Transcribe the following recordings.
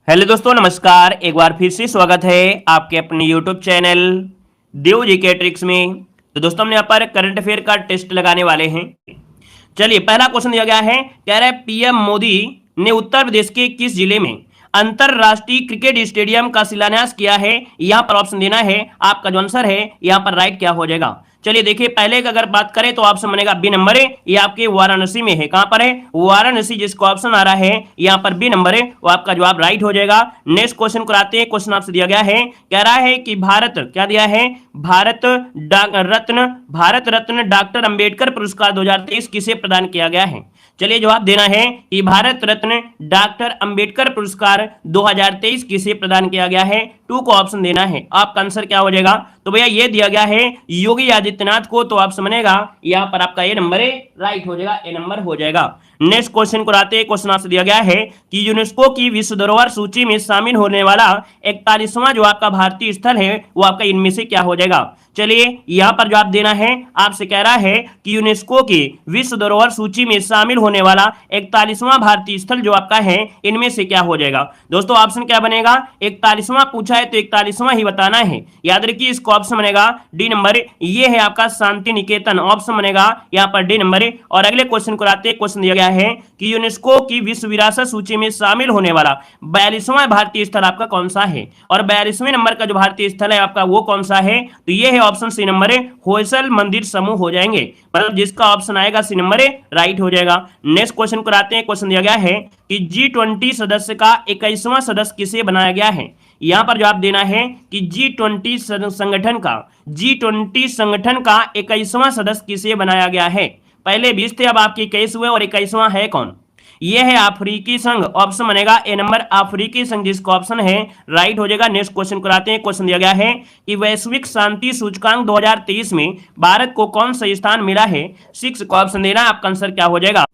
Hello दोस्तों, नमस्कार। एक बार फिर से स्वागत है आपके अपने यूट्यूब चैनल देव जी के ट्रिक्स में। तो दोस्तों, हम यहाँ पर करंट अफेयर का टेस्ट लगाने वाले हैं। चलिए, पहला क्वेश्चन दिया गया है, कह रहा है पीएम मोदी ने उत्तर प्रदेश के किस जिले में अंतरराष्ट्रीय क्रिकेट स्टेडियम का शिलान्यास किया है। यहां पर ऑप्शन देना है, आपका जो आंसर है यहां पर राइट क्या हो जाएगा। चलिए देखिए, पहले का अगर बात करें तो ऑप्शन बनेगा बी नंबर है, ये आपके वाराणसी में है। कहां पर है? वाराणसी। जिसको ऑप्शन आ रहा है यहां पर बी नंबर है, वो आपका जवाब राइट हो जाएगा। नेक्स्ट क्वेश्चन को आते हैं। क्वेश्चन आपसे दिया गया है, कह रहा है कि भारत क्या दिया है, भारत रत्न डॉक्टर अंबेडकर पुरस्कार 2023 किसे प्रदान किया गया है। चलिए जवाब देना है कि भारत रत्न डॉक्टर अंबेडकर पुरस्कार 2023 किसे प्रदान किया गया है। टू को ऑप्शन देना है। आपका आंसर क्या हो जाएगा? तो भैया ये दिया गया है योगी आदित्यनाथ को, तो आप समझेगा यहां पर आपका ए नंबर है, राइट हो जाएगा, ए नंबर हो जाएगा। नेक्स्ट क्वेश्चन को आते हैं। क्वेश्चन आपसे दिया गया है कि यूनेस्को की विश्व धरोहर सूची में शामिल होने वाला 41वां जो आपका भारतीय स्थल है वो आपका इनमें से क्या हो जाएगा। चलिए यहां पर जवाब देना है, आपसे कह रहा है कि यूनेस्को की विश्व धरोहर सूची में शामिल होने वाला 41वां भारतीय स्थल जो आपका है इनमें से क्या हो जाएगा। दोस्तों ऑप्शन क्या बनेगा, 41वां पूछा है तो 41वां ही बताना है। याद रखिए, इसका ऑप्शन बनेगा डी नंबर, ये है आपका शांति निकेतन। ऑप्शन बनेगा यहां पर डी नंबर। और अगले क्वेश्चन को आते हैं। क्वेश्चन दिया गया है कि यूनेस्को की विश्व विरासत सूची में शामिल होने वाला 42वां भारतीय स्थल आपका कौन सा है, और 42वें नंबर का जो भारतीय स्थल है आपका वो कौन सा है। तो ये है ऑप्शन सी नंबर है, होयसल मंदिर समूह हो जाएंगे। मतलब जिसका ऑप्शन आएगा सी नंबर है, राइट हो जाएगा। नेक्स्ट क्वेश्चन को आते हैं। क्वेश्चन दिया गया है कि G20 सदस्य का 21वां सदस्य किसे बनाया गया है। यहां पर जवाब देना है कि G20 संगठन का 21वां सदस्य किसे बनाया गया है। पहले 20 थे, अब आपके 21 हुए, और 21वां है कौन? ये है अफ्रीकी संघ। ऑप्शन बनेगा ए नंबर, अफ्रीकी संघ, जिसका ऑप्शन है राइट हो जाएगा। नेक्स्ट क्वेश्चन को आते हैं। क्वेश्चन दिया गया है कि वैश्विक शांति सूचकांक 2023 में भारत को कौन सा स्थान मिला है। 6 को ऑप्शन देना है, आपका आंसर क्या हो जाएगा।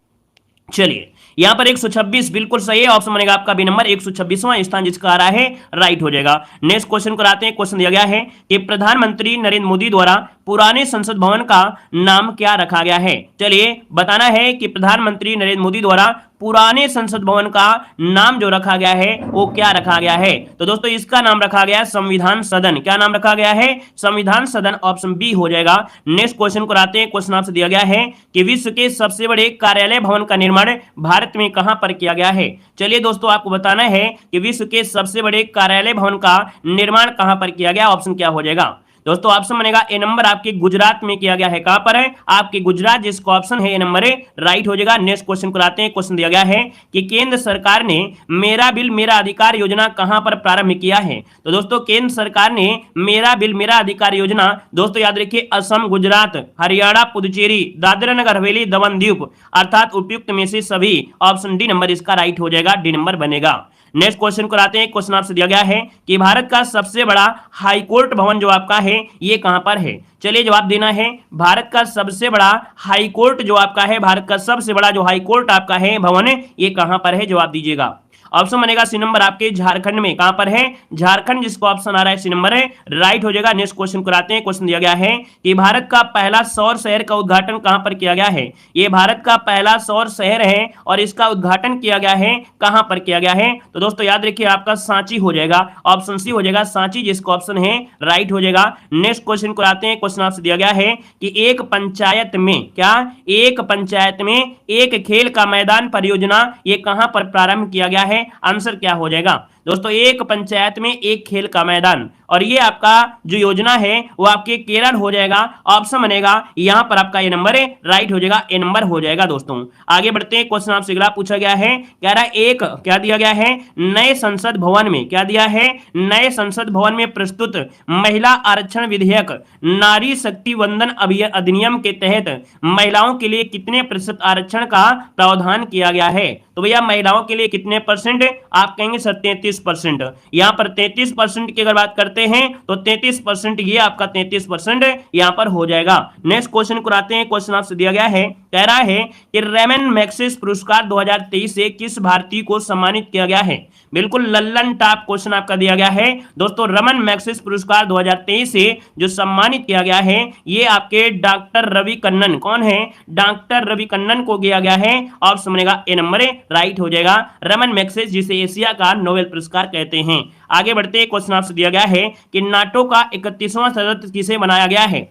चलिए यहां पर 126 बिल्कुल सही है। ऑप्शन बनेगा आपका बी नंबर, 126वां स्थान जिसका आ रहा है राइट हो जाएगा। नेक्स्ट क्वेश्चन को आते हैं। क्वेश्चन दिया गया है कि प्रधानमंत्री नरेंद्र मोदी द्वारा पुराने संसद भवन का नाम क्या रखा गया है। चलिए बताना है कि प्रधानमंत्री नरेंद्र मोदी द्वारा पुराने संसद भवन का नाम जो रखा गया है वो क्या रखा गया है। तो दोस्तों इसका नाम रखा गया है संविधान सदन। क्या नाम रखा गया है? संविधान सदन। ऑप्शन बी हो जाएगा। नेक्स्ट क्वेश्चन को आते हैं। क्वेश्चन आपसे दिया गया है कि विश्व के सबसे बड़े कार्यालय भवन का निर्माण भारत में कहां पर किया गया है। चलिए दोस्तों आपको बताना है कि विश्व के सबसे बड़े कार्यालय भवन का निर्माण कहां पर किया गया। ऑप्शन क्या हो जाएगा दोस्तों? ऑप्शन बनेगा ए नंबर, आपके गुजरात में किया गया है। कहां पर है? आपके गुजरात, जिसका ऑप्शन है ए नंबर है, राइट हो जाएगा। नेक्स्ट क्वेश्चन को आते हैं। क्वेश्चन दिया गया है कि केंद्र सरकार ने मेरा बिल मेरा अधिकार योजना कहां पर प्रारंभ किया है। तो दोस्तों केंद्र सरकार ने मेरा बिल मेरा अधिकार योजना, दोस्तों याद रखिए, असम, गुजरात, हरियाणा, पुदुचेरी, दादरा नगर हवेली, दमन दीव, अर्थात उपयुक्त में से सभी। ऑप्शन डी नंबर इसका राइट हो जाएगा, डी नंबर बनेगा। नेक्स्ट क्वेश्चन को आते हैं। क्वेश्चन आपसे दिया गया है कि भारत का सबसे बड़ा हाईकोर्ट भवन जो आपका है ये कहां पर है। चलिए जवाब देना है, भारत का सबसे बड़ा हाईकोर्ट जो आपका है, भारत का सबसे बड़ा जो हाईकोर्ट आपका है भवन है, ये कहां पर है, जवाब दीजिएगा। ऑप्शन बनेगा सी नंबर, आपके झारखंड में। कहां पर है? झारखंड, जिसको ऑप्शन आ रहा है सी नंबर है, राइट हो जाएगा। नेक्स्ट क्वेश्चन को आते हैं। क्वेश्चन दिया गया है कि भारत का पहला सौर शहर का उद्घाटन कहां पर किया गया है। ये भारत का पहला सौर शहर है और इसका उद्घाटन किया गया है कहां पर किया गया है। तो दोस्तों याद रखिए, आपका सांची हो जाएगा। ऑप्शन सी हो जाएगा, सांची, जिसका ऑप्शन है राइट हो जाएगा। नेक्स्ट क्वेश्चन को आते हैं। क्वेश्चन आपसे दिया गया है कि एक पंचायत में, क्या एक पंचायत में एक खेल का मैदान परियोजना ये कहां पर प्रारंभ किया गया है। आंसर क्या हो जाएगा दोस्तों? एक पंचायत में एक खेल का मैदान, और ये आपका जो योजना है वो आपके केरल हो जाएगा। ऑप्शन बनेगा यहां पर आपका ए नंबर है, राइट हो जाएगा, ए नंबर हो जाएगा। दोस्तों आगे बढ़ते हैं। क्वेश्चन आपसे अगला पूछा गया है, कह रहा है एक क्या दिया गया है, नए संसद भवन में, क्या दिया है, नए संसद भवन में प्रस्तुत महिला आरक्षण विधेयक नारी शक्ति वंदन अधिनियम के तहत महिलाओं के लिए कितने प्रतिशत आरक्षण का प्रावधान किया गया है। तो भैया महिलाओं के लिए कितने परसेंट? आप कहेंगे सर 33%। यहां पर 33% की अगर बात करते हैं तो 33%, ये आपका 33% यहां पर हो जाएगा। नेक्स्ट क्वेश्चन को आते हैं। क्वेश्चन आपसे दिया गया है कह रहा है कि रेमन मैग्सेसे पुरस्कार 2023 से किस भारतीय को सम्मानित किया गया है। बिल्कुल लल्लन टॉप क्वेश्चन आपका दिया गया है दोस्तों। रमन मैग्सेसे पुरस्कार 2023 से जो सम्मानित किया गया है ये आपके डॉक्टर रवि कन्नन, कौन है, डॉक्टर रवि कन्नन को दिया गया है। ऑप्शन बनेगा ए नंबर राइट हो जाएगा। रमन मैग्सेसे जिसे एशिया का नोबेल पुरस्कार कहते हैं। आगे बढ़ते क्वेश्चन आपसे दिया गया है कि नाटो का 31वां सदस्य किसे बनाया गया है।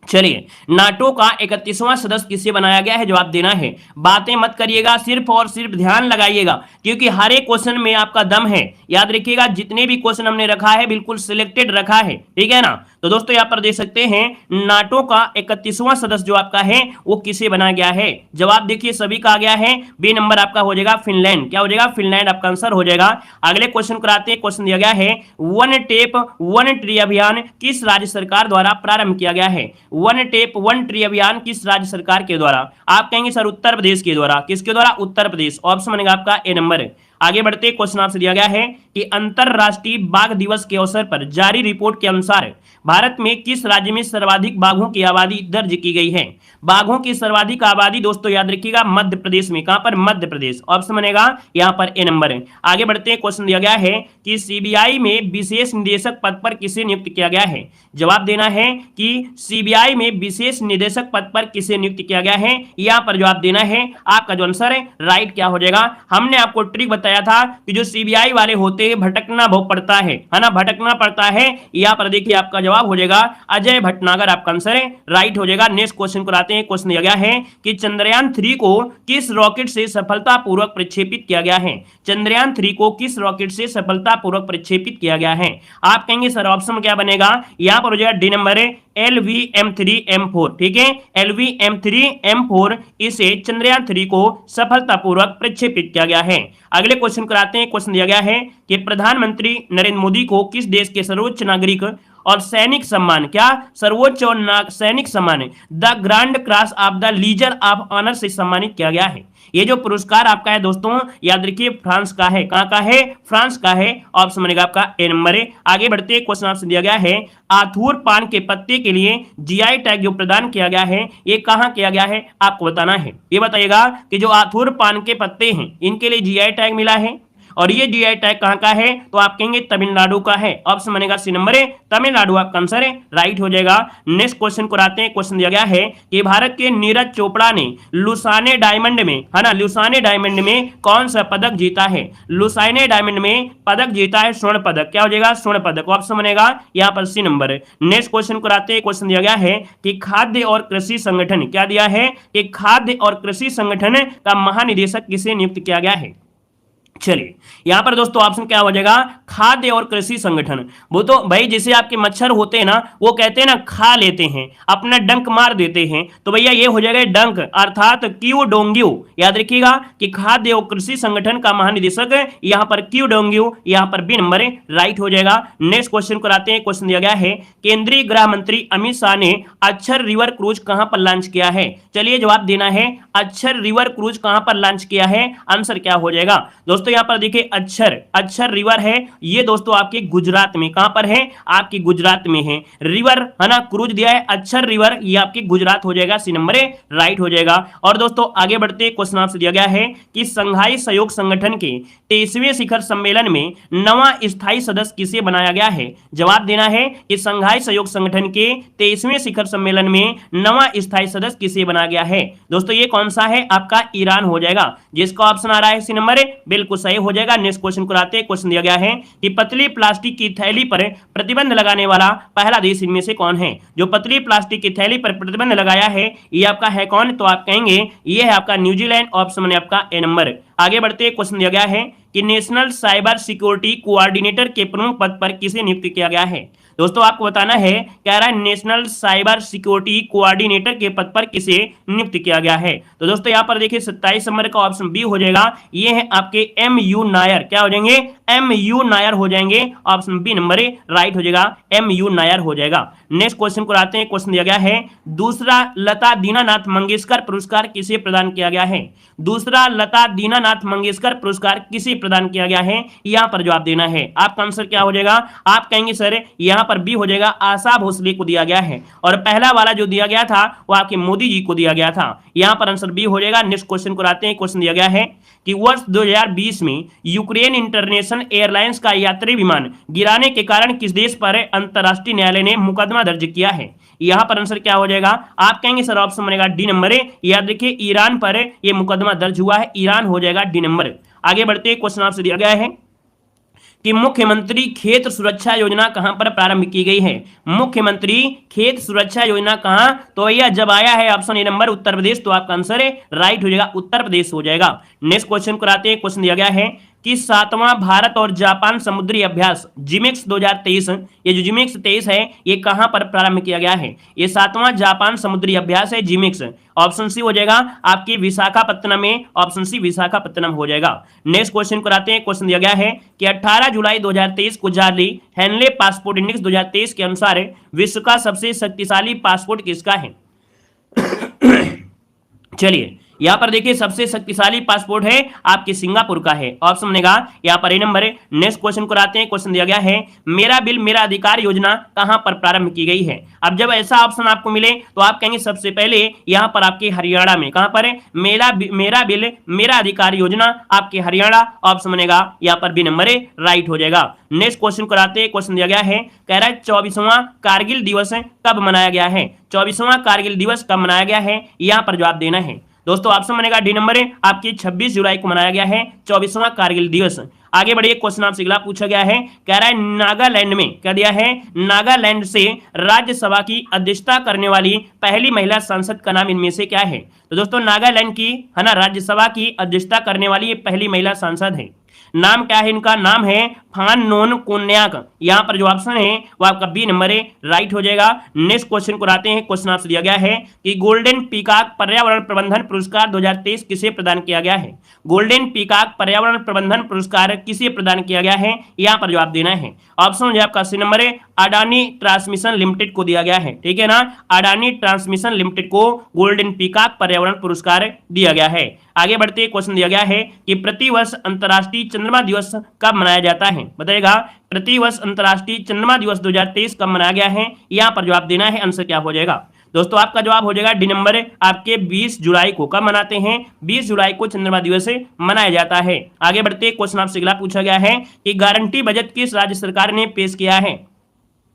चलिए, नाटो का 31वां सदस्य किसे बनाया गया है, जवाब देना है। बातें मत करिएगा, सिर्फ और सिर्फ ध्यान लगाइएगा क्योंकि हर एक क्वेश्चन में आपका दम है। याद रखिएगा जितने भी क्वेश्चन हमने रखा है बिल्कुल सिलेक्टेड रखा है, ठीक है ना। तो दोस्तों यहां पर देख सकते हैं नाटो का 31वां सदस्य जो आपका है वो किसे बनाया गया है। जवाब देखिए सभी का आ गया है। बी नंबर आपका हो जाएगा फिनलैंड। क्या हो जाएगा, फिनलैंड आपका आंसर हो जाएगा। अगले क्वेश्चन कराते हैं। क्वेश्चन दिया गया है वन टेप वन ट्री अभियान किस राज्य सरकार द्वारा प्रारंभ किया गया है। वन टेप वन ट्री अभियान किस राज्य सरकार के द्वारा। आप कहेंगे सर उत्तर प्रदेश के द्वारा। किसके द्वारा, उत्तर प्रदेश। ऑप्शन बनेगा आपका ए नंबर। आगे बढ़ते क्वेश्चन आपसे दिया गया है कि अंतरराष्ट्रीय बाघ दिवस के अवसर पर जारी रिपोर्ट के अनुसार भारत में किस राज्य में सर्वाधिक बाघों की आबादी दर्ज की गई है। बाघों की सर्वाधिक आबादी दोस्तों याद रखिएगा मध्य प्रदेश में। कहां पर, मध्य प्रदेश। ऑप्शन बनेगा यहां पर ए नंबर है। आगे बढ़ते हैं। क्वेश्चन दिया गया है कि सीबीआई में विशेष निदेशक पद पर किसे नियुक्त किया गया है। जवाब देना है कि सीबीआई में विशेष निदेशक पद पर किसे नियुक्त किया गया है। यहां पर जवाब देना है। आपका जो आंसर है राइट क्या हो जाएगा। हमने आपको ट्रिक बताया था कि जो सीबीआई वाले होते हैं भटकना बहुत पड़ता है ना, भटकना पड़ता है। यहां पर देखिए आपका जवाब हो जाएगा अजय भटनागर। आपका आंसर है राइट हो जाएगा। नेक्स्ट क्वेश्चन को आते हैं। क्वेश्चन दिया गया है कि चंद्रयान 3 को किस रॉकेट से सफलतापूर्वक प्रक्षेपित किया गया है। चंद्रयान 3 को किस रॉकेट से सफलतापूर्वक प्रक्षेपित किया गया है। आप कहेंगे सर ऑप्शन क्या बनेगा। यहां पर हो जाएगा डी नंबर है LVM-3M4। ठीक है, LVM-3M4 इसे चंद्रयान 3 को सफलतापूर्वक प्रक्षेपित किया गया है। अगले क्वेश्चन कराते हैं। क्वेश्चन दिया गया है कि प्रधानमंत्री नरेंद्र मोदी को किस देश के सर्वोच्च नागरिक और सैनिक सम्मान, क्या सर्वोच्च और सैनिक सम्मान the grand cross of the legion of honour से सम्मानित किया गया है। ये जो पुरस्कार आपका है दोस्तों याद रखिए फ्रांस का है। कहां का है, फ्रांस का है। ऑप्शन बनेगा आपका ए नंबर है। आगे बढ़ते हैं। क्वेश्चन आपसे दिया गया है आथूर पान के पत्ते के लिए जीआई टैग जो प्रदान किया गया है ये कहां किया गया है, आपको बताना है। ये बताइएगा कि जो आथूर पान के पत्ते हैं इनके लिए जीआई टैग मिला है और ये जीआई टैग कहां का है, तो आप कहेंगे तमिलनाडु का है। ऑप्शन बनेगा सी नंबर है, तमिलनाडु आपका आंसर है राइट हो जाएगा। नेक्स्ट क्वेश्चन को आते हैं। क्वेश्चन दिया गया है कि भारत के नीरज चोपड़ा ने लुसाने डायमंड में, है ना, लुसाने डायमंड में कौन सा पदक जीता है। लुसाने डायमंड में पदक जीता है स्वर्ण पदक। क्या हो जाएगा, स्वर्ण पदक। ऑप्शन बनेगा यहाँ पर सी नंबर है। नेक्स्ट क्वेश्चन को आते हैं। क्वेश्चन दिया गया है कि खाद्य और कृषि संगठन, क्या दिया है कि खाद्य और कृषि संगठन का महानिदेशक किसे नियुक्त किया गया है। चलिए यहां पर दोस्तों ऑप्शन क्या हो जाएगा, खाद्य और कृषि संगठन। वो तो भाई जैसे आपके मच्छर होते हैं ना, वो कहते हैं ना खा लेते हैं, अपना डंक मार देते हैं, तो भैया ये हो जाएगा डंक अर्थात क्यू डोंग्यू। याद रखिएगा कि खाद्य और कृषि संगठन का महानिदेशक यहां पर क्यू डोंग्यू, यहां पर बी नंबर राइट हो जाएगा। नेक्स्ट क्वेश्चन को आते हैं। क्वेश्चन दिया गया है केंद्रीय गृह मंत्री अमित शाह ने अक्षर रिवर क्रूज कहां पर लॉन्च किया है। चलिए जवाब देना है, अक्षर रिवर क्रूज कहां पर लॉन्च किया है, आंसर क्या हो जाएगा दोस्तों। यहाँ पर देखिए अक्षर रिवर है, ये दोस्तों आपके गुजरात में, कहां पर है, आपकी गुजरात में है। रिवर है ना, क्रूज दिया है, अक्षर रिवर ये आपके गुजरात हो जाएगा, सी नंबर राइट हो जाएगा। और दोस्तों आगे बढ़ते क्वेश्चन आपसे दिया गया है कि संघाई सहयोग संगठन के 23वें शिखर सम्मेलन में नवा स्थायी सदस्य किसे बनाया गया है। जवाब देना है कि संघाई सहयोग संगठन के 23वें शिखर सम्मेलन में नवा स्थायी सदस्य किसे बनाया गया है। दोस्तों ये कौन सा है, आपका ईरान हो जाएगा, जिसका ऑप्शन आ रहा है सी नंबर बिल्कुल सही हो जाएगा। नेक्स्ट क्वेश्चन को आते हैं। क्वेश्चन दिया गया है कि पतली प्लास्टिक की थैली पर प्रतिबंध लगाने वाला पहला देश इनमें से कौन है। जो पतली प्लास्टिक की थैली पर प्रतिबंध लगाया है ये आपका है कौन, तो आप कहेंगे ये है आपका न्यूजीलैंड। ऑप्शन है आपका ए नंबर। आगे बढ़ते हैं। क्वेश्चन दिया गया है कि नेशनल साइबर सिक्योरिटी कोऑर्डिनेटर के प्रमुख पद पर किसे नियुक्त किया गया है। दोस्तों आपको बताना है, कह रहा है नेशनल साइबर सिक्योरिटी कोऑर्डिनेटर के पद पर किसे नियुक्त किया गया है। तो दोस्तों यहाँ पर देखिए 27 नंबर का ऑप्शन बी हो जाएगा, ये है आपके MU नायर। क्या हो जाएंगे, MU नायर हो जाएंगे। ऑप्शन बी नंबर राइट हो जाएगा, MU नायर हो जाएगा। नेक्स्ट क्वेश्चन को आते हैं। क्वेश्चन दिया गया है दूसरा लता दीनानाथ मंगेशकर पुरस्कार किसे प्रदान किया गया है। दूसरा लता दीनानाथ मंगेशकर पुरस्कार किसे प्रदान किया गया है, यहां पर जवाब देना है। आपका आंसर क्या हो जाएगा? आप कहेंगे सर यहां पर बी हो जाएगा, आशा भोसले को दिया गया है, और पहला वाला जो दिया गया था वो आपके मोदी जी को दिया गया था। यहां पर आंसर बी हो जाएगा। नेक्स्ट क्वेश्चन को आते हैं। क्वेश्चन दिया गया है कि वर्ष 2020 में यूक्रेन इंटरनेशनल एयरलाइंस का यात्री विमान गिराने के कारण किस देश पर अंतरराष्ट्रीय न्यायालय ने मुकदमा दर्ज किया है? यहां पर आंसर क्या हो जाएगा? आप कहेंगे सर ऑप्शन बनेगा डी नंबर है। याद रखिए ईरान पर यह मुकदमा दर्ज हुआ है, ईरान हो जाएगा डी नंबर। आगे बढ़ते हैं। क्वेश्चन आपसे दिया गया है कि मुख्यमंत्री खेत सुरक्षा योजना कहां पर प्रारंभ की गई है? मुख्यमंत्री खेत सुरक्षा योजना कहां? तो भैया जब आया है option A number Uttar Pradesh, तो आपका आंसर है राइट हो जाएगा, उत्तर प्रदेश हो जाएगा। नेक्स्ट क्वेश्चन को आते हैं। क्वेश्चन दिया गया है कि 7वां भारत और जापान समुद्री अभ्यास जिमेक्स 2023, ये जो जिमेक्स 23 है ये कहां पर प्रारंभ किया गया है? ये 7वां जापान समुद्री अभ्यास है जिमेक्स। ऑप्शन सी हो जाएगा आपकी विशाखापत्तनम में, ऑप्शन सी विशाखापत्तनम हो जाएगा। नेक्स्ट क्वेश्चन को आते हैं। क्वेश्चन दिया गया है कि 18 जुलाई 2023 को जारी हेनले पासपोर्ट इंडेक्स 2023 के अनुसार विश्व का सबसे शक्तिशाली पासपोर्ट किसका है? चलिए यहां पर देखिए सबसे शक्तिशाली पासपोर्ट है आपके सिंगापुर का है, ऑप्शन बनेगा यहां पर ए नंबर है। नेक्स्ट क्वेश्चन को आते हैं। क्वेश्चन दिया गया है मेरा बिल मेरा अधिकार योजना कहां पर प्रारंभ की गई है? अब जब ऐसा ऑप्शन आपको मिले तो आप कहेंगे सबसे पहले यहां पर आपके हरियाणा में, कहां पर है? मेरा बिल मेरा अधिकार योजना आपके हरियाणा, ऑप्शन बनेगा यहां पर बी नंबर है, राइट हो जाएगा। नेक्स्ट क्वेश्चन को आते हैं। क्वेश्चन दिया गया है कह रहा है 24वां कारगिल दिवस कब मनाया गया है? 24वां कारगिल दिवस कब मनाया गया है? यहां पर जवाब देना है दोस्तों। ऑप्शन बनेगा डी नंबर है, आपकी 26 जुलाई को मनाया गया है 24वां कारगिल दिवस। आगे बढ़िए। क्वेश्चन आपसे अगला पूछा गया है, कह रहा है नागालैंड में, क्या दिया है? नागालैंड से राज्यसभा की अध्यक्षता करने वाली पहली महिला सांसद का नाम इनमें से क्या है? तो दोस्तों नागालैंड की है ना राज्यसभा की अध्यक्षता करने वाली ये पहली महिला सांसद है। नाम क्या है इनका? नाम है फाननोन कोन्याक। यहां पर जो ऑप्शन है वो आपका बी नंबर है, राइट हो जाएगा। नेक्स्ट क्वेश्चन को आते हैं। क्वेश्चन आपसे दिया गया है कि गोल्डन पीकॉक पर्यावरण प्रबंधन पुरस्कार 2023 किसे प्रदान किया गया है? गोल्डन पीकॉक पर्यावरण प्रबंधन पुरस्कार किसे प्रदान किया गया है? यहां पर जवाब देना है। ऑप्शन जो आपका सी नंबर है, अडानी ट्रांसमिशन लिमिटेड को दिया गया है, ठीक है ना। अडानी ट्रांसमिशन लिमिटेड को गोल्डन पीकॉक पर्यावरण पुरस्कार दिया गया है। आगे बढ़ते हैं। क्वेश्चन दिया गया है कि प्रतिवर्ष अंतर्राष्ट्रीय चंद्रमा दिवस कब मनाया जाता है? बताएगा प्रतिवर्ष अंतर्राष्ट्रीय चंद्रमा दिवस 2023 कब मनाया गया है? यहां पर जवाब देना है। आंसर क्या हो जाएगा दोस्तों? आपका जवाब हो जाएगा डी नंबर आपके 20 जुलाई को। कब मनाते हैं? 20 जुलाई को चंद्रमा दिवस मनाया जाता है। आगे बढ़ते क्वेश्चन आपसे अगला पूछा गया है कि गारंटी बजट किस राज्य सरकार ने पेश किया है?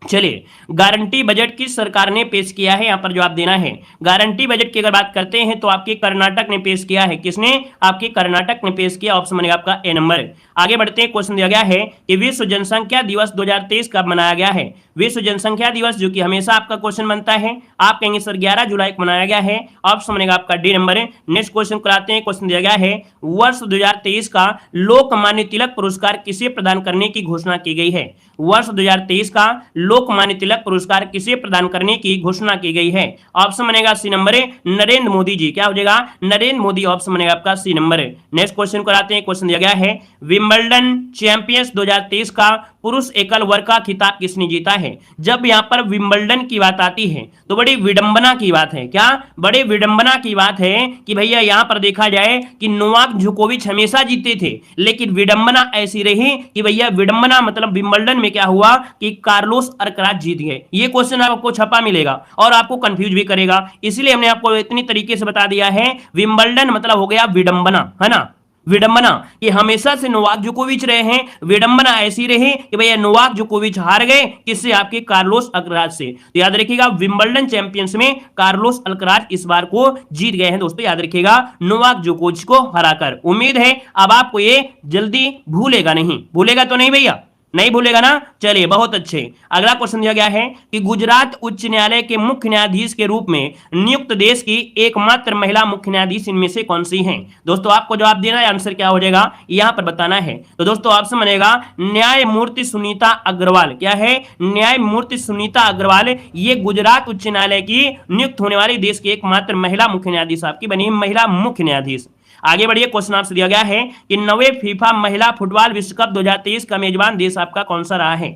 चलिए गारंटी बजट किस सरकार ने पेश किया है? यहां पर जवाब देना है। गारंटी बजट की अगर बात करते हैं तो आपके कर्नाटक ने पेश किया है। किसने? आपके कर्नाटक ने पेश किया, ऑप्शन बनेगा आपका ए नंबर। आगे बढ़ते हैं। क्वेश्चन दिया गया है कि विश्व जनसंख्या दिवस 2023 कब मनाया गया है? विश्व जनसंख्या दिवस जो कि हमेशा आपका क्वेश्चन बनता है, आप कहेंगे सर 11 जुलाई को मनाया गया है, ऑप्शन बनेगा आपका डी नंबर है। नेक्स्ट क्वेश्चन कराते हैं। क्वेश्चन दिया गया है वर्ष 2023 का लोकमान्य तिलक पुरस्कार किसे प्रदान करने की घोषणा की गई है? वर्ष 2023 का लोकमान्य तिलक पुरस्कार किसे प्रदान करने की घोषणा की गई है? ऑप्शन बनेगा सी नंबर है, नरेंद्र मोदी जी। क्या हो जाएगा? नरेंद्र मोदी, ऑप्शन बनेगा आपका सी नंबर है। नेक्स्ट क्वेश्चन कराते हैं। क्वेश्चन दिया गया है विंबलडन चैंपियंस 2023 का पुरुष एकल वर्ग का खिताब किसने जीता है? जब यहां पर विंबलडन की बात आती है तो बड़ी विडंबना की बात है। क्या? बड़े विडंबना की बात है कि भैया यहां पर देखा जाए कि नोवाक जोकोविच हमेशा जीते थे, लेकिन विडंबना ऐसी रही कि भैया विडंबना मतलब विंबलडन में क्या हुआ कि कार्लोस अल्कराज जीत गए। ये क्वेश्चन आपको छपा मिलेगा और आपको कंफ्यूज भी करेगा, इसलिए हमने आपको इतनी तरीके से बता दिया है। विंबलडन मतलब हो गया विडंबना, है ना, विडंबना। ये हमेशा से नोवाक जोकोविच रहे हैं, विडंबना ऐसी रही कि भैया नोवाक जोकोविच हार गए किससे? आपके कार्लोस अल्कराज से। तो याद रखिएगा विंबलडन चैंपियंस में कार्लोस अल्कराज इस बार को जीत गए हैं दोस्तों, याद रखिएगा नोवाक जोकोविच को हराकर। उम्मीद है अब आपको ये जल्दी भूलेगा नहीं, भूलेगा तो नहीं भैया? नहीं भूलेगा ना। चलिए बहुत अच्छे। अगला क्वेश्चन दिया गया है कि गुजरात उच्च न्यायालय के मुख्य न्यायाधीश के रूप में नियुक्त देश की एकमात्र महिला मुख्य न्यायाधीश इनमें से कौन सी हैं? दोस्तों आपको जवाब देना है, आंसर क्या हो जाएगा यहां पर बताना है। तो दोस्तों ऑप्शन बनेगा न्यायमूर्ति सुनीता अग्रवाल। क्या है? न्यायमूर्ति सुनीता अग्रवाल। ये गुजरात उच्च न्यायालय की नियुक्त होने वाली देश की एकमात्र महिला मुख्य न्यायाधीश आपकी बनी, महिला मुख्य न्यायाधीश। आगे बढ़िए। क्वेश्चन आपसे दिया गया है कि 9वें फीफा महिला फुटबॉल विश्व कप 2023 का मेजबान देश आपका कौन सा रहा है?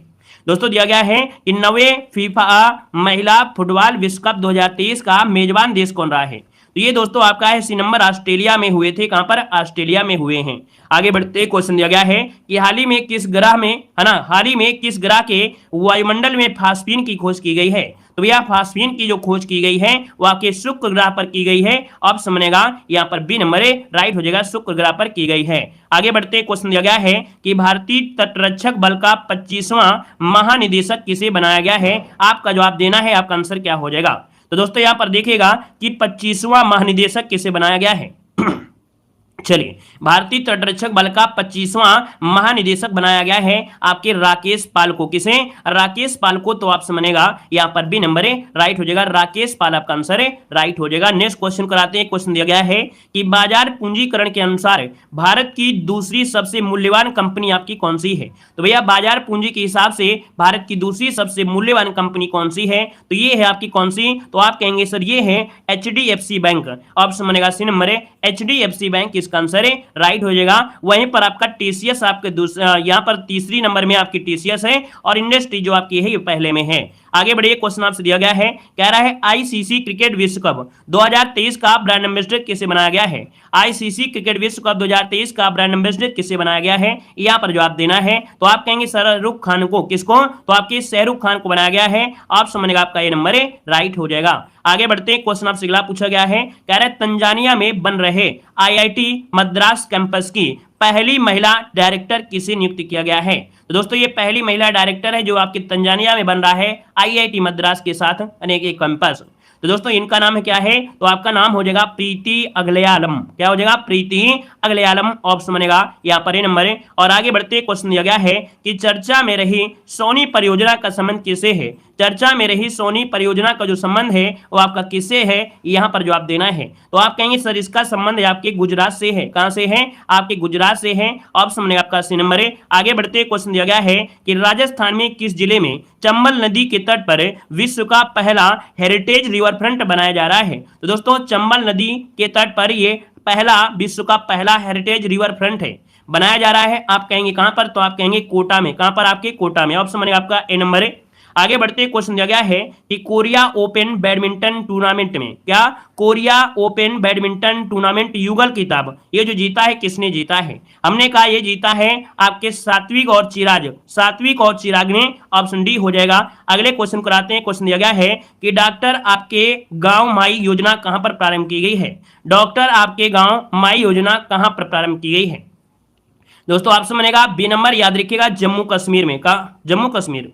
दोस्तों दिया गया है कि 9वें फीफा महिला फुटबॉल विश्व कप 2023 का मेजबान देश कौन रहा है? तो ये दोस्तों आपका है सी नंबर, ऑस्ट्रेलिया में हुए थे। कहां पर? ऑस्ट्रेलिया में हुए हैं। आगे बढ़ते क्वेश्चन दिया गया है कि हाल ही में किस ग्रह में, है ना, हाल ही में किस ग्रह के वायुमंडल में फास्फीन की खोज की गई है? तो भैया फास्फीन की जो खोज की गई है वो आपके शुक्र ग्रह पर की गई है। ऑप्शन बनेगा यहाँ पर बी नंबर राइट हो जाएगा, शुक्र ग्रह पर की गई है। आगे बढ़ते क्वेश्चन दिया गया है कि भारतीय तटरक्षक बल का 25वां महानिदेशक किसे बनाया गया है? आपका जवाब देना है, आपका आंसर क्या हो जाएगा? तो दोस्तों यहां पर देखिएगा कि 25वां महानिदेशक किसे बनाया गया है। चलिए, भारतीय तटरक्षक बल का 25वां महानिदेशक बनाया गया है आपके राकेश पाल को। किसे? राकेश पाल को। तो ऑप्शन बनेगा यहां पर बी नंबर राइट हो जाएगा, राकेश पाल आपका आंसर राइट हो जाएगा। नेक्स्ट क्वेश्चन कराते हैं। क्वेश्चन दिया गया है कि बाजार पूंजीकरण के अनुसार भारत की दूसरी सबसे मूल्यवान कंपनी आपकी कौन सी है? तो भैया बाजार पूंजी के हिसाब से भारत की दूसरी सबसे मूल्यवान कंपनी कौन सी है? तो ये है आपकी कौन सी? तो आप कहेंगे सर ये है HDFC बैंक। ऑप्शन बनेगा सी नंबर HDFC बैंक, इसका आंसर राइट हो जाएगा। वहीं पर आपका TCS आपके यहां पर तीसरी नंबर में आपकी TCS है और इंडस्ट्री जो आपकी है ये पहले में है। आगे बढ़िए, क्वेश्चन आपसे दिया गया है, कह रहा है ICC क्रिकेट विश्व कप 2023 का ब्रांड एम्बेसडर किसे बनाया गया है? ICC क्रिकेट विश्व कप 2023 का ब्रांड एम्बेसडर किसे बनाया गया है? यहां पर जवाब देना है। तो आप कहेंगे शाहरुख खान को। किसको? तो आपके शाहरुख खान को बनाया गया है। ऑप्शन बनेगा आपका ये नंबर राइट हो जाएगा। आगे बढ़ते हैं, क्वेश्चन आपसे अगला पूछा गया है, कह रहा है तंजानिया में बन रहे IIT मद्रास कैंपस की पहली महिला डायरेक्टर किसे नियुक्त किया गया है? तो दोस्तों ये पहली महिला डायरेक्टर है जो आपके तंजानिया में बन रहा है IIT मद्रास के साथ अनेक एक कैंपस। तो दोस्तों इनका नाम क्या है? तो आपका नाम हो जाएगा प्रीति अगलयालम। क्या हो जाएगा? प्रीति अगलयालम। ऑप्शन बनेगा यहाँ पर नंबर। और आगे बढ़ते क्वेश्चन दिया गया है कि चर्चा में रही सोनी परियोजना का संबंध किसे है? चर्चा में रही सोनी परियोजना का जो संबंध है वो आपका किससे है? यहाँ पर जवाब देना है। तो आप कहेंगे सर इसका संबंध आपके गुजरात से है। कहां से है? आपके गुजरात से है। ऑप्शन बनेगा आपका सी नंबर। आगे बढ़ते क्वेश्चन दिया गया है कि राजस्थान में किस जिले में चंबल नदी के तट पर विश्व का पहला हेरिटेज रिवर फ्रंट बनाया जा रहा है? तो दोस्तों चंबल नदी के तट पर ये पहला विश्व का पहला हेरिटेज रिवर फ्रंट है, बनाया जा रहा है। आप कहेंगे कहां पर? तो आप कहेंगे कोटा में। कहां पर? आपके कोटा में। ऑप्शन बनेगा आपका ए नंबर। आगे बढ़ते क्वेश्चन दिया गया है कि कोरिया ओपन बैडमिंटन टूर्नामेंट में, क्या कोरिया ओपन बैडमिंटन टूर्नामेंट युगल खिताब ये जो जीता है किसने जीता है? हमने कहा ये जीता है आपके सात्विक और चिराग, सात्विक और चिराग ने। ऑप्शन डी हो जाएगा। अगले क्वेश्चन कराते हैं। क्वेश्चन दिया गया है कि डॉक्टर आपके गांव माई योजना कहां पर प्रारंभ की गई है? डॉक्टर आपके गांव माई योजना कहां पर प्रारंभ की गई है? दोस्तों ऑप्शन बनेगा बी नंबर, याद रखिएगा जम्मू कश्मीर में। का? जम्मू कश्मीर,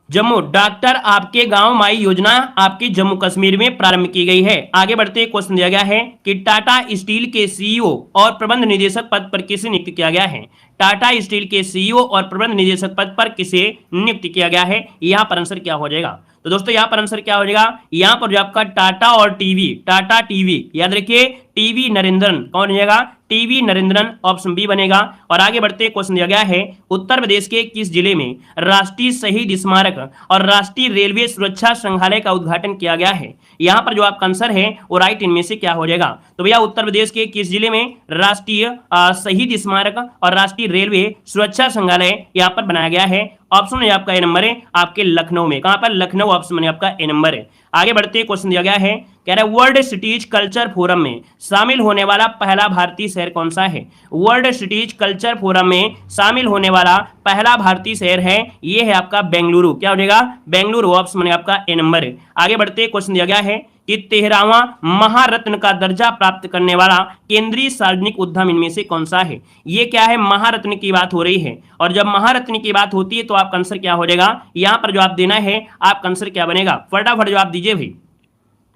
जम्मू। डॉक्टर आपके गांव माई योजना आपके जम्मू कश्मीर में प्रारंभ की गई है। आगे बढ़ते क्वेश्चन दिया गया है कि टाटा स्टील के CEO और प्रबंध निदेशक पद पर किसे नियुक्त किया गया है? टाटा स्टील के CEO और प्रबंध निदेशक पद पर किसे नियुक्त किया गया है? यहां पर आंसर क्या हो जाएगा? तो दोस्तों यहां पर आंसर क्या हो जाएगा? यहां पर जो आपका टाटा और टीवी, टाटा टीवी, याद रखिए टीवी नरेंद्रन। कौन हो जाएगा? टीवी नरेंद्रन। ऑप्शन बी बनेगा। और आगे बढ़ते क्वेश्चन दिया गया है उत्तर प्रदेश के किस जिले में राष्ट्रीय शहीद स्मारक और राष्ट्रीय रेलवे सुरक्षा संग्रहालय का उद्घाटन किया गया है? यहां पर जो आपका आंसर है वो राइट इनमें से क्या हो जाएगा? तो भैया उत्तर प्रदेश के किस जिले में राष्ट्रीय शहीद स्मारक और राष्ट्रीय रेलवे सुरक्षा संग्रहालय यहां पर बनाया गया है? ऑप्शन है आपका ए नंबर है, आपके लखनऊ में। कहां पर? लखनऊ। ऑप्शन है आपका ए नंबर है। आगे बढ़ते क्वेश्चन दिया गया है, कह रहा है वर्ल्ड सिटीज कल्चर फोरम में शामिल होने वाला पहला भारतीय शहर कौन सा है? वर्ल्ड सिटीज कल्चर फोरम में शामिल होने वाला पहला भारतीय शहर है, ये है आपका बेंगलुरु। क्या हो जाएगा? बेंगलुरु। ऑप्शन है आपका ए नंबर है। आगे बढ़ते क्वेश्चन दिया गया है कि 13वां महारत्न का दर्जा प्राप्त करने वाला केंद्रीय सार्वजनिक उद्यम इनमें से कौन सा है? ये क्या है? महारत्न की बात हो रही है। और जब महारत्न की बात होती है तो आपका आंसर क्या हो जाएगा? यहां पर जवाब देना है। आपका आंसर क्या बनेगा? फटाफट जवाब दीजिए भाई।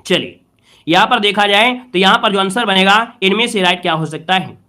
चलिए यहां पर देखा जाए तो यहां पर जो आंसर बनेगा इनमें से राइट क्या हो सकता है?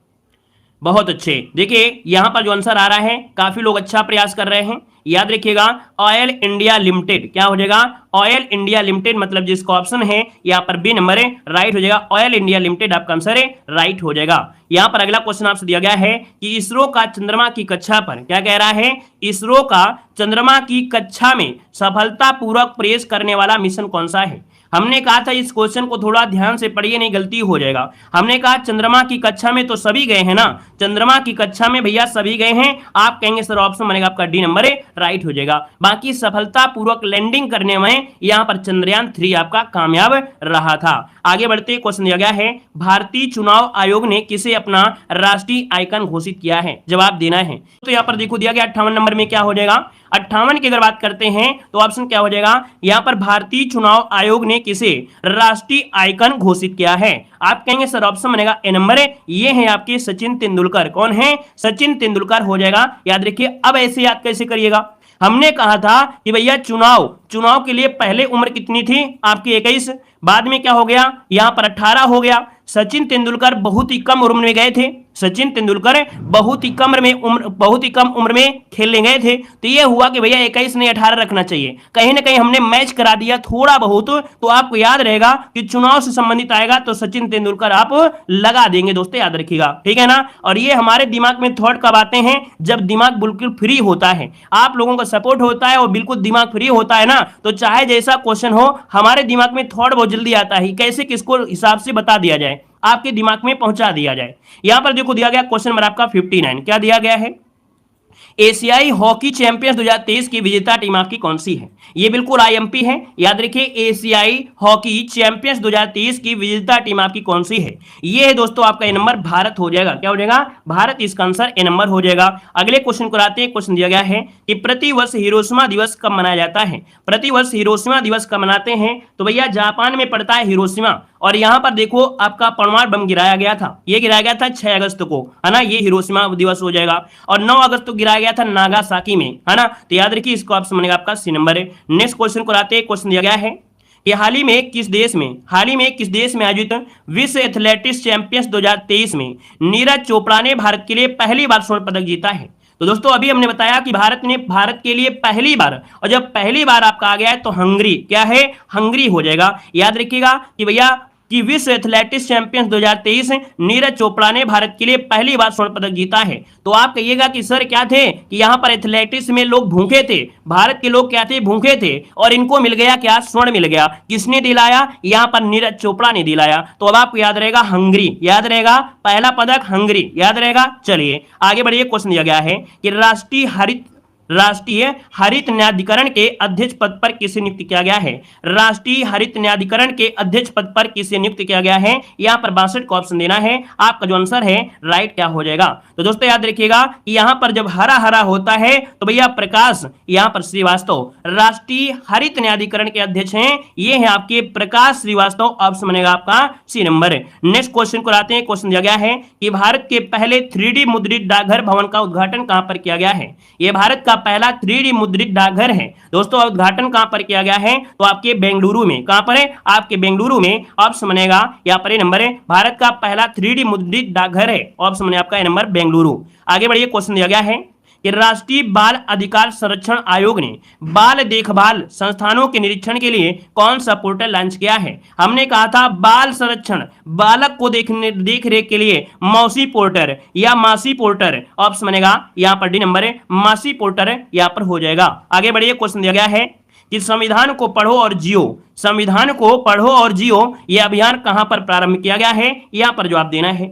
बहुत अच्छे। देखिए यहां पर जो आंसर आ रहा है काफी लोग अच्छा प्रयास कर रहे हैं। याद रखिएगा ऑयल इंडिया लिमिटेड। क्या हो जाएगा? ऑयल इंडिया लिमिटेड, मतलब जिसका ऑप्शन है यहां पर बी नंबर है राइट हो जाएगा। ऑयल इंडिया लिमिटेड आपका आंसर है राइट हो जाएगा। यहां पर अगला क्वेश्चन आपसे दिया गया है कि इसरो का चंद्रमा की कक्षा पर, क्या कह रहा है? इसरो का चंद्रमा की कक्षा में सफलतापूर्वक प्रवेश करने वाला मिशन कौन सा है? हमने कहा था इस क्वेश्चन को थोड़ा ध्यान से पढ़िए, नहीं गलती हो जाएगा। हमने कहा चंद्रमा की कक्षा में तो सभी गए हैं ना, चंद्रमा की कक्षा में भैया सभी गए हैं। आप कहेंगे सर ऑप्शन बनेगा आपका डी नंबर राइट हो जाएगा। बाकी सफलतापूर्वक लैंडिंग करने में यहां पर चंद्रयान 3 आपका कामयाब रहा था। आगे बढ़ते क्वेश्चन दिया गया है, भारतीय चुनाव आयोग ने किसे अपना राष्ट्रीय आइकन घोषित किया है? जवाब देना है। तो यहां पर देखो दिया गया 58 नंबर में क्या हो जाएगा, 58 की अगर बात करते हैं तो ऑप्शन क्या हो जाएगा, यहां पर भारतीय चुनाव आयोग ने किसे राष्ट्रीय आइकन घोषित किया है? आप कहेंगे सर ऑप्शन बनेगा ए नंबर है, ये है आपके सचिन तेंदुलकर। कौन है? सचिन तेंदुलकर हो जाएगा। याद रखिए। अब ऐसे याद कैसे करिएगा, हमने कहा था कि भैया चुनाव के लिए पहले उम्र कितनी थी आपकी 21, बाद में क्या हो गया यहां पर 18 हो गया। सचिन तेंदुलकर बहुत ही कम उम्र में गए थे, सचिन तेंदुलकर बहुत ही कम उम्र में खेलने गए थे। तो ये हुआ कि भैया 21 नहीं 18 रखना चाहिए। कहीं ना कहीं हमने मैच करा दिया थोड़ा बहुत, तो आपको याद रहेगा कि चुनाव से संबंधित आएगा तो सचिन तेंदुलकर आप लगा देंगे दोस्तों, याद रखिएगा, ठीक है ना। और ये हमारे दिमाग में थॉट कब आते हैं, जब दिमाग बिल्कुल फ्री होता है, आप लोगों का सपोर्ट होता है और बिल्कुल दिमाग फ्री होता है ना, तो चाहे जैसा क्वेश्चन हो हमारे दिमाग में थॉट बहुत जल्दी आता है, कैसे किसको हिसाब से बता दिया जाए, आपके दिमाग में पहुंचा दिया जाए। यहां पर देखो दिया गया क्वेश्चन नंबर आपका 59, क्या दिया गया है, एशियाई हॉकी चैंपियंस 2023 की विजेता टीम आपकी कौन सी है? ये बिल्कुल आईएमपी है, याद रखिए। एशियाई हॉकी चैंपियंस 2023 की विजेता टीम आपकी कौन सी है? ये है दोस्तों आपका ए नंबर भारत हो जाएगा। क्या हो जाएगा? भारत इसका आंसर ए नंबर हो जाएगा। अगले क्वेश्चन को आते हैं। क्वेश्चन दिया गया है कि प्रतिवर्ष हिरोशिमा दिवस कब मनाया जाता है? प्रतिवर्ष हिरोशिमा दिवस कब मनाते हैं? तो भैया जापान में पड़ता है हिरोशिमा, और यहां पर देखो आपका परमाणु बम गिराया गया था, ये गिराया गया था 6 अगस्त को, है ना, ये हिरोशिमा दिवस हो जाएगा। और 9 अगस्त को गिराया गया था नागासाकी में, है ना। तो याद रखिए इसको ऑप्शन बनेगा आपका सी नंबर है। नेक्स्ट क्वेश्चन को आते हैं। क्वेश्चन दिया गया है कि हाल ही में किस देश में आयोजित विश्व एथलेटिक्स चैंपियंस 2023 में नीरज चोपड़ा ने भारत के लिए पहली बार स्वर्ण पदक जीता है? तो दोस्तों अभी हमने बताया कि भारत के लिए पहली बार, और जब पहली बार आपका आ गया है तो हंगरी, क्या है, हंगरी हो जाएगा। याद रखिएगा कि भैया कि विश्व एथलेटिक्स चैंपियंस 2023 नीरज चोपड़ा ने भारत के लिए पहली बार स्वर्ण पदक जीता है। तो आप कहिएगा कि सर क्या थे कि यहां पर एथलेटिक्स में लोग भूखे थे, भारत के लोग क्या थे, भूखे थे, और इनको मिल गया क्या, स्वर्ण मिल गया। किसने दिलाया? यहां पर नीरज चोपड़ा ने दिलाया। तो अब आपको याद रहेगा हंगरी, याद रहेगा पहला पदक हंगरी, याद रहेगा। चलिए आगे बढ़िए। क्वेश्चन दिया गया है कि राष्ट्रीय हरित न्यायाधिकरण के अध्यक्ष पद पर किसे नियुक्त किया गया है? राष्ट्रीय हरित न्यायाधिकरण के अध्यक्ष पद पर किसे नियुक्त किया गया है? यहां पर 62 का ऑप्शन देना है। आपका जो आंसर है राइट क्या हो जाएगा? तो दोस्तों याद रखिएगा कि यहां पर जब हरा हरा होता है तो भैया प्रकाश, यहां पर श्रीवास्तव राष्ट्रीय हरित न्यायाधिकरण के अध्यक्ष हैं, ये है आपके प्रकाश श्रीवास्तव। ऑप्शन बनेगा आपका सी नंबर। नेक्स्ट क्वेश्चन को आते हैं। क्वेश्चन दिया गया है कि भारत के पहले 3D मुद्रित डाकघर भवन का उद्घाटन कहां पर किया गया है? यह भारत का पहला 3D मुद्रित डाकघर है दोस्तों। उद्घाटन कहां पर किया गया है? तो आपके बेंगलुरु में। कहां पर है? आपके बेंगलुरु में। ऑप्शन बनेगा यहां पर नंबर है, भारत का पहला 3D मुद्रित डाकघर है। ऑप्शन बने आपका नंबर बेंगलुरु। आगे बढ़िए। क्वेश्चन दिया गया है कि राष्ट्रीय बाल अधिकार संरक्षण आयोग ने बाल देखभाल संस्थानों के निरीक्षण के लिए कौन सा पोर्टल लॉन्च किया है? हमने कहा था बाल संरक्षण, बालक को देख रेख के लिए मौसी पोर्टल या मासी पोर्टल। ऑप्शन बनेगा यहां पर डी नंबर है, मासी पोर्टल यहां पर हो जाएगा। आगे बढ़िए। क्वेश्चन दिया गया है कि संविधान को पढ़ो और जियो, संविधान को पढ़ो और जियो यह अभियान कहां पर प्रारंभ किया गया है? यहां पर जवाब देना है।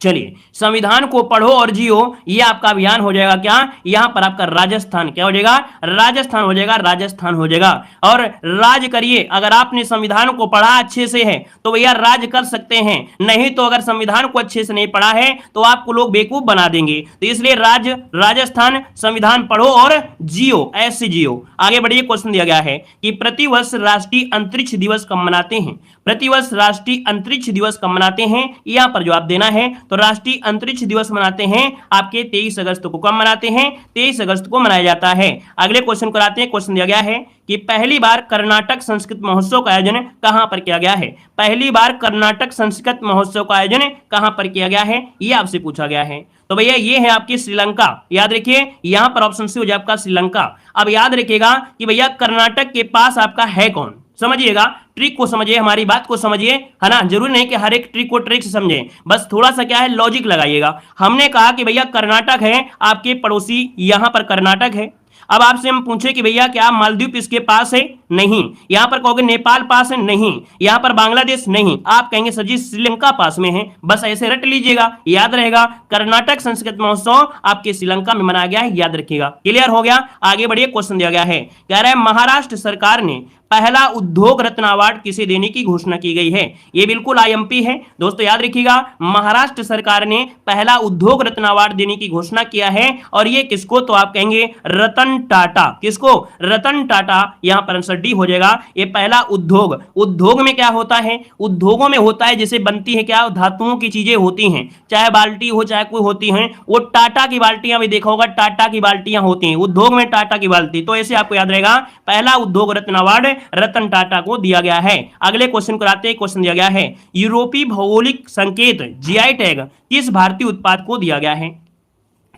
चलिए संविधान को पढ़ो और जियो ये आपका अभियान हो जाएगा क्या? यहां पर आपका राजस्थान। क्या हो जाएगा? राजस्थान हो जाएगा, राजस्थान हो जाएगा। और राज करिए, अगर आपने संविधान को पढ़ा अच्छे से है तो भैया राज कर सकते हैं, नहीं तो अगर संविधान को अच्छे से नहीं पढ़ा है तो आपको लोग बेवकूफ बना देंगे। तो इसलिए राजस्थान, संविधान पढ़ो और जियो, ऐसे जियो। आगे बढ़िए। क्वेश्चन दिया गया है कि प्रतिवर्ष राष्ट्रीय अंतरिक्ष दिवस कब मनाते हैं? प्रतिवर्ष राष्ट्रीय अंतरिक्ष दिवस कब मनाते हैं? यहां पर जवाब देना है। तो राष्ट्रीय अंतरिक्ष दिवस मनाते हैं आपके 23 अगस्त को। कब मनाते हैं? 23 अगस्त को मनाया जाता है। अगले क्वेश्चन को आते हैं। क्वेश्चन दिया गया है कि पहली बार कर्नाटक संस्कृत महोत्सव का आयोजन कहां पर किया गया है? पहली बार कर्नाटक संस्कृत महोत्सव का आयोजन कहां पर किया गया है? यह आपसे पूछा गया है। तो भैया ये है आपकी श्रीलंका। याद रखिए यहां पर ऑप्शन सी हो जाए आपका श्रीलंका। अब याद रखिएगा कि भैया कर्नाटक के पास आपका है कौन, समझिएगा, ट्रिक को समझिए, हमारी बात को समझिए, है ना। जरूरी नहीं कि हर एक ट्रिक को ट्रिक से समझे, बस थोड़ा सा क्या है लॉजिक लगाइएगा। हमने कहा कि भैया कर्नाटक है आपके पड़ोसी, यहां पर कर्नाटक है। अब आपसे हम पूछे कि भैया क्या मालदीव इसके पास है, नहीं। यहां पर कहोगे नेपाल पास है, नहीं। यहां पर बांग्लादेश, नहीं। आप कहेंगे सर जी श्रीलंका पास में है, बस ऐसे रट लीजिएगा, याद रहेगा। कर्नाटक संस्कृत महोत्सव आपके श्रीलंका में मनाया गया है, याद रखिएगा। क्लियर हो गया। आगे बढ़िए, क्वेश्चन दिया गया है, कह रहा है महाराष्ट्र सरकार ने पहला उद्योग रत्न अवार्ड किसे देने की घोषणा की गई है। ये बिल्कुल आईएमपी है दोस्तों, याद रखिएगा। महाराष्ट्र सरकार ने पहला उद्योग रत्न अवार्ड देने की घोषणा किया है, और ये किसको, तो आप कहेंगे रतन टाटा। किसको, रतन टाटा। यहां पर आंसर डी हो जाएगा। ये पहला उद्योग, उद्योग में क्या होता है, उद्योगों में होता है जैसे बनती है क्या, धातुओं की चीजें होती हैं, चाहे बाल्टी हो चाहे कोई होती हैं, वो टाटा की बाल्टियां भी देखा होगा, टाटा की बाल्टियां होती हैं उद्योग में, टाटा की बाल्टी। तो ऐसे आपको याद रहेगा, पहला उद्योग रत्न अवार्ड रतन टाटा को दिया गया है। अगले क्वेश्चन को आते हैं। क्वेश्चन दिया गया है, यूरोपीय भौगोलिक संकेत जीआई टैग किस भारतीय उत्पाद को दिया गया है।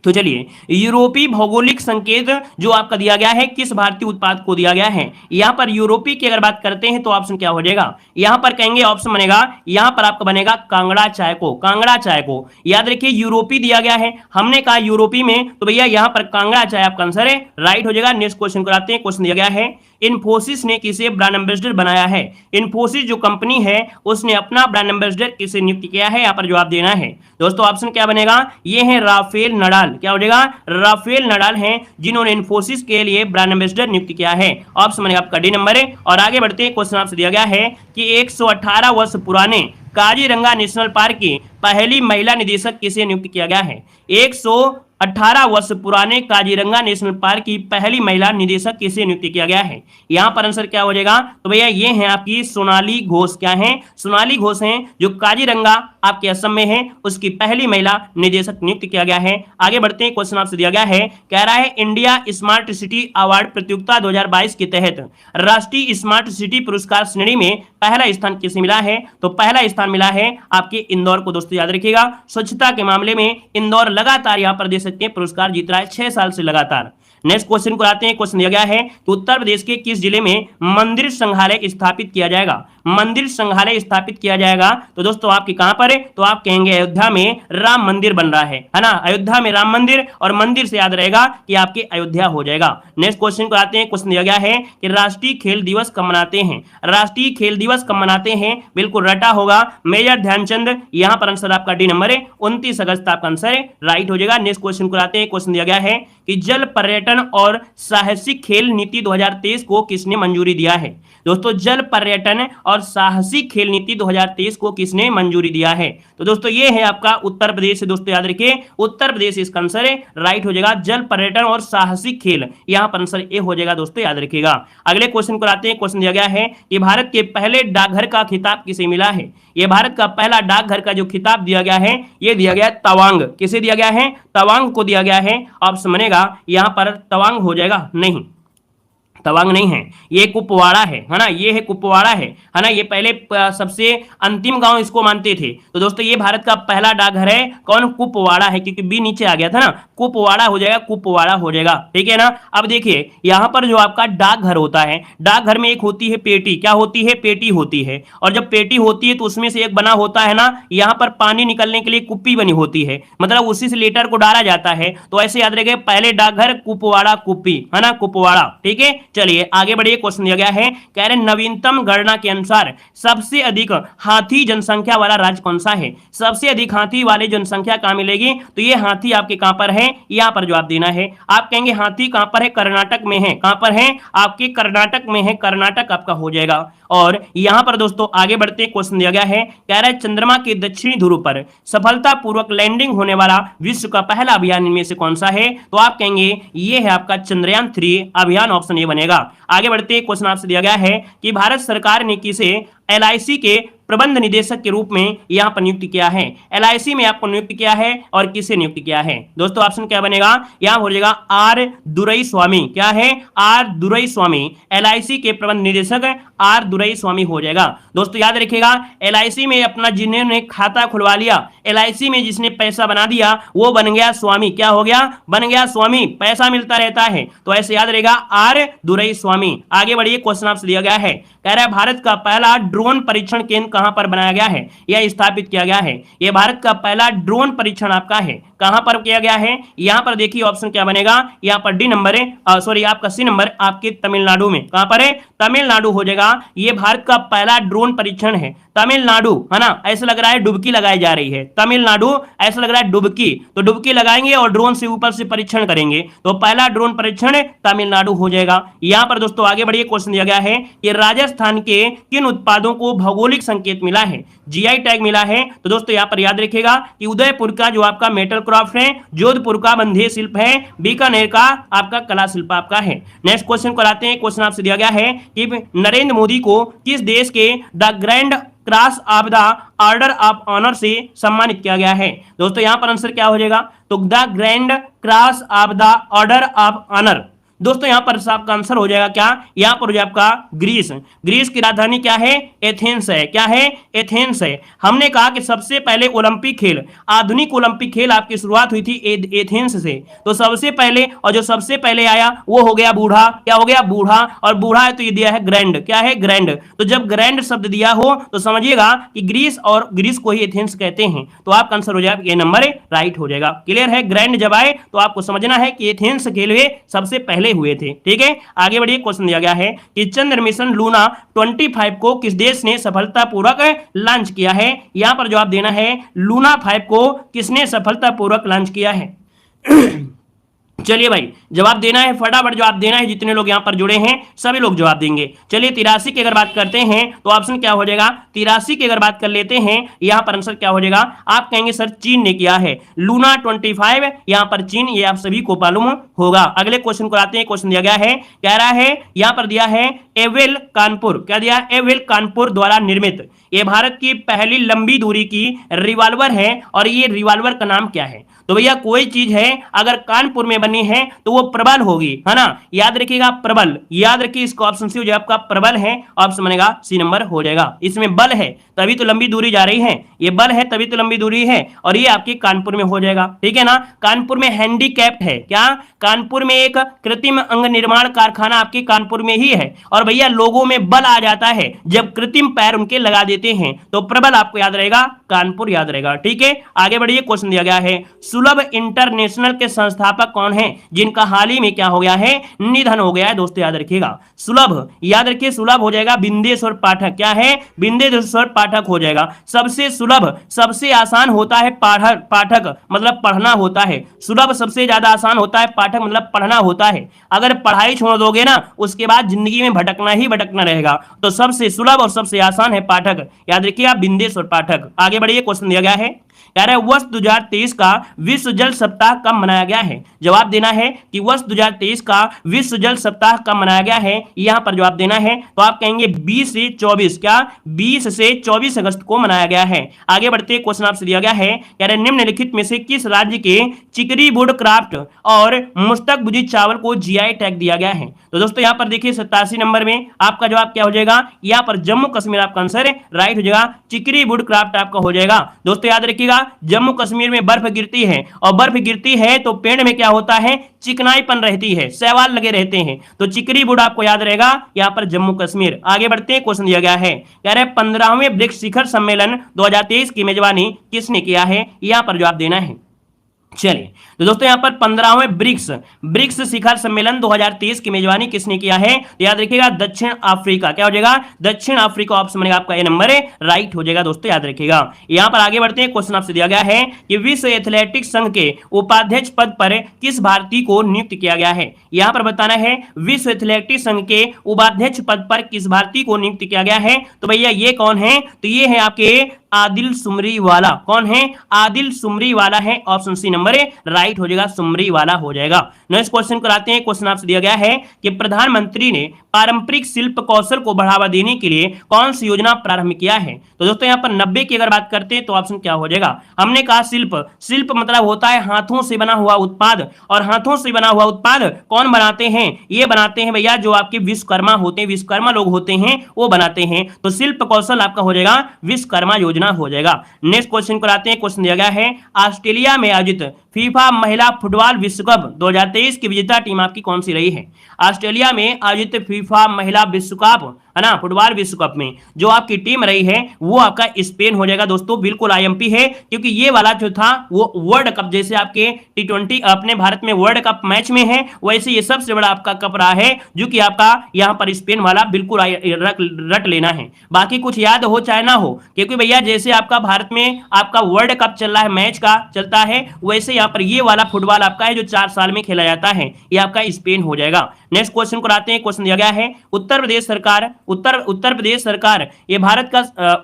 तो चलिए, यूरोपीय भौगोलिक संकेत जो आपका दिया गया है किस भारतीय उत्पाद को दिया गया है। यहां पर यूरोपीय की अगर बात करते हैं तो ऑप्शन क्या हो जाएगा, यहां पर कहेंगे ऑप्शन बनेगा, यहां पर आपका बनेगा कांगड़ा चाय को, कांगड़ा चाय को। याद रखिए यूरोपीय दिया गया है, हमने कहा यूरोपीय में, तो भैया यहां पर कांगड़ा चाय आपका आंसर है, राइट हो जाएगा। नेक्स्ट क्वेश्चन को आते हैं। क्वेश्चन दिया गया है, इन्फोसिस ने किसे ब्रांड एम्बेसडर बनाया है। इन्फोसिस जो कंपनी है उसने अपना ब्रांड एम्बेसडर किसे नियुक्त किया है, यहां पर जवाब देना है दोस्तों। ऑप्शन क्या बनेगा, ये है राफेल नडाल। क्या हो जाएगा, राफेल नडाल हैं जिन्होंने इन्फोसिस के लिए ब्रांड एम्बेसडर नियुक्त किया है। ऑप्शन बनेगा आपका डी नंबर है। और आगे बढ़ते हैं। क्वेश्चन आपसे दिया गया है कि 118 वर्ष पुराने काजीरंगा नेशनल पार्क की पहली महिला निदेशक किसे नियुक्त किया गया है। 118 वर्ष पुराने काजीरंगा नेशनल पार्क की पहली महिला निदेशक किसे नियुक्त किया गया है। यहां पर आंसर क्या हो जाएगा, तो भैया ये है आपकी सोनाली घोष। क्या है, सोनाली घोष हैं जो काजीरंगा आपके असम में है, उसकी पहली महिला निदेशक नियुक्त किया गया है। आगे बढ़ते हैं। क्वेश्चन आपसे दिया गया है, कह रहा है इंडिया स्मार्ट सिटी अवार्ड प्रतियोगिता 2022 के तहत राष्ट्रीय स्मार्ट सिटी पुरस्कार श्रेणी में पहला स्थान किसे मिला है। तो पहला स्थान मिला है आपके इंदौर को दोस्तों, याद रखिएगा। स्वच्छता के मामले में इंदौर लगातार यहां पर दे सकते हैं पुरस्कार जीत रहा है 6 साल से लगातार। नेक्स्ट क्वेश्चन को आते हैं। क्वेश्चन दिया गया है कि उत्तर प्रदेश के किस जिले में मंदिर संग्रहालय स्थापित किया जाएगा। मंदिर संग्रहालय स्थापित किया जाएगा तो दोस्तों आपके कहां पर है, तो आप कहेंगे अयोध्या में राम मंदिर बन रहा है ना, अयोध्या में राम मंदिर, और मंदिर से याद रहेगा कि आपके अयोध्या हो जाएगा। नेक्स्ट क्वेश्चन को आते हैं। क्वेश्चन दिया गया है कि राष्ट्रीय खेल दिवस कब मनाते हैं। राष्ट्रीय खेल दिवस कब मनाते हैं, बिल्कुल रटा होगा, मेजर ध्यानचंद। यहां पर आंसर आपका डी नंबर है, 29 अगस्त आपका आंसर है, राइट हो जाएगा। नेक्स्ट क्वेश्चन को आते हैं। क्वेश्चन दिया गया है कि जल पर्यटन और साहसिक खेल नीति 2023 को किसने मंजूरी दिया है। दोस्तों जल पर्यटन और साहसिक खेल नीति 2023 को किसने मंजूरी दिया है, तो दोस्तों ये है आपका उत्तर प्रदेश से। दोस्तों याद रखिए उत्तर प्रदेश इसका आंसर है, राइट हो जाएगा। जल पर्यटन और साहसिक खेल, यहां पर आंसर ए हो जाएगा दोस्तों, याद रखिएगा। अगले क्वेश्चन को आते हैं। क्वेश्चन दिया गया है कि भारत के पहले डाकघर का खिताब किसे मिला है। यह भारत का पहला डाकघर का जो खिताब दिया गया है, यह दिया गया तवांग। किसे दिया गया है, तवांग को दिया गया है। ऑप्शन बनेगा यहां पर तवांग हो जाएगा, नहीं तवांग नहीं है, ये कुपवाड़ा है ना, ये है कुपवाड़ा है ना। ये पहले सबसे अंतिम गांव इसको मानते थे। तो दोस्तों ये भारत का पहला डाकघर है, कौन, कुपवाड़ा है, क्योंकि बी नीचे आ गया था ना, कुपवाड़ा हो जाएगा, कुपवाड़ा हो जाएगा, ठीक है ना। अब देखिए यहां पर जो आपका डाकघर होता है, डाकघर में एक होती है पेटी, क्या होती है, पेटी होती है। और जब पेटी होती है तो उसमें से एक बना होता है ना, यहां पर पानी निकलने के लिए कुप्पी बनी होती है, मतलब उसी से लेटर को डाला जाता है। तो ऐसे याद रखें, पहले डाकघर कुपवाड़ा कुप्पी है ना, कुपवाड़ा, ठीक है। चलिए आगे बढ़िए। क्वेश्चन दिया गया है, कह रहे नवीनतम गणना के अनुसार सबसे अधिक हाथी जनसंख्या वाला राज्य कौन सा है। सबसे अधिक हाथी वाली जनसंख्या कहां मिलेगी, तो ये हाथी आपके कहां पर है, यहां पर जवाब देना है। आप कहेंगे हाथी कहां पर है, कर्नाटक में है, कहां पर है, आपके कर्नाटक में है, कर्नाटक आपका हो जाएगा। और यहां पर दोस्तों आगे बढ़ते, क्वेश्चन दिया गया है, कह रहा है चंद्रमा के दक्षिणी ध्रुव पर सफलतापूर्वक लैंडिंग होने वाला विश्व का पहला अभियान इनमें से कौन सा है, तो आप कहेंगे ये है आपका चंद्रयान 3 अभियान, ऑप्शन ए बनेगा। आगे बढ़ते, क्वेश्चन आपसे दिया गया है कि भारत सरकार ने किसे एलआईसी के प्रबंध निदेशक के रूप में यहां पर नियुक्त किया है। एलआईसी में आपको नियुक्त किया है और किसे नियुक्त किया है, दोस्तों ऑप्शन क्या बनेगा, यहां हो जाएगा आर दुरई स्वामी। क्या है, आर दुरई स्वामी, एलआईसी के प्रबंध निदेशक आर दुरई स्वामी हो जाएगा। दोस्तों याद रखिएगा एलआईसी में अपना जिन्होंने खाता खुलवा लिया, LIC में जिसने पैसा बना दिया वो बन गया स्वामी। क्या हो गया? बन गया स्वामी। पैसा मिलता रहता है, तो ऐसे याद रहेगा आर दुरई स्वामी। आगे बढ़िए, क्वेश्चन आपसे दिया गया है, कह रहा है भारत का पहला ड्रोन परीक्षण केंद्र कहां पर बनाया गया है या स्थापित किया गया है? यह भारत का पहला ड्रोन परीक्षण आपका है, कहां पर किया गया है? यहां पर देखिए ऑप्शन क्या बनेगा, यहां पर डी नंबर है, सॉरी आपका सी नंबर आपके तमिलनाडु में। कहां पर है? तमिलनाडु हो जाएगा। यह भारत का पहला ड्रोन परीक्षण है, तमिलनाडु, है ना? ऐसा लग रहा है डुबकी लगाई जा रही है, तमिलनाडु, ऐसा लग रहा है डुबकी, तो डुबकी लगाएंगे और ड्रोन से ऊपर से परीक्षण करेंगे, तो पहला ड्रोन परीक्षण तमिलनाडु हो जाएगा। यहां पर दोस्तों आगे बढ़िए, क्वेश्चन दिया गया है कि राजस्थान के किन उत्पादों को भौगोलिक संकेत मिला है, GI टैग मिला है? तो दोस्तों यहां पर याद रखिएगा कि उदयपुर का जो आपका मेटल क्राफ्ट है, जोधपुर का बंधे शिल्प है, बीकानेर का आपका कला शिल्प आपका है। नेक्स्ट क्वेश्चन को आते हैं। क्वेश्चन आपसे दिया गया है कि नरेंद्र मोदी को किस देश के the grand cross of the order of honour से सम्मानित किया गया है? दोस्तों यहां पर आंसर क्या हो जाएगा, तो the grand cross of the order of honour. दोस्तों यहां पर आपका आंसर हो जाएगा क्या, यहां पर हो जाएगा आपका ग्रीस। ग्रीस की राजधानी क्या है? एथेंस है। क्या है? एथेंस है। हमने कहा कि सबसे पहले ओलंपिक खेल, आधुनिक ओलंपिक खेल आपकी शुरुआत हुई थी एथेंस से, तो सबसे पहले, और जो सबसे पहले आया वो हो गया बूढ़ा। क्या हो गया? बूढ़ा, और बूढ़ा है तो ये दिया है ग्रैंड। क्या है? ग्रैंड। तो जब ग्रैंड शब्द दिया हो तो समझिएगा कि ग्रीस, और ग्रीस को ही एथेंस कहते हैं, तो आपका आंसर हो जाएगा ये नंबर राइट हो जाएगा। क्लियर है? ग्रैंड जब आए तो आपको समझना है कि एथेंस खेल हुए सबसे पहले हुए थे। ठीक है, आगे बढ़िए, क्वेश्चन दिया गया है कि चंद्र मिशन लूना 25 को किस देश ने सफलतापूर्वक लॉन्च किया है? यहां पर जवाब देना है लूना 5 को किसने सफलतापूर्वक लॉन्च किया है? चलिए भाई जवाब देना है, फटाफट जवाब देना है। जितने लोग यहां पर जुड़े हैं सभी लोग जवाब देंगे। चलिए 83 की अगर बात करते हैं तो ऑप्शन क्या हो जाएगा, 83 की अगर बात कर लेते हैं, यहां पर आंसर क्या हो जाएगा, आप कहेंगे सर चीन ने किया है लूना 25, यहां पर चीन, ये आप सभी को मालूम होगा। अगले क्वेश्चन को आते हैं। क्वेश्चन दिया गया है, कह रहा है यहां पर दिया है एवेल कानपुर, क्या दिया? एवेल कानपुर द्वारा निर्मित ये भारत की पहली लंबी दूरी की रिवॉल्वर है, और ये रिवॉल्वर का नाम क्या है? तो भैया कोई चीज है अगर कानपुर में बनी है तो वो प्रबल होगी, है ना? याद रखिएगा प्रबल, याद रखिए इसका ऑप्शन सी हो जाएगा आपका प्रबल है, ऑप्शन बनेगा सी नंबर हो जाएगा। इसमें बल है तभी तो लंबी दूरी जा रही है, ये बल है तभी तो लंबी दूरी है, और ये आपकी कानपुर में हो जाएगा। ठीक है ना? कानपुर में हैंडीकैप्ड है, क्या? कानपुर में एक कृत्रिम अंग निर्माण कारखाना आपके कानपुर में ही है, और भैया लोगों में बल आ जाता है जब कृत्रिम पैर उनके लगा देते हैं, तो प्रबल आपको याद रहेगा, कानपुर याद रहेगा। ठीक है, आगे बढ़िए, क्वेश्चन दिया गया है सुलभ इंटरनेशनल के संस्थापक कौन है जिनका हाल ही में क्या हो गया है, निधन हो गया है? दोस्तों याद रखिएगा सुलभ, याद रखिए सुलभ हो जाएगा बिंदेश्वर पाठक। क्या है? बिंदेश्वर पाठक हो जाएगा। सबसे सुलभ, सबसे आसान होता है पाठक मतलब पढ़ना होता है, सुलभ सबसे ज्यादा आसान होता है, पाठक मतलब पढ़ना होता है। अगर पढ़ाई छोड़ दोगे ना उसके बाद जिंदगी में भटकना ही भटकना रहेगा, तो सबसे सुलभ और सबसे आसान है पाठक, याद रखिए आप बिंदेश्वर पाठक। आगे बढ़िए, क्वेश्चन दिया गया है, कह रहा है वर्ष 2023 का विश्व जल सप्ताह कब मनाया गया है? जवाब देना है कि वर्ष 2023 का विश्व जल सप्ताह कब मनाया गया है, यहां पर जवाब देना है, तो आप कहेंगे 20 से 24, क्या? 20 से 24 अगस्त को मनाया गया है। आगे बढ़ते, क्वेश्चन आपसे दिया गया है, कह रहे निम्नलिखित में से किस राज्य के चिकरी वुड क्राफ्ट और मुश्तक भुजी चावल को GI टैग दिया गया है? तो दोस्तों यहां पर देखिए 87 नंबर में आपका जवाब क्या हो जाएगा, यहां पर जम्मू कश्मीर आपका आंसर राइट हो जाएगा, चिकरी वुड क्राफ्ट आपका हो जाएगा। दोस्तों याद रखिएगा जम्मू कश्मीर में बर्फ गिरती है, और बर्फ गिरती है तो पेड़ में क्या होता है, चिकनाईपन रहती है, शैवाल लगे रहते हैं, तो चिकरी वुड आपको याद रहेगा यहां पर जम्मू कश्मीर। आगे बढ़ते हैं, क्वेश्चन दिया गया है, कह रहे 15वें ब्रिक्स शिखर सम्मेलन 2023 की मेजबानी किसने किया है? यहां पर जवाब देना है। चलिए तो दोस्तों यहां पर 15वें ब्रिक्स शिखर सम्मेलन 2023 की मेजबानी किसने किया है? तो याद रखिएगा दक्षिण अफ्रीका। क्या हो जाएगा? दक्षिण अफ्रीका ऑप्शन बनेगा आपका, ए नंबर राइट हो जाएगा। दोस्तों याद रखिएगा। यहां पर आगे बढ़ते हैं, क्वेश्चन आपसे दिया गया है कि विश्व एथलेटिक्स संघ के उपाध्यक्ष पद पर किस भारतीय को नियुक्त किया गया है? यहां पर बताना है विश्व एथलेटिक्स संघ के उपाध्यक्ष पद पर किस भारतीय को नियुक्त किया गया है। तो भैया ये कौन है? तो ये है आपके आदिल सुमरी वाला। कौन है? आदिल सुमरी वाला है, ऑप्शन सी नंबर राइट हो जाएगा, सुमरी वाला हो जाएगा। नेक्स्ट क्वेश्चन कराते हैं। क्वेश्चन आपसे दिया गया है कि प्रधानमंत्री ने पारंपरिक शिल्प कौशल को बढ़ावा देने के लिए कौन सी योजना प्रारंभ किया है? तो दोस्तों यहाँ पर 90 की अगर बात करते हैं तो ऑप्शन क्या हो जाएगा? हमने कहा शिल्प मतलब होता है हाथों से बना हुआ उत्पाद, और हाथों से बना हुआ उत्पाद कौन बनाते हैं? ये बनाते हैं भैया जो आपके विश्वकर्मा होते हैं, विश्वकर्मा लोग होते हैं वो बनाते हैं। तो शिल्प कौशल आपका हो जाएगा विश्वकर्मा योजना। देना हो जाएगा। नेक्स्ट क्वेश्चन को आते हैं। क्वेश्चन दिया गया है ऑस्ट्रेलिया में आयोजित फीफा महिला फुटबॉल विश्व कप 2023 की विजेता टीम आपकी कौन सी रही है? ऑस्ट्रेलिया में आयोजित फीफा महिला विश्व कप है ना, फुटबॉल विश्व कप में जो आपकी टीम रही है वो आपका स्पेन हो जाएगा दोस्तों। बिल्कुल आईएमपी है, क्योंकि ये वाला जो था वो वर्ल्ड कप, जैसे आपके टी20 अपने भारत में वर्ल्ड कप मैच में है, वैसे ये सबसे बड़ा आपका कप रहा है जो कि आपका यहाँ पर स्पेन वाला बिल्कुल रट लेना है। बाकी कुछ याद हो चाहे ना हो, क्योंकि भैया जैसे आपका भारत में आपका वर्ल्ड कप चल रहा है, मैच का चलता है, वैसे यहाँ पर ये वाला फुटबॉल आपका है जो 4 साल में खेला जाता है, ये आपका स्पेन हो जाएगा। नेक्स्ट क्वेश्चन को आते हैं। क्वेश्चन दिया गया है उत्तर प्रदेश सरकार ये भारत का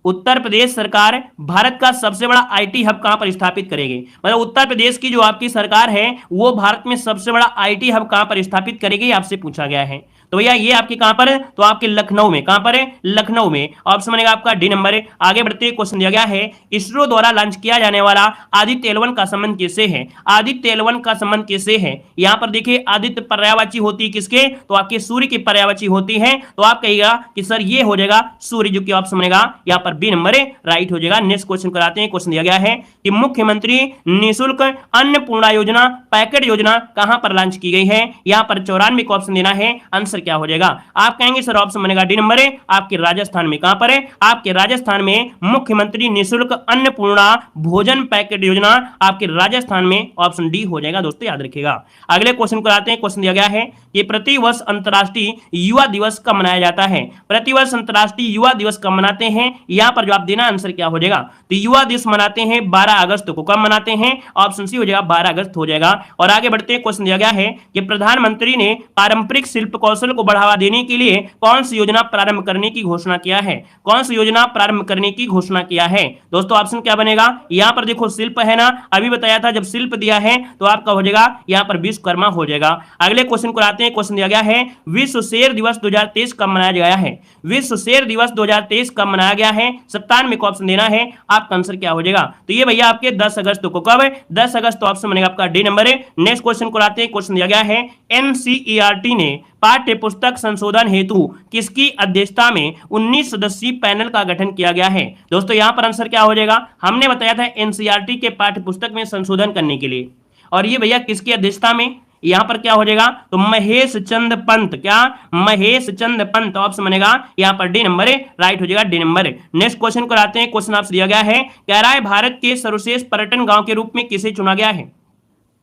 उत्तर प्रदेश सरकार भारत का सबसे बड़ा आईटी हब कहां पर स्थापित करेगी? मतलब उत्तर प्रदेश की जो आपकी सरकार है वो भारत में सबसे बड़ा आईटी हब कहां पर स्थापित करेगी, आपसे पूछा गया है। तो भैया ये आपके कहां पर है? तो आपके लखनऊ में। कहां पर है? लखनऊ में। ऑप्शन बनेगा आपका डी नंबर। आगे बढ़ते क्वेश्चन दिया गया है इसरो द्वारा लॉन्च किया जाने वाला आदित्य L1 का संबंध किससे है? आदित्य L1 का संबंध किससे है? यहां पर देखिए आदित्य पर्यायवाची होती है किसके? तो आपके सूर्य की पर्यायवाची होती है। तो आप कहिएगा कि सर ये हो जाएगा सूर्य, जो कि ऑप्शन बनेगा यहां पर बी नंबर राइट हो जाएगा। नेक्स्ट क्वेश्चन कराते हैं। क्वेश्चन दिया गया है कि मुख्यमंत्री निःशुल्क अन्नपूर्णा योजना पैकेट योजना कहां पर लॉन्च की गई है? यहां पर 94 को ऑप्शन देना है। आंसर क्या हो जाएगा? आप कहेंगे सर ऑप्शन बनेगा डी नंबर है, आपके राजस्थान में। कहां पर है? आपके राजस्थान में मुख्यमंत्री निःशुल्क अन्नपूर्णा भोजन पैकेट योजना आपके राजस्थान में। ऑप्शन डी हो जाएगा दोस्तों, याद रखिएगा। अगले क्वेश्चन को आते हैं। क्वेश्चन दिया गया है कि प्रतिवर्ष अंतर्राष्ट्रीय युवा दिवस कब मनाया जाता है? प्रतिवर्ष अंतर्राष्ट्रीय युवा दिवस कब मनाते हैं? यहां पर जवाब देना, आंसर क्या हो जाएगा? तो युवा दिवस मनाते हैं 12 अगस्त को। कब मनाते हैं? ऑप्शन सी हो जाएगा 12 अगस्त हो जाएगा। और आगे बढ़ते हैं। क्वेश्चन दिया गया है कि प्रधानमंत्री ने पारंपरिक शिल्प कौशल को बढ़ावा देने के लिए कौन सी योजना प्रारंभ करने की घोषणा किया है? कौन सी योजना प्रारंभ करने की घोषणा किया है? दोस्तों ऑप्शन क्या बनेगा? यहां पर देखो शिल्प है ना, अभी बताया था जब शिल्प दिया है तो आपका हो जाएगा यहां पर विश्वकर्मा हो जाएगा। अगले क्वेश्चन को आते हैं। क्वेश्चन दिया गया है विश्व शेर दिवस 2023 कब मनाया गया है? विश्व शेर दिवस 2023 कब मनाया गया है? 97 को ऑप्शन देना है। आपका आंसर क्या हो जाएगा? तो ये भैया आपके 10 अगस्त को। कब है? 10 अगस्त। तो ऑप्शन बनेगा आपका डी नंबर है। नेक्स्ट क्वेश्चन को आते हैं। क्वेश्चन दिया गया है एनसीईआरटी ने पाठ्य पुस्तक संशोधन हेतु किसकी अध्यक्षता में 19 सदस्यीय पैनल का गठन किया गया है? दोस्तों यहां पर आंसर क्या हो जाएगा? हमने बताया था एनसीईआरटी के पाठ्य पुस्तक में संशोधन करने के लिए, और ये भैया किसकी अध्यक्षता में? यहां पर क्या हो जाएगा? तो महेश चंद पंत। क्या? महेश चंद पंत। ऑप्शन बनेगा यहां पर डी नंबर है, राइट हो जाएगा डी नंबर। नेक्स्ट क्वेश्चन को आते हैं। क्वेश्चन आपसे दिया गया है कह रहा है भारत के सर्वश्रेष्ठ पर्यटन गांव के रूप में किसे चुना गया है?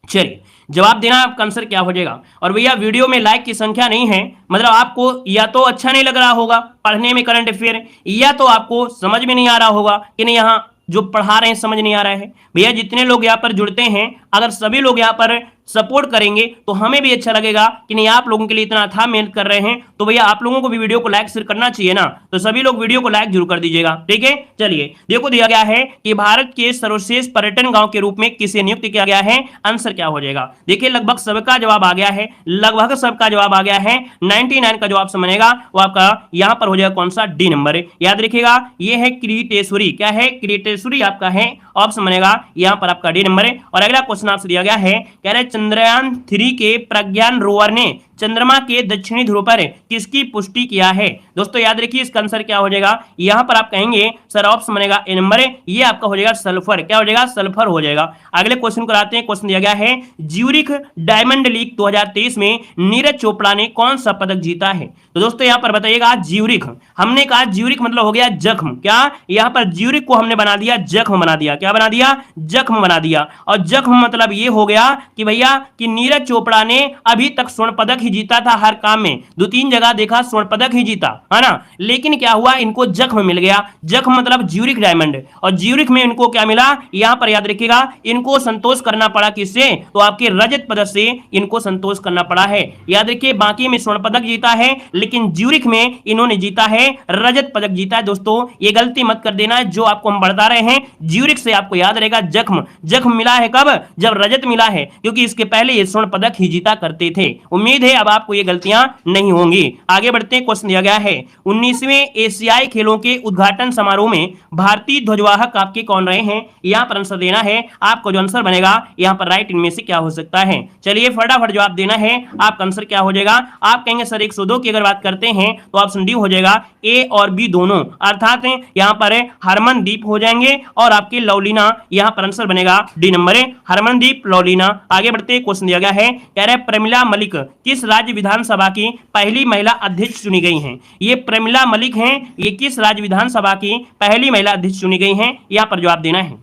चलिए जवाब देना, आपका आंसर क्या हो जाएगा? और भैया वीडियो में लाइक की संख्या नहीं है, मतलब आपको या तो अच्छा नहीं लग रहा होगा पढ़ने में करंट अफेयर, या तो आपको समझ में नहीं आ रहा होगा कि नहीं यहाँ जो पढ़ा रहे हैं समझ नहीं आ रहा है। भैया जितने लोग यहाँ पर जुड़ते हैं, अगर सभी लोग यहाँ पर सपोर्ट करेंगे तो हमें भी अच्छा लगेगा कि नहीं आप लोगों के लिए इतना अथाह मेहनत कर रहे हैं, तो भैया आप लोगों को भी वीडियो को लाइक शेयर करना चाहिए ना। तो सभी लोग वीडियो को लाइक जरूर कर दीजिएगा, ठीक है। चलिए देखो दिया गया है कि भारत के सर्वश्रेष्ठ पर्यटन गांव के रूप में किसे नियुक्त किया गया है? आंसर क्या हो जाएगा? देखिए लगभग सबका जवाब आ गया है, लगभग सबका जवाब आ गया है। 99 का जवाब बनेगा वो आपका यहाँ पर हो जाएगा कौन सा? डी नंबर है। याद रखिएगा ये है किरीटेश्वरी। क्या है? किरीटेश्वरी आपका है, ऑप्शन बनेगा यहाँ पर आपका डी नंबर है। और अगला क्वेश्चन आपसे दिया गया है कह रहे चंद्रयान 3 के प्रज्ञान रोवर ने चंद्रमा के दक्षिणी ध्रुव पर किसकी पुष्टि किया है? दोस्तों याद रखिए इसका आंसर क्या हो जाएगा? यहां पर आप कहेंगे सर ऑप्शन बनेगा ए नंबर है, ये आपका हो जाएगा सल्फर। क्या हो जाएगा? सल्फर हो जाएगा। अगले क्वेश्चन को आते हैं। क्वेश्चन दिया गया है ज्यूरिख डायमंड लीग 2023 में नीरज चोपड़ा ने कौन सा पदक जीता है? तो दोस्तों यहां पर बताइएगा ज्यूरिख, हमने कहा ज्यूरिख मतलब हो गया जख्म। क्या? यहां पर ज्यूरिख को हमने बना दिया जख्म बना दिया। क्या बना दिया? जख्म बना दिया। और जख्म मतलब ये हो गया कि भैया कि नीरज चोपड़ा ने अभी तक स्वर्ण पदक ही जीता था, हर काम में 2-3 जगह देखा स्वर्ण पदक ही जीता है ना, लेकिन क्या हुआ इनको जख्म मिल गया। जख्म मतलब ज्यूरिख डायमंड, और ज्यूरिख में इनको क्या मिला? यहां पर याद रखिएगा इनको संतोष करना पड़ा किससे? तो आपके रजत पदक से इनको संतोष करना पड़ा है। याद रखिए बाकी में स्वर्ण पदक जीता है, लेकिन ज्यूरिख में इन्होंने जीता है रजत पदक जीता है। दोस्तों ये गलती मत कर देना, जो आपको हम बता रहे हैं ज्यूरिख से आपको याद रहेगा जख्म। जख्म मिला है कब? जब रजत मिला है, क्योंकि इसके पहले ये स्वर्ण पदक ही जीता करते थे। उम्मीद है है अब आपको ये गलतियां नहीं होंगी। आगे बढ़ते हैं, क्वेश्चन दिया गया है 19वें एशियाई खेलों के उद्घाटन समारोह में भारतीय ध्वजवाहक आपके कौन रहे हैं? यहां पर आंसर देना है आपको। जो आंसर बनेगा यहां पर राइट इनमें से क्या हो सकता है? चलिए फटाफट जवाब देना है। आपका आंसर क्या हो जाएगा? आप कहेंगे सर 102 की अगर बात करते हैं तो ऑप्शन डी हो जाएगा, ए और बी दोनों, अर्थात यहां पर हरमनदीप हो जाएंगे और आपके लवलीना, यहां पर आंसर बनेगा डी नंबर है, हरमनदीप लवलीना। आगे बढ़ते क्वेश्चन दिया गया है, कह रहे प्रमिला मलिक किस राज्य विधानसभा की पहली महिला अध्यक्ष चुनी गई हैं? ये प्रमिला मलिक हैं, ये किस राज्य विधानसभा की पहली महिला अध्यक्ष चुनी गई हैं? यहां पर जवाब देना है।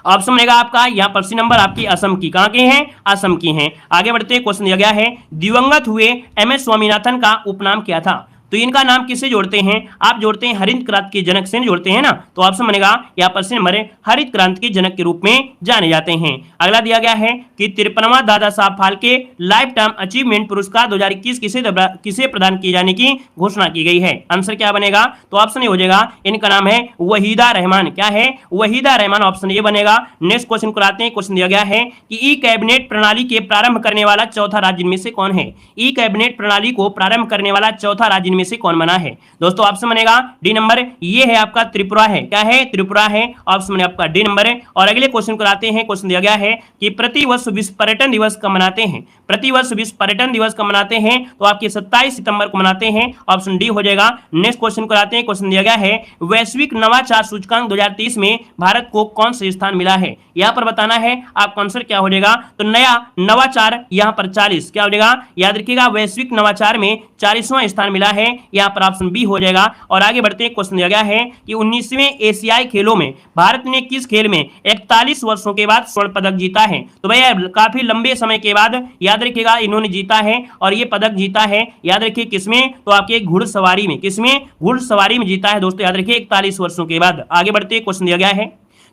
ऑप्शन बनेगा आपका यहाँ पर सी नंबर आपकी असम की, कहां के हैं? असम की हैं। आगे बढ़ते हैं, क्वेश्चन दिया गया है दिवंगत हुए एम.एस. स्वामीनाथन का उपनाम क्या था? तो इनका नाम किससे जोड़ते हैं? आप जोड़ते हैं हरित क्रांति के जनक से जोड़ते हैं ना, तो ऑप्शन बनेगा यहाँ पर सी नंबर हरित क्रांति के जनक के रूप में जाने जाते हैं। अगला दिया गया है कि 53वां Dada Saheb Phalke life time achievement पुरस्कार 2021 किसे प्रदान किए जाने की घोषणा की गई है? आंसर क्या बनेगा? तो ऑप्शन ए हो जाएगा, इनका नाम है वहीदा रहमान। क्या है? वहीदा रहमान, ऑप्शन ए बनेगा। नेक्स्ट क्वेश्चन को आते हैं। क्वेश्चन दिया गया है कि ई कैबिनेट प्रणाली के प्रारंभ करने वाला चौथा राज्य में से कौन है? ई कैबिनेट प्रणाली को प्रारंभ करने वाला चौथा राज्य में से कौन बना है? दोस्तों ऑप्शन बनेगा डी नंबर, ये है आपका त्रिपुरा है। क्या है? त्रिपुरा है, ऑप्शन बनेगा आपका डी नंबर है। और अगले क्वेश्चन को आते हैं। क्वेश्चन दिया गया है कि प्रतिवर्ष विश्व पर्यटन दिवस कब मनाते हैं? प्रतिवर्ष विश्व पर्यटन दिवस कब मनाते हैं? तो आपके 27 सितंबर को मनाते हैं, ऑप्शन डी हो जाएगा। नेक्स्ट क्वेश्चन को आते हैं। क्वेश्चन दिया गया है वैश्विक नवाचार सूचकांक 2023 में भारत को कौन सा स्थान मिला है? यहां पर बताना है आपका आंसर क्या हो जाएगा। तो नया नवाचार यहां पर 40, क्या हो जाएगा? याद रखिएगा वैश्विक नवाचार में 40वां स्थान मिला है, यहां पर ऑप्शन बी हो जाएगा। और आगे बढ़ते हैं। क्वेश्चन दिया गया है कि 19वें एशियाई खेलों में भारत ने किस खेल में 41 वर्षों के बाद स्वर्ण पदक जीता है? तो भैया काफी लंबे समय के बाद याद रखिएगा इन्होंने जीता है, और ये पदक जीता है, याद रखिए किसमें? तो आपके घुड़सवारी में। किसमें? घुड़सवारी में जीता है दोस्तों, याद रखिए 41 वर्षों के बाद। आगे बढ़ते हैं। क्वेश्चन दिया गया है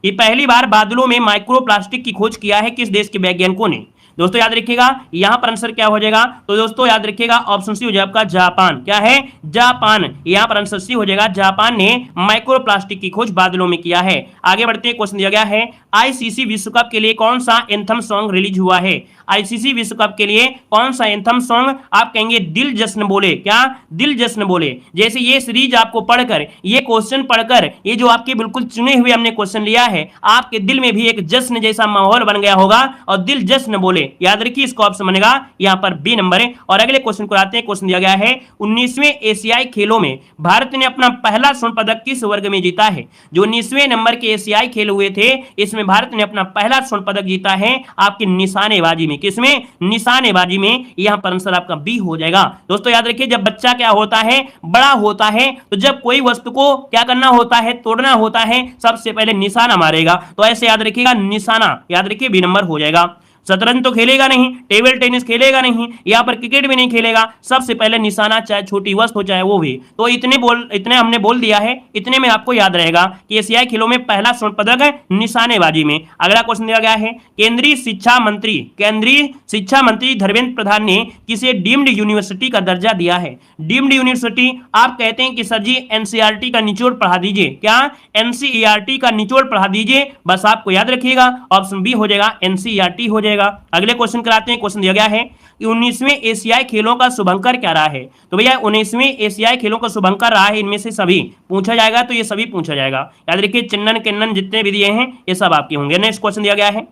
कि पहली बार बादलों में माइक्रोप्लास्टिक की खोज किया है किस देश के वैज्ञानिकों ने? दोस्तों याद रखिएगा यहां पर आंसर क्या हो जाएगा? तो दोस्तों याद रखिएगा ऑप्शन सी हो जाएगा आपका जापान। क्या है? जापान, यहां पर आंसर सी हो जाएगा। जापान ने माइक्रोप्लास्टिक की खोज बादलों में किया है। आगे बढ़ते हैं। क्वेश्चन दिया गया है आईसीसी विश्व कप के लिए कौन सा एंथम सॉन्ग रिलीज हुआ है? आईसीसी विश्व कप के लिए कौन सा एंथम सॉन्ग? आप कहेंगे दिल जश्न बोले। क्या? दिल जश्न बोले। जैसे ये सीरीज आपको पढ़कर, ये क्वेश्चन पढ़कर, ये जो आपके बिल्कुल चुने हुए हमने क्वेश्चन लिया है, आपके दिल में भी एक जश्न जैसा माहौल बन गया होगा और दिल जश्न बोले, याद रखिए इसका ऑप्शन बनेगा यहां पर बी नंबर है। और अगले क्वेश्चन को आते हैं। क्वेश्चन दिया गया है 19वें एशियाई खेलों में भारत ने अपना पहला स्वर्ण पदक किस वर्ग में जीता है? जो 19वें नंबर के एशियाई खेल हुए थे, इसमें भारत ने अपना पहला स्वर्ण पदक जीता है आपकी निशानेबाजी में। किसमें? निशानेबाजी में। यहां पर आंसर आपका बी हो जाएगा। दोस्तों याद रखिए जब बच्चा क्या होता है, बड़ा होता है, तो जब कोई वस्तु को क्या करना होता है, तोड़ना होता है, सबसे पहले निशाना मारेगा। तो ऐसे याद रखिएगा निशाना, याद रखिए बी नंबर हो जाएगा। शतरंज तो खेलेगा नहीं, टेबल टेनिस खेलेगा नहीं, यहाँ पर क्रिकेट भी नहीं खेलेगा, सबसे पहले निशाना, चाहे छोटी वस्तु हो चाहे वो भी। तो इतने हमने बोल दिया है, इतने में आपको याद रहेगा कि एशियाई खेलों में पहला स्वर्ण पदक है निशानेबाजी में। अगला क्वेश्चन दिया गया है केंद्रीय शिक्षा मंत्री धर्मेंद्र प्रधान ने किसे डीम्ड यूनिवर्सिटी का दर्जा दिया है? डीम्ड यूनिवर्सिटी आप कहते हैं कि सर जी एनसीईआरटी का निचोड़ पढ़ा दीजिए। क्या? एनसीईआरटी का निचोड़ पढ़ा दीजिए, बस आपको याद रखिएगा ऑप्शन बी हो जाएगा, एनसीईआरटी हो जाएगा। अगले क्वेश्चन कराते हैं। क्वेश्चन दिया गया है कि 19वें एशियाई खेलों का शुभंकर क्या रहा है? तो भैया 19वें एशियाई खेलों का शुभंकर रहा है, इनमें से सभी पूछा जाएगा, तो ये सभी पूछा जाएगा। याद रखिए चिन्नन किन्नन जितने भी दिए हैं ये सब आपके होंगे। नेक्स्ट क्वेश्चन दिया गया है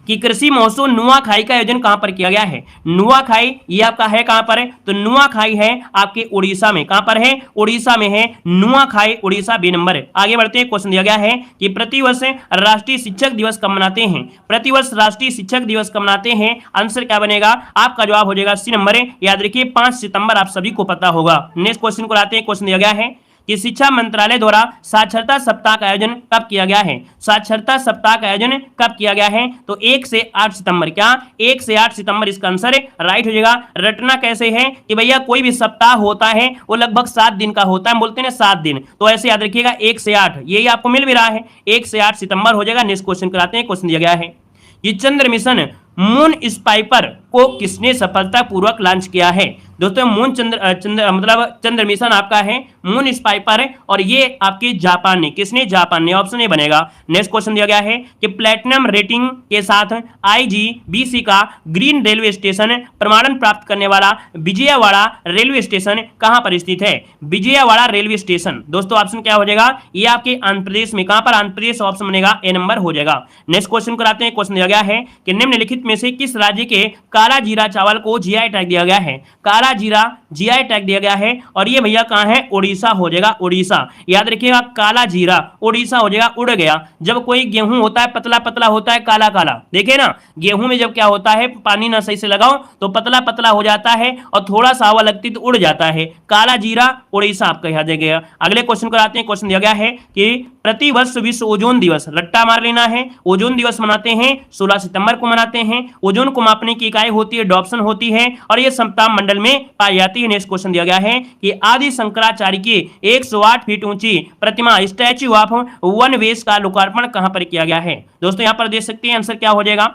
कि कृषि महोत्सव नुआखाई का आयोजन कहां पर किया गया है? नुआखाई ये आपका है कहां पर है? तो नुआखाई है आपके उड़ीसा में। कहां पर है? उड़ीसा में है नुआखाई, उड़ीसा बी नंबर है। आगे बढ़ते हैं। क्वेश्चन दिया गया है कि प्रतिवर्ष राष्ट्रीय शिक्षक दिवस कब मनाते हैं? प्रतिवर्ष राष्ट्रीय शिक्षक दिवस कब मनाते हैं? आंसर क्या बनेगा? आपका जवाब हो जाएगा सी नंबर है। याद रखिए 5 सितंबर आप सभी को पता होगा। नेक्स्ट क्वेश्चन को आते हैं। क्वेश्चन दिया गया है कि शिक्षा मंत्रालय द्वारा साक्षरता सप्ताह का आयोजन कब किया गया है? साक्षरता सप्ताह का आयोजन कब किया गया है? तो 1 से 8 सितंबर। क्या? 1 से 8 सितंबर इसका आंसर राइट हो जाएगा। रटना कैसे है कि भैया कोई भी सप्ताह होता है वो लगभग 7 दिन का होता है, बोलते हैं 7 दिन, तो ऐसे याद रखिएगा 1 से 8, यही आपको मिल भी रहा है, 1 से 8 सितंबर हो जाएगा। नेक्स्ट क्वेश्चन कराते हैं। क्वेश्चन दिया गया है कि चंद्र मिशन मून स्पाइपर को किसने सफलतापूर्वक लॉन्च किया है? दोस्तों मून चंद्र मतलब चंद्र मिशन आपका है मून स्पाइपर है, और ये आपके जापान ने, किसने, जापान ने, ऑप्शन ए बनेगा। नेक्स्ट क्वेश्चन दिया गया है कि प्लेटिनम रेटिंग के साथ आईजीबीसी का ग्रीन रेलवे स्टेशन प्रमाणन प्राप्त करने वाला विजयवाड़ा रेलवे स्टेशन कहां पर स्थित है? विजयवाड़ा रेलवे स्टेशन दोस्तों ऑप्शन क्या हो जाएगा, ये आपके आंध्र प्रदेश में, कहां पर, आंध्र प्रदेश, ऑप्शन बनेगा ए नंबर हो जाएगा। नेक्स्ट क्वेश्चन कराते हैं। क्वेश्चन दिया गया है कि निम्नलिखित में से किस राज्य के काला जीरा चावल को जीआई टैग दिया गया है? काला जीरा जीआई टैग दिया गया है, और ये भैया कहां है, उड़ीसा हो जाएगा, उड़ीसा। याद रखिएगा काला जीरा उड़ीसा हो जाएगा, उड़ गया। जब कोई गेहूं होता है पतला पतला होता है, काला काला, देखे ना, गेहूं में जब क्या होता है, पानी ना सही से लगाओ तो पतला पतला हो जाता है, और थोड़ा सा हवा लगती तो उड़ जाता है। काला जीरा उड़ीसा आपका याद गया। अगले क्वेश्चन को आते हैं। क्वेश्चन दिया गया है कि प्रतिवर्ष विश्व ओजोन दिवस, रट्टा मार लेना है, ओजोन दिवस मनाते हैं 16 सितंबर को मनाते हैं। ओजोन को मापने की इकाई होती है डॉप्सन होती है, और यह समताप मंडल में पाई जाती है। नेक्स्ट क्वेश्चन दिया गया है कि आदि शंकराचार्य की 108 फीट ऊंची प्रतिमा स्टैच्यू ऑफ वन वेस का लोकार्पण कहां पर किया गया है? दोस्तों यहां पर देख सकते हैं आंसर क्या हो जाएगा,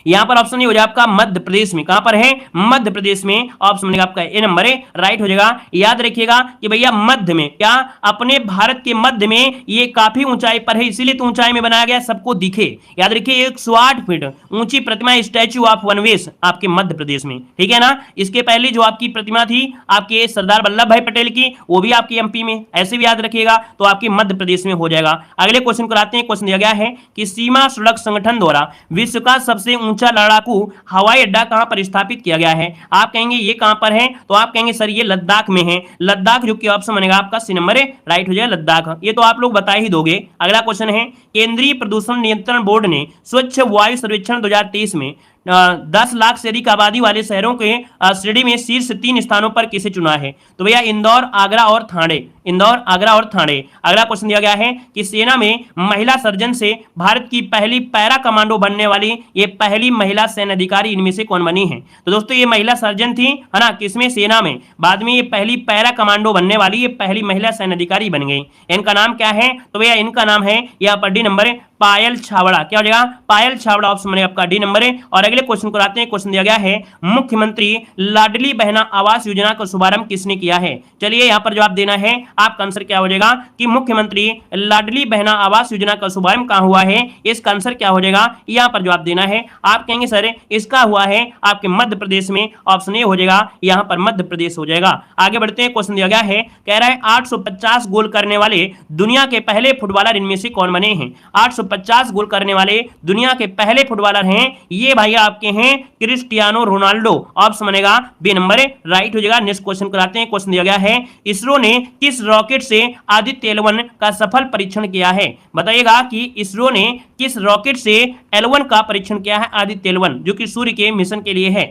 यहां पर ऑप्शन हो जाएगा आपका मध्य प्रदेश में। कहां पर है, मध्य प्रदेश में, ऑप्शन बनेगा आपका ए नंबर है, राइट हो जाएगा। याद रखिएगा कि भैया मध्य में, क्या अपने भारत के मध्य में ये काफी ऊंचाई पर है, इसीलिए तो ऊंचाई में बनाया गया, सबको दिखे। याद रखिए 108 फीट ऊंची प्रतिमा स्टैच्यू ऑफ वनवेश आपके मध्य प्रदेश में, ठीक है ना। इसके पहले जो आपकी प्रतिमा थी आपके सरदार वल्लभ भाई पटेल की, वो भी आपकी एमपी में, ऐसे भी याद रखिएगा, तो आपके मध्य प्रदेश में हो जाएगा। अगले क्वेश्चन कराते हैं। क्वेश्चन दिया गया है कि सीमा सड़क संगठन द्वारा विश्व का सबसे ऊंचा लड़ाकू हवाई अड्डा कहां पर स्थापित किया गया है? आप कहेंगे ये कहां पर है, तो आप कहेंगे सर ये लद्दाख में है, लद्दाख, जो कि ऑप्शन बनेगा आपका सी नंबर है, राइट हो जाएगा लद्दाख। ये तो आप लोग बता ही दोगे। अगला क्वेश्चन है, केंद्रीय प्रदूषण नियंत्रण बोर्ड ने स्वच्छ वायु सर्वेक्षण 2023 में 10 लाख से अधिक आबादी वाले शहरों के श्रेणी में शीर्ष 3 स्थानों पर किसे चुना है? तो भैया इंदौर, आगरा और ठाणे, इंदौर, आगरा और ठाणे। अगला क्वेश्चन दिया गया है कि सेना में महिला सर्जन से भारत की पहली पैरा कमांडो बनने वाली ये पहली महिला सैन्य अधिकारी इनमें से कौन बनी है? तो दोस्तों ये महिला सर्जन थी, है ना, किसमें, सेना में। बाद में ये पहली पैरा कमांडो बनने वाली ये पहली महिला सैन्य अधिकारी बन गई। इनका नाम क्या है? तो भैया इनका नाम है, यहाँ पर डी नंबर है, पायल छावड़ा। क्या हो जाएगा, पायल छावड़ा, ऑप्शन बनेगा आपका डी नंबर है। और अगले क्वेश्चन को आते हैं। क्वेश्चन दिया गया है मुख्यमंत्री लाडली बहना आवास योजना का शुभारंभ किसने किया है? चलिए यहां पर जवाब देना है, आपका आंसर क्या हो जाएगा कि मुख्यमंत्री लाडली बहना आवास योजना का शुभारंभ कहां हुआ है? इसका आंसर क्या हो जाएगा, यहां पर जवाब देना है। आप कहेंगे सर इसका हुआ है आपके मध्य प्रदेश में, ऑप्शन ए हो जाएगा, यहां पर मध्य प्रदेश हो जाएगा। आगे बढ़ते हैं। क्वेश्चन दिया गया है, कह रहा है 850 गोल करने वाले दुनिया के पहले फुटबॉलर इनमें से कौन बने हैं? 850 गोल करने वाले दुनिया के पहले फुटबॉलर हैं ये भाई आपके हैं क्रिस्टियानो रोनाल्डो, ऑप्शन बनेगा बी नंबर, राइट हो जाएगा। नेक्स्ट क्वेश्चन कराते हैं। क्वेश्चन दिया गया है, इसरो ने किस रॉकेट से आदित्य L1 का सफल परीक्षण किया है? बताइएगा कि इसरो ने किस रॉकेट से L1 का परीक्षण किया है, आदित्य L1, जो कि सूर्य के मिशन के लिए है।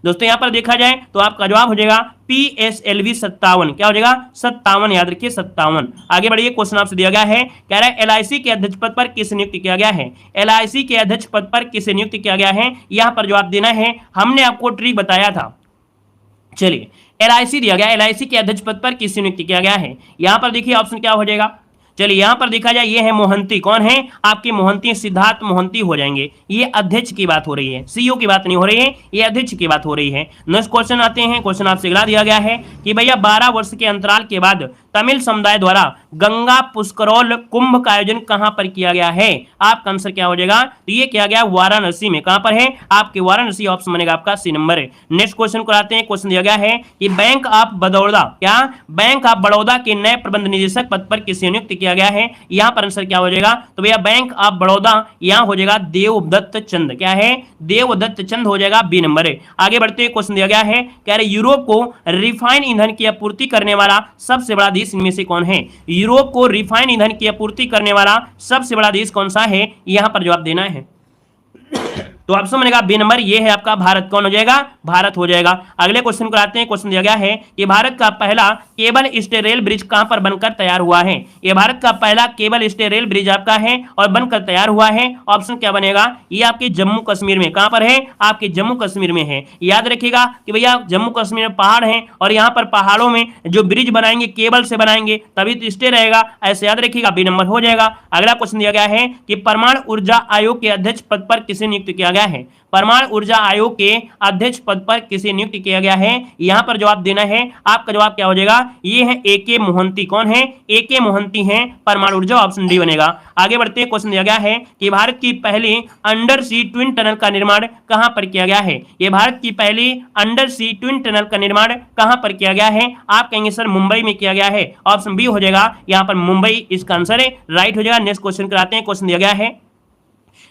दोस्तों यहां पर देखा जाए तो आपका जवाब हो जाएगा PSLV 57। क्या हो जाएगा, 57, याद रखिए 57। आगे बढ़िए। क्वेश्चन आपसे दिया गया है, कह रहा है LIC के अध्यक्ष पद पर किसे नियुक्त किया गया है? LIC के अध्यक्ष पद पर किसे नियुक्त किया गया है, यहां पर जवाब देना है। हमने आपको ट्रिक बताया था। चलिए LIC दिया गया, LIC के अध्यक्ष पद पर किसे नियुक्त किया गया है? यहां पर देखिए ऑप्शन क्या हो जाएगा। चलिए यहां पर देखा जाए, ये है मोहंती। कौन है आपके मोहंती? सिद्धार्थ मोहंती हो जाएंगे। ये अध्यक्ष की बात हो रही है, सीईओ की बात नहीं हो रही है, ये अध्यक्ष की बात हो रही है। नेक्स्ट क्वेश्चन आते हैं। क्वेश्चन आपसे अगला दिया गया है कि भैया 12 वर्ष के अंतराल के बाद तमिल समुदाय द्वारा गंगा पुष्करोल कुंभ का आयोजन कहां पर किया गया है? आपका आंसर क्या हो जाएगा, तो ये किया गया वाराणसी में। कहां पर है आपके वाराणसी, ऑप्शन बनेगा आपका सी नंबर है। नेक्स्ट क्वेश्चन को आते हैं। क्वेश्चन दिया गया है कि बैंक ऑफ बड़ौदा, क्या बैंक ऑफ बड़ौदा के नए प्रबंध निदेशक पद पर किसे नियुक्त किया गया है? यहां पर आंसर क्या हो जाएगा, तो भैया बैंक ऑफ बड़ौदा यहां हो जाएगा देवदत्त चंद। क्या है, देवदत्त चंद हो जाएगा बी नंबर है। आगे बढ़ते हैं। क्वेश्चन दिया गया है, कह रहे यूरोप को रिफाइन ईंधन की आपूर्ति करने वाला सबसे बड़ा देश इनमें से कौन है? यूरोप को रिफाइन ईंधन की आपूर्ति करने वाला सबसे बड़ा देश कौन सा है, यहां पर जवाब देना है। तो ऑप्शन बनेगा बी नंबर, ये है आपका भारत। कौन हो जाएगा, भारत हो जाएगा। अगले क्वेश्चन को आते हैं। क्वेश्चन दिया गया है कि भारत का पहला केबल स्टे रेल ब्रिज कहां पर बनकर तैयार हुआ है? ये भारत का पहला केबल स्टे रेल ब्रिज आपका है और बनकर तैयार हुआ है। ऑप्शन क्या बनेगा, ये आपके जम्मू कश्मीर में। कहां पर है, आपके जम्मू कश्मीर में है। याद रखिएगा कि भैया जम्मू कश्मीर में पहाड़ है और यहाँ पर पहाड़ों में जो ब्रिज बनाएंगे केबल से बनाएंगे तभी तो स्टे रहेगा, ऐसे याद रखिएगा, बी नंबर हो जाएगा। अगला क्वेश्चन दिया गया है कि परमाणु ऊर्जा आयोग के अध्यक्ष पद पर किसे नियुक्त किया गया है? परमाणु ऊर्जा आयोग के अध्यक्ष पद पर किसे नियुक्त किया गया है? यहां पर जवाब देना है। आपका जवाब क्या हो जाएगा? ये है AK मोहंती। कौन है? AK मोहंती है परमाणु ऊर्जा, ऑप्शन डी बनेगा। आगे बढ़ते हैं, क्वेश्चन दिया गया है कि भारत की पहली अंडर सी ट्विन टनल का निर्माण कहां पर किया गया है? ये भारत की पहली अंडर सी ट्विन टनल का निर्माण कहां पर किया गया है? आप कहेंगे सर मुंबई में किया गया है, ऑप्शन बी हो जाएगा यहां पर मुंबई इसका आंसर है, राइट हो जाएगा। नेक्स्ट क्वेश्चन कराते हैं। क्वेश्चन दिया गया है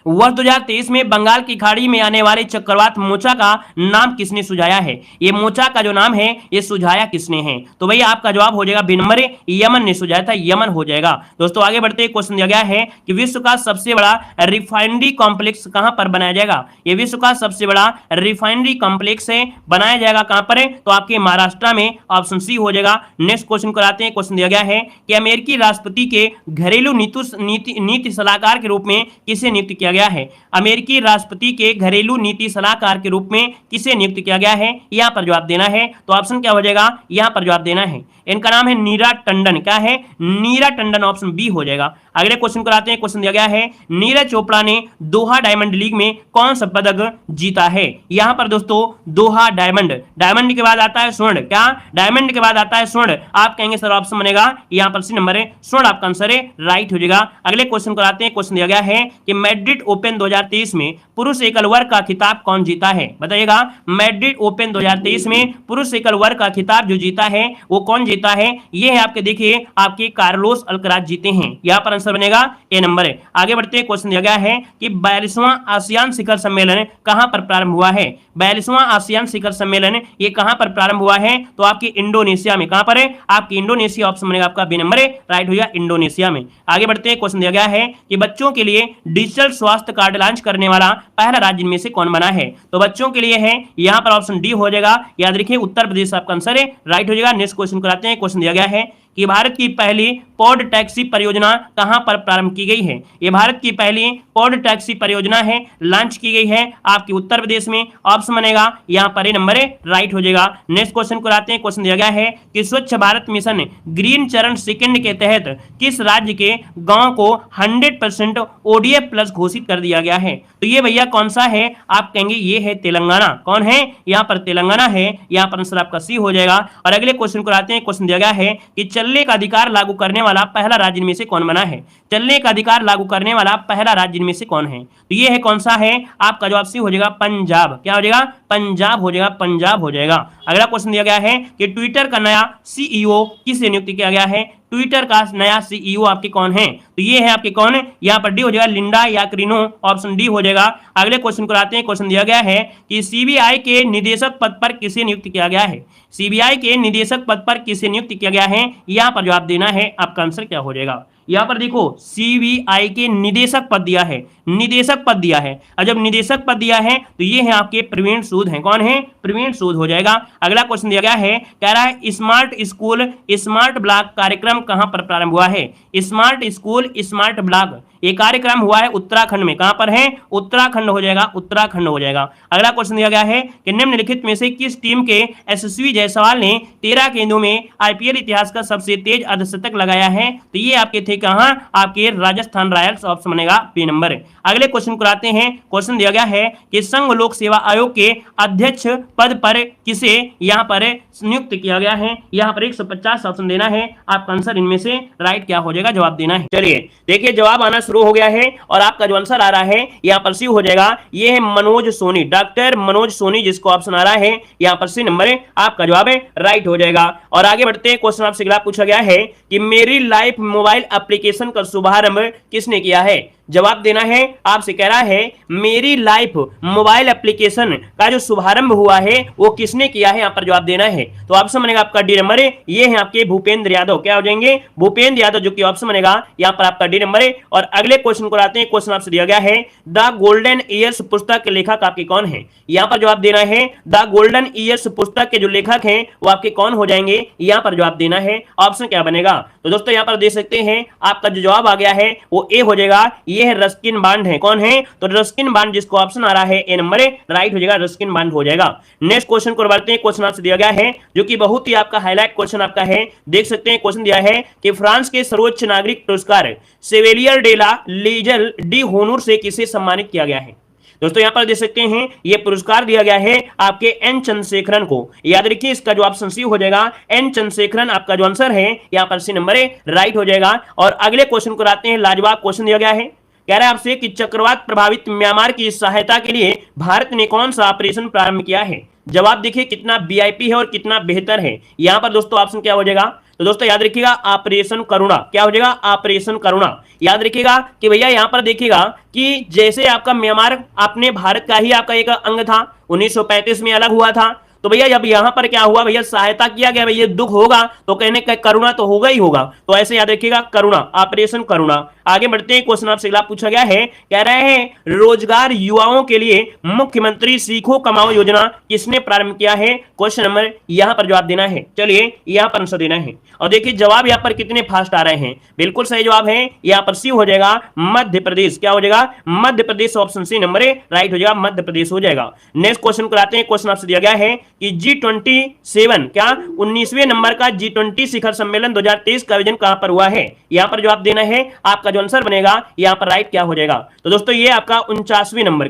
वर्ष 2023 में बंगाल की खाड़ी में आने वाले चक्रवात मोचा का नाम किसने सुझाया है? ये मोचा का जो नाम है ये सुझाया किसने है? तो भैया आपका जवाब हो जाएगा बी नंबर, यमन ने सुझाया था, यमन हो जाएगा। दोस्तों आगे बढ़ते, क्वेश्चन दिया गया है कि विश्व का सबसे बड़ा रिफाइनरी कॉम्प्लेक्स कहां पर बनाया जाएगा? ये विश्व का सबसे बड़ा रिफाइनरी कॉम्प्लेक्स है, बनाया जाएगा कहां पर है? तो आपके महाराष्ट्र में, ऑप्शन सी हो जाएगा। नेक्स्ट क्वेश्चन कराते हैं। क्वेश्चन दिया गया है कि अमेरिकी राष्ट्रपति के घरेलू नीति सलाहकार के रूप में किसे नियुक्त किया गया है? अमेरिकी राष्ट्रपति के घरेलू नीति सलाहकार के रूप में किसे नियुक्त किया गया है? यहां पर जवाब देना है। तो ऑप्शन क्या हो जाएगा? यहां पर जवाब देना है, इनका नाम है नीरा टंडन। क्या है? नीरा टंडन, ऑप्शन बी हो जाएगा। अगले क्वेश्चन को आते हैं। क्वेश्चन दिया गया है नीरज चोपड़ा ने दोहा डायमंड लीग में कौन सा पदक जीता है? यहां पर दोस्तों दोहा डायमंड, डायमंड के बाद आता है स्वर्ण। क्या? डायमंड के बाद आता है स्वर्ण। आप कहेंगे सर ऑप्शन बनेगा यहां पर सी नंबर है, स्वर्ण आपका आंसर है, राइट हो जाएगा। अगले क्वेश्चन को आते हैं। क्वेश्चन दिया गया है कि मैड्रिड ओपन 2023 में पुरुष एकल वर्ग का खिताब कौन जीता है? बताइएगा, मैड्रिड ओपन 2023 में पुरुष एकल वर्ग का खिताब जो जीता है वो कौन जीता है? ये है आपके, देखिए आपके कार्लोस अल्कराज जीते हैं। यहां पर आंसर बनेगा ए नंबर है। आगे बढ़ते हैं। क्वेश्चन दिया गया है कि 42वां आसियान शिखर सम्मेलन कहां पर प्रारंभ हुआ है? 42वां आसियान शिखर सम्मेलन ये कहां पर प्रारंभ हुआ है? तो आपकी इंडोनेशिया में। कहां पर है? आपकी इंडोनेशिया, ऑप्शन बनेगा आपका बी नंबर है, राइट हो गया, इंडोनेशिया में। आगे बढ़ते हैं। क्वेश्चन दिया गया है कि बच्चों के लिए डिजिटल स्वास्थ्य कार्ड लॉन्च करने वाला पहला राज्य इनमें से कौन बना है? तो बच्चों के लिए है, यहां पर ऑप्शन डी हो जाएगा। याद रखिए उत्तर प्रदेश आपका आंसर है, राइट हो जाएगा। नेक्स्ट क्वेश्चन कराते हैं। क्वेश्चन दिया गया है कि भारत की पहली पॉड टैक्सी परियोजना कहां पर प्रारंभ की गई है? ये भारत की पहली पॉड टैक्सी परियोजना है, लॉन्च की गई है आपके उत्तर प्रदेश में, ऑप्शन बनेगा यहां पर ए नंबर है, राइट हो जाएगा। नेक्स्ट क्वेश्चन को आते हैं। क्वेश्चन दिया गया है कि स्वच्छ भारत मिशन ग्रीन चरण सेकंड के तहत किस राज्य के गांव को 100% ODF प्लस घोषित कर दिया गया है? तो ये भैया कौन सा है? आप कहेंगे ये है तेलंगाना। कौन है? यहां पर तेलंगाना है, यहां पर आंसर आपका सी हो जाएगा। और अगले क्वेश्चन को आते हैं। क्वेश्चन दिया गया है कि चलने का अधिकार लागू करने वाला पहला राज्य इनमें से कौन बना है? चलने का अधिकार लागू करने वाला पहला राज्य इनमें से कौन है? तो ये है कौन सा है? आपका जवाब सी हो जाएगा पंजाब। क्या हो जाएगा? पंजाब हो जाएगा, पंजाब हो जाएगा। अगला क्वेश्चन दिया गया है कि ट्विटर का नया CEO किसे नियुक्त किया गया है? ट्विटर का नया CEO आपके कौन है? तो ये है आपके कौन है? यहाँ पर डी हो जाएगा, लिंडा याकरिनो, ऑप्शन डी हो जाएगा। अगले क्वेश्चन को आते हैं। क्वेश्चन दिया गया है कि CBI के निदेशक पद पर किसे नियुक्त किया गया है? CBI के निदेशक पद पर किसे नियुक्त किया गया है? यहाँ पर जवाब देना है, आपका आंसर क्या हो जाएगा? यहाँ पर देखो CBI के निदेशक पद दिया है, निदेशक पद दिया है, और जब निदेशक पद दिया है तो ये है आपके प्रवीण सूद हैं। कौन है? प्रवीण सूद हो जाएगा। अगला क्वेश्चन दिया गया है, कह रहा है स्मार्ट स्कूल स्मार्ट ब्लॉक कार्यक्रम कहां पर प्रारंभ हुआ है? स्मार्ट स्कूल स्मार्ट ब्लॉक ये कार्यक्रम हुआ है उत्तराखंड में। कहां पर है? उत्तराखंड हो जाएगा, उत्तराखंड हो जाएगा। अगला क्वेश्चन दिया गया है कि निम्नलिखित में से किस टीम के यशस्वी जायसवाल ने 13 गेंदों में IPL इतिहास का सबसे तेज अर्धशतक लगाया है? तो ये आपके थे कहां? आपके राजस्थान रॉयल्स, ऑप्शन बनेगा बी नंबर। अगले क्वेश्चन को आते हैं। क्वेश्चन दिया गया है कि संघ लोक सेवा आयोग के अध्यक्ष पद पर किसे यहां पर नियुक्त किया गया है? यहां पर 150 ऑप्शन देना है, आपका आंसर इनमें से राइट क्या हो जाएगा? जवाब देना है। चलिए देखिए जवाब आना शुरू हो गया है और आपका जो आंसर आ रहा है यहां पर सी हो जाएगा, ये है मनोज सोनी, डॉक्टर मनोज सोनी, जिसको ऑप्शन आ रहा है यहां पर सी नंबर है, आपका जवाब है, राइट हो जाएगा। और आगे बढ़ते हैं। क्वेश्चन आपसे अगला पूछा गया है कि मेरी लाइफ मोबाइल एप्लीकेशन का शुभारंभ किसने किया है? जवाब देना है, आपसे कह रहा है मेरी लाइफ मोबाइल एप्लीकेशन का जो शुभारंभ हुआ है वो किसने किया है? यहां पर जवाब देना है। तो ऑप्शन बनेगा आपका डी नंबर है, ये है आपके भूपेंद्र यादव। क्या हो जाएंगे? भूपेंद्र यादव, जो कि ऑप्शन बनेगा यहां पर आपका डी नंबर है। और अगले क्वेश्चन को आते हैं। क्वेश्चन आपसे दिया गया है द गोल्डन ईयर्स पुस्तक के लेखक आपके कौन है? यहां पर जवाब देना है द गोल्डन ईयर्स पुस्तक के जो लेखक हैं वो आपके कौन हो जाएंगे? यहां पर जवाब देना है, ऑप्शन क्या बनेगा? तो दोस्तों यहां पर देख सकते हैं आपका जो जवाब आ गया है वो ए हो जाएगा, ये है रस्किन बॉन्ड है। कौन है? तो रस्किन बॉन्ड, जिसको ऑप्शन आ रहा है ए नंबर है, राइट हो जाएगा, रस्किन बॉन्ड हो जाएगा। नेक्स्ट क्वेश्चन को बढ़ते हैं। क्वेश्चन आपसे दिया गया है जो कि बहुत ही आपका हाईलाइट क्वेश्चन आपका है, देख सकते हैं। क्वेश्चन दिया है कि फ्रांस के सर्वोच्च नागरिक पुरस्कार सेवेलियर डे ला लीजल डी होनूर से किसे सम्मानित किया गया है? दोस्तों यहाँ पर देख सकते हैं ये पुरस्कार दिया गया है आपके एन चंद्रशेखरन को। याद रखिए इसका जो ऑप्शन सी हो जाएगा एन चंद्रशेखरन, आपका जो आंसर है यहाँ पर सी नंबर ए राइट हो जाएगा। और अगले क्वेश्चन को आते हैं, लाजवाब क्वेश्चन दिया गया है, कह रहा है आपसे कि चक्रवात प्रभावित म्यांमार की सहायता के लिए भारत ने कौन सा ऑपरेशन प्रारंभ किया है। जवाब देखिए कितना वीआईपी है और कितना बेहतर है। यहां पर दोस्तों ऑप्शन क्या हो जाएगा, तो दोस्तों याद रखिएगा ऑपरेशन करुणा। क्या हो जाएगा, ऑपरेशन करुणा। याद रखिएगा कि भैया यहां पर देखिएगा कि जैसे आपका म्यांमार अपने भारत का ही आपका एक अंग था, 1935 में अलग हुआ था, तो भैया जब यहां पर क्या हुआ भैया, सहायता किया गया, भैया दुख होगा तो कहने का करुणा तो होगा ही होगा, तो ऐसे याद रखिएगा करुणा, ऑपरेशन करुणा। आगे बढ़ते हैं, क्वेश्चन आपसे अगला पूछा गया है, कह रहे हैं रोजगार युवाओं के लिए मुख्यमंत्री सीखो कमाओ योजना किसने प्रारंभ किया है। क्वेश्चन नंबर यहां पर जवाब देना है, चलिए यहां पर आंसर देना है। और देखिए जवाब यहां पर कितने फास्ट आ रहे हैं, बिल्कुल सही जवाब है यहां पर सी हो जाएगा मध्य प्रदेश। क्या हो जाएगा, Madhya Pradesh, option C number A right हो जाएगा, मध्य प्रदेश हो जाएगा। नेक्स्ट क्वेश्चन कराते हैं, क्वेश्चन आपसे दिया गया है कि G27 क्या 19वें नंबर का G20 शिखर सम्मेलन 2023 का आयोजन कहां पर हुआ है। यहां पर जवाब देना है, आपका जो आंसर बनेगा यहां पर राइट क्या हो जाएगा, तो दोस्तों ये आपका 49वें नंबर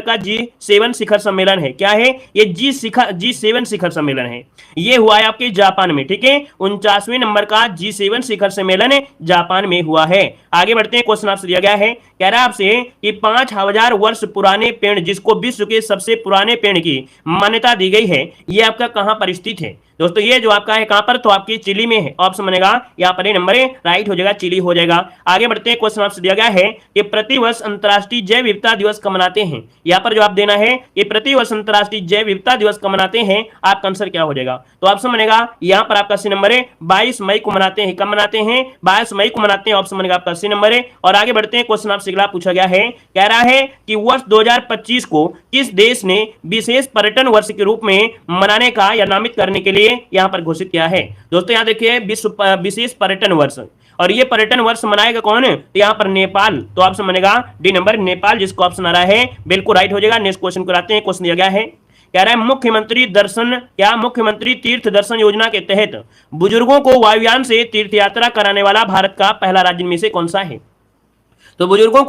का G7 शिखर सम्मेलन है। क्या है ये, G7 शिखर सम्मेलन है, ये हुआ है आपके जापान में। ठीक है, 49वें नंबर का G7 शिखर सम्मेलन जापान में हुआ है। आगे बढ़ते हैं, क्वेश्चन आपसे दिया गया है, कह रहा है आपसे कि 5000 वर्ष पुराने पेड़ जिसको विश्व के सबसे पुराने पेड़ की मान्यता दी गई है, ये आपका कहां पर स्थित है। दोस्तों ये जो आपका है कहां पर, तो आपकी चिली में है, ऑप्शन बनेगा यहां पर नंबर ए राइट हो जाएगा, चिली हो जाएगा। आगे बढ़ते हैं, क्वेश्चन आपसे दिया गया है कि प्रतिवर्ष अंतर्राष्ट्रीय जैव विविधता दिवस कब मनाते हैं। यहां पर जवाब देना है कि प्रतिवर्ष अंतर्राष्ट्रीय जैव विविधता दिवस कब मनाते हैं, आपका आंसर क्या हो जाएगा, तो ऑप्शन बनेगा यहां पर आपका सी नंबर ए 22 मई को मनाते हैं। कब मनाते हैं, 22 मई को मनाते हैं, ऑप्शन बनेगा आपका सी नंबर ए। और आगे बढ़ते हैं, क्वेश्चन आपसे अगला पूछा गया है, कह रहा है कि वर्ष 2025 को किस देश ने विशेष पर्यटन वर्ष के रूप में मनाने का या नामित करने के लिए यहां पर घोषित किया है। दोस्तों याद रखिए विश्व विशेष पर्यटन वर्ष, और ये पर्यटन वर्ष मनाएगा कौन, तो यहां पर नेपाल, तो ऑप्शन बनेगा डी नंबर नेपाल, जिसको ऑप्शन आ रहा है बिल्कुल राइट हो जाएगा। नेक्स्ट क्वेश्चन को आते हैं, क्वेश्चन दिया गया है, कह रहा है मुख्यमंत्री तीर्थ दर्शन योजना के तहत बुजुर्गों को वायुयान से तीर्थ यात्रा कराने वाला भारत का पहला राज्य में से कौन सा है। तो बुजुर्गों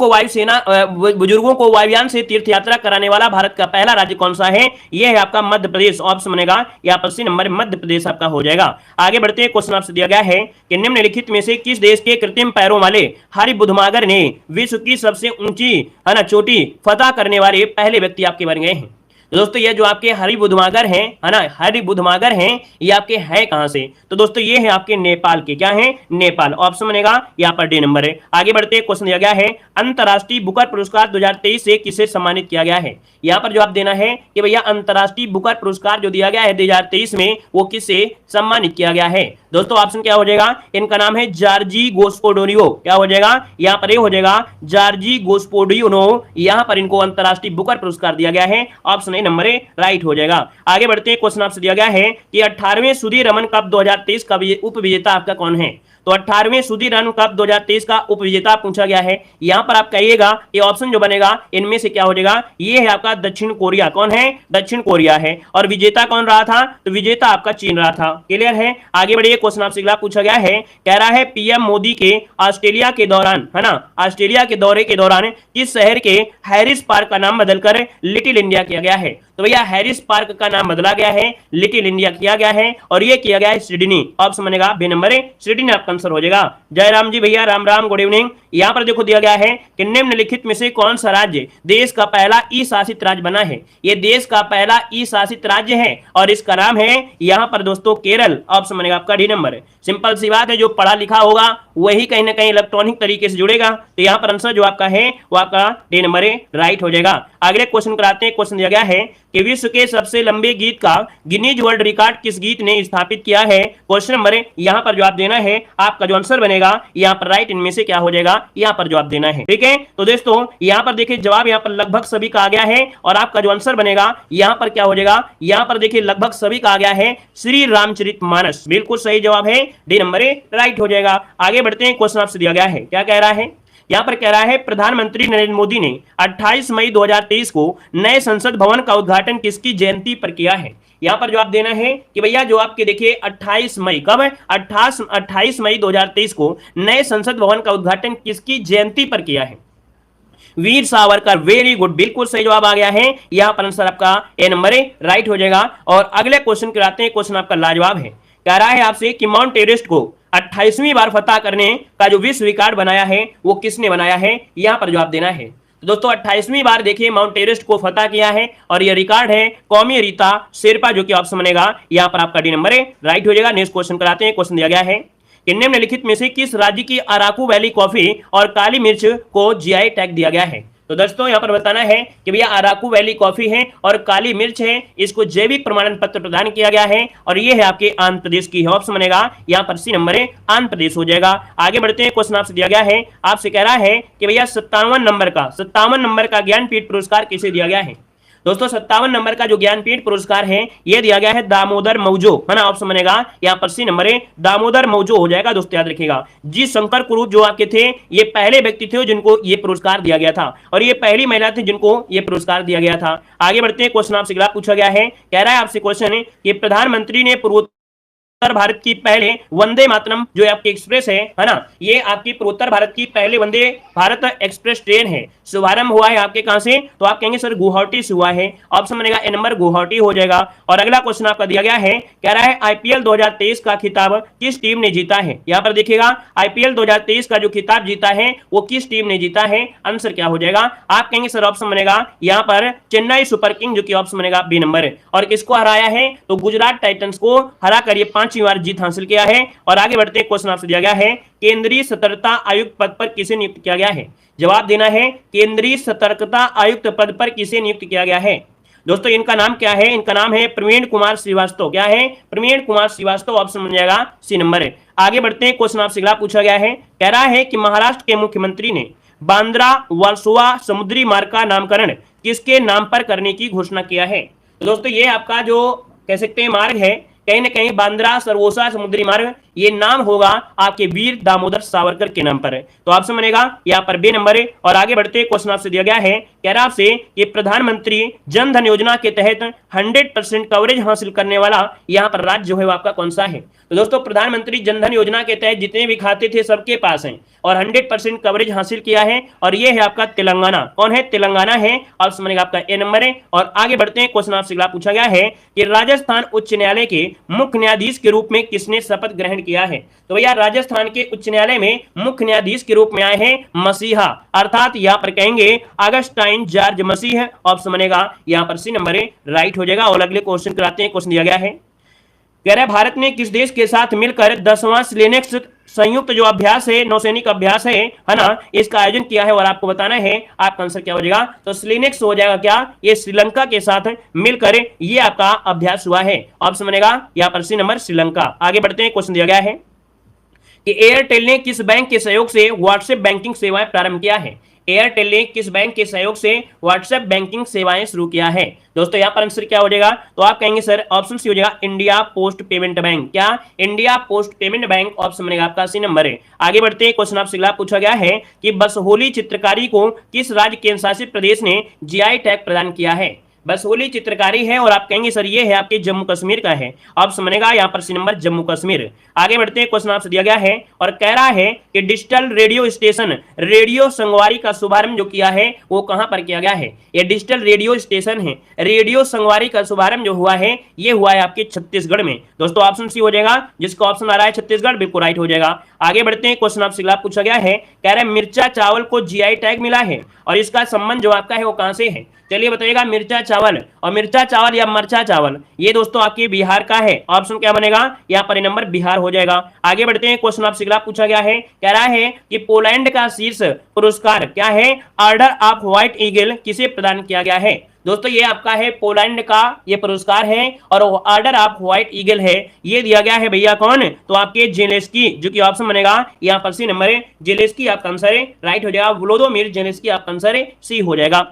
को वायुयान से तीर्थ यात्रा कराने वाला भारत का पहला राज्य कौन सा है, यह है आपका मध्य प्रदेश, ऑप्शन बनेगा यहां पर सी नंबर मध्य प्रदेश आपका हो जाएगा। आगे बढ़ते हैं, क्वेश्चन आपसे दिया गया है कि निम्नलिखित में से किस देश के कृत्रिम पैरों वाले हरि बुद्धमागर ने विश्व की सबसे ऊंची है ना चोटी फतह करने वाले पहले व्यक्ति आपके बन गए हैं। तो दोस्तों ये जो आपके हरि बुद्धमागर हैं है ना, हरि बुद्धमागर हैं, ये आपके हैं कहां से, तो दोस्तों ये है आपके नेपाल के, क्या है नेपाल, ऑप्शन बनेगा यहाँ पर डी नंबर है। आगे बढ़ते हैं, क्वेश्चन दिया गया है अंतरराष्ट्रीय बुकर पुरस्कार 2023 से किसे सम्मानित किया गया है। यहाँ पर जवाब देना है कि भैया अंतरराष्ट्रीय बुकर पुरस्कार जो दिया गया है 2023 में वो किससे सम्मानित किया गया है। दोस्तों ऑप्शन क्या हो जाएगा, इनका नाम है जॉर्जी गोस्पोडोरियो। क्या हो जाएगा, यहाँ पर ये हो जाएगा जॉर्जी गोस्पोडोरियो, यहाँ पर इनको अंतरराष्ट्रीय बुकर पुरस्कार दिया गया है, ऑप्शन नंबर ए राइट हो जाएगा। आगे बढ़ते हैं, क्वेश्चन आपसे दिया गया है कि 18वें सुधीर रमन कप 2023 का उप विजेता आपका कौन है। तो 18वें सुधीर रमन कप 2023 का उप विजेता पूछा गया है। यहां पर आप कहिएगा ये ऑप्शन जो बनेगा इनमें से क्या हो जाएगा, ये है आपका दक्षिण कोरिया। कौन है, दक्षिण कोरिया है। और विजेता कौन रहा था, तो विजेता आपका चीन रहा था। क्लियर है। आगे बढ़िए, क्वेश्चन आपसे अगला पूछा गया है, कह रहा है पीएम मोदी के ऑस्ट्रेलिया के दौरान है ना, ऑस्ट्रेलिया के दौरे के दौरान किस शहर के हैरिस पार्क का नाम बदलकर लिटिल इंडिया किया गया है। तो भैया हैरिस पार्क का नाम बदला गया है, लिटिल इंडिया किया गया है, और ये किया गया है सिडनी। ऑप्शन बनेगा बी नंबर ए सिडनी आपका आंसर हो जाएगा। जय राम जी भैया, राम राम, गुड इवनिंग। यहां पर देखो दिया गया है कि निम्नलिखित में से कौन सा राज्य देश का पहला ई शासित राज्य बना है। ये देश का पहला ई शासित राज्य है और इसका नाम है यहां पर दोस्तों केरल। ऑप्शन बनेगा आपका डी नंबर। सिंपल सी बात है, जो पढ़ा लिखा होगा वही कहीं ना कहीं इलेक्ट्रॉनिक तरीके से जुड़ेगा, तो यहां पर आंसर जो आपका है वो आपका डी नंबर ए राइट हो जाएगा। अगले क्वेश्चन कराते हैं। क्वेश्चन दिया गया है कि विश्व के सबसे लंबे गीत का गिनीज वर्ल्ड रिकॉर्ड किस गीत ने स्थापित किया है। क्वेश्चन नंबर यहां पर जवाब देना है, आपका जो आंसर बनेगा यहां पर राइट इनमें से क्या हो जाएगा, यहां पर जवाब देना है। ठीक है, तो दोस्तों यहां पर देखिए जवाब यहां पर लगभग सभी का आ गया है, और आपका जो आंसर बनेगा यहां पर क्या हो जाएगा, यहां पर देखिए लगभग सभी का आ गया है श्री रामचरितमानस। बिल्कुल सही जवाब है, डी नंबर ए राइट हो जाएगा। आगे बढ़ते हैं, क्वेश्चन आपसे दिया गया है, क्या कह रहा है, यहां पर कह रहा है प्रधानमंत्री नरेंद्र मोदी ने 28 मई 2023 को नए संसद भवन का उद्घाटन किसकी जयंती पर किया है। यहां पर जवाब देना है कि भैया जो आपके देखिए 28 मई कब है, 28 मई 2023 को नए संसद भवन का उद्घाटन किसकी जयंती पर किया है। वीर सावरकर, वेरी गुड, बिल्कुल सही जवाब आ गया है। यहां पर आंसर आपका ए नंबर राइट हो जाएगा। और अगले क्वेश्चन कराते हैं, क्वेश्चन आपका लाजवाब है। कह रहा है आपसे कि माउंट एवरेस्ट को 28वीं बार फतह करने का जो विश्व रिकॉर्ड बनाया है वो किसने बनाया है, यहां पर जवाब देना है। तो दोस्तों 28वीं बार देखिए माउंट एवरेस्ट को फतह किया है और यह रिकॉर्ड है कौमी रीता शेरपा, जो कि ऑप्शन बनेगा यहां पर आपका डी नंबर राइट हो जाएगा। नेक्स्ट क्वेश्चन कराते हैं। क्वेश्चन दिया गया है कि निम्नलिखित में से किस राज्य की अराकू वैली कॉफी और काली मिर्च को जीआई टैग दिया गया है। तो दोस्तों यहां पर बताना है कि भैया अराकू वैली कॉफी है और काली मिर्च है, इसको जैविक प्रमाणन पत्र प्रदान किया गया है और ये है आपके आंध्र प्रदेश की है। ऑप्शन बनेगा यहां पर सी नंबर आंध्र प्रदेश हो जाएगा। आगे बढ़ते हैं। क्वेश्चन आपसे दिया गया है, आपसे कह रहा है कि भैया 57 नंबर का ज्ञानपीठ पुरस्कार किसे दिया गया है। दोस्तों 57 नंबर का जो ज्ञानपीठ पुरस्कार है ये दिया गया है दामोदर मौजो, है ना। ऑप्शन बनेगा यहाँ पर सी नंबर दामोदर मौजो हो जाएगा। दोस्तों याद रखिएगा, जी शंकर कुरूप जो आपके थे ये पहले व्यक्ति थे जिनको ये पुरस्कार दिया गया था और ये पहली महिला थी जिनको ये पुरस्कार दिया गया था। आगे बढ़ते हैं। क्वेश्चन आपसे अगला पूछा गया है, कह रहा है आपसे क्वेश्चन कि प्रधानमंत्री ने पूर्वोत्तर भारत की पहले वंदे मातरम जो आपकी एक्सप्रेस है ना, ये आपकी पूर्वोत्तर भारत की पहले वंदे भारत एक्सप्रेस ट्रेन है, शुभारंभ हुआ है आपके कहां से, तो आप कहेंगे सर गुवाहाटी से हुआ है। ऑप्शन बनेगा ए नंबर गुवाहाटी हो जाएगा। और अगला क्वेश्चन आपका दिया गया है, कह रहा है आईपीएल 2023 का खिताब किस टीम ने जीता है। यहां पर देखिएगा आईपीएल 2023 का जो खिताब जीता है वो किस टीम ने जीता है, आंसर क्या हो जाएगा। आप कहेंगे सर ऑप्शन बनेगा यहां पर चेन्नई सुपर किंग, जो कि ऑप्शन बनेगा बी नंबर। और किसको हराया है, तो गुजरात टाइटंस को हरा कर ये 5वीं बार जीत हासिल किया है। और आगे बढ़ते हैं। क्वेश्चन आपसे दिया गया है, केंद्रीय सतर्कता आयुक्त पद पर किसे नियुक्त किया गया है। जवाब देना है, केंद्रीय सतर्कता आयुक्त पद पर किसे नियुक्त किया गया है। दोस्तों इनका नाम क्या है, इनका नाम है प्रवीण कुमार श्रीवास्तव। क्या है, प्रवीण कुमार श्रीवास्तव। ऑप्शन बन जाएगा सी नंबर। आगे बढ़ते हैं। क्वेश्चन आपसे अगला पूछा गया है, कह रहा है कि महाराष्ट्र के मुख्यमंत्री ने बांद्रा वर्सोवा समुद्री मार्ग का नामकरण किसके नाम पर करने की घोषणा किया है। तो दोस्तों ये आपका जो कह सकते हैं मार्ग है, कहीं ना कहीं बांद्रा सरवोसा समुद्री मार्ग, ये नाम होगा आपके वीर दामोदर सावरकर के नाम पर है। तो ऑप्शन बनेगा यहाँ पर बी नंबर है। और आगे बढ़ते क्वेश्चन आपसे दिया गया है, कह रहा आपसे कि प्रधानमंत्री जन धन योजना के तहत 100% कवरेज हासिल करने वाला यहाँ पर राज्य जो है वो आपका कौन सा है। तो दोस्तों प्रधानमंत्री जन धन योजना के तहत जितने भी खाते थे सबके पास हैं और 100% कवरेज हासिल किया है और ये है आपका तेलंगाना। कौन है, तेलंगाना है। ऑप्शन बनेगा आपका ए नंबर है। और आगे बढ़ते हैं। क्वेश्चन आपसे अगला पूछा गया है कि राजस्थान उच्च न्यायालय के मुख्य न्यायाधीश के रूप में किसने शपथ ग्रहण किया है। तो भैया राजस्थान के उच्च न्यायालय में मुख्य न्यायाधीश के रूप में आए हैं मसीहा, अर्थात यहां पर कहेंगे अगस्टाइन जॉर्ज मसीह। ऑप्शन बनेगा यहां पर सी नंबर राइट हो जाएगा। और अगले क्वेश्चन कराते हैं। क्वेश्चन दिया गया है, कह रहा है भारत ने किस देश के साथ मिलकर 10वां स्लेनेक्स संयुक्त जो अभ्यास है, नौसैनिक अभ्यास है ना, इसका आयोजन किया है और आपको बताना है आपका आंसर क्या हो जाएगा। तो स्लेनेक्स हो जाएगा क्या, ये श्रीलंका के साथ मिलकर ये आपका अभ्यास हुआ है। ऑप्शन बनेगा यहाँ पर सी नंबर श्रीलंका। आगे बढ़ते हैं। क्वेश्चन दिया गया है कि एयरटेल ने किस बैंक के सहयोग से व्हाट्सएप बैंकिंग सेवाएं प्रारंभ किया है। एयरटेल ने किस बैंक के सहयोग से व्हाट्सएप बैंकिंग सेवाएं शुरू किया है। दोस्तों यहाँ पर आंसर क्या हो जाएगा, तो आप कहेंगे सर ऑप्शन सी हो जाएगा इंडिया पोस्ट पेमेंट बैंक। क्या, India post payment bank. Option बनेगा आपका सी नंबर है। आगे बढ़ते हैं। क्वेश्चन आपसे अगला पूछा गया है कि बसहोली चित्रकारी को किस राज्य केंद्र शासित प्रदेश ने जीआई टैग प्रदान किया है। बसहोली चित्रकारी है और आप कहेंगे सर ये है आपके जम्मू कश्मीर का है। ऑप्शन बनेगा यहाँ पर सी नंबर जम्मू कश्मीर। आगे बढ़ते हैं। क्वेश्चन आपसे दिया गया है और कह रहा है कि डिजिटल रेडियो स्टेशन रेडियो संगवारी का शुभारंभ जो किया है वो कहां पर किया गया है। ये डिजिटल रेडियो स्टेशन है, रेडियो संगवारी का शुभारंभ जो हुआ है ये हुआ है आपके छत्तीसगढ़ में। दोस्तों ऑप्शन सी हो जाएगा, जिसका ऑप्शन आ रहा है छत्तीसगढ़, बिल्कुल राइट हो जाएगा। आगे बढ़ते हैं। क्वेश्चन आपसे अगला पूछा गया है, कह रहे हैं मिर्चा चावल को जीआई टैग मिला है और इसका संबंध जो आपका है वो कहां से है। चलिए बताइएगा, मिर्चा चावल और मिर्चा चावल या मरचा चावल ये दोस्तों आपके बिहार का है। ऑप्शन क्या बनेगा, यहाँ पर नंबर बिहार हो जाएगा। आगे बढ़ते हैं। क्वेश्चन आपसे अगला पूछा गया है, कह रहा है कि पोलैंड का शीर्ष पुरस्कार क्या है, ऑर्डर ऑफ व्हाइट ईगल किसे प्रदान किया गया है। दोस्तों ये आपका है पोलैंड का ये पुरस्कार है और ऑर्डर ऑफ व्हाइट ईगल है, ये दिया गया है भैया कौन, तो आपके जेलेंस्की, जो कि ऑप्शन बनेगा यहाँ पर सी नंबर है। जेलेंस्की आपका आंसर है, राइट हो जाएगा। वोलोदिमीर जेलेंस्की आपका आंसर है, सी हो जाएगा।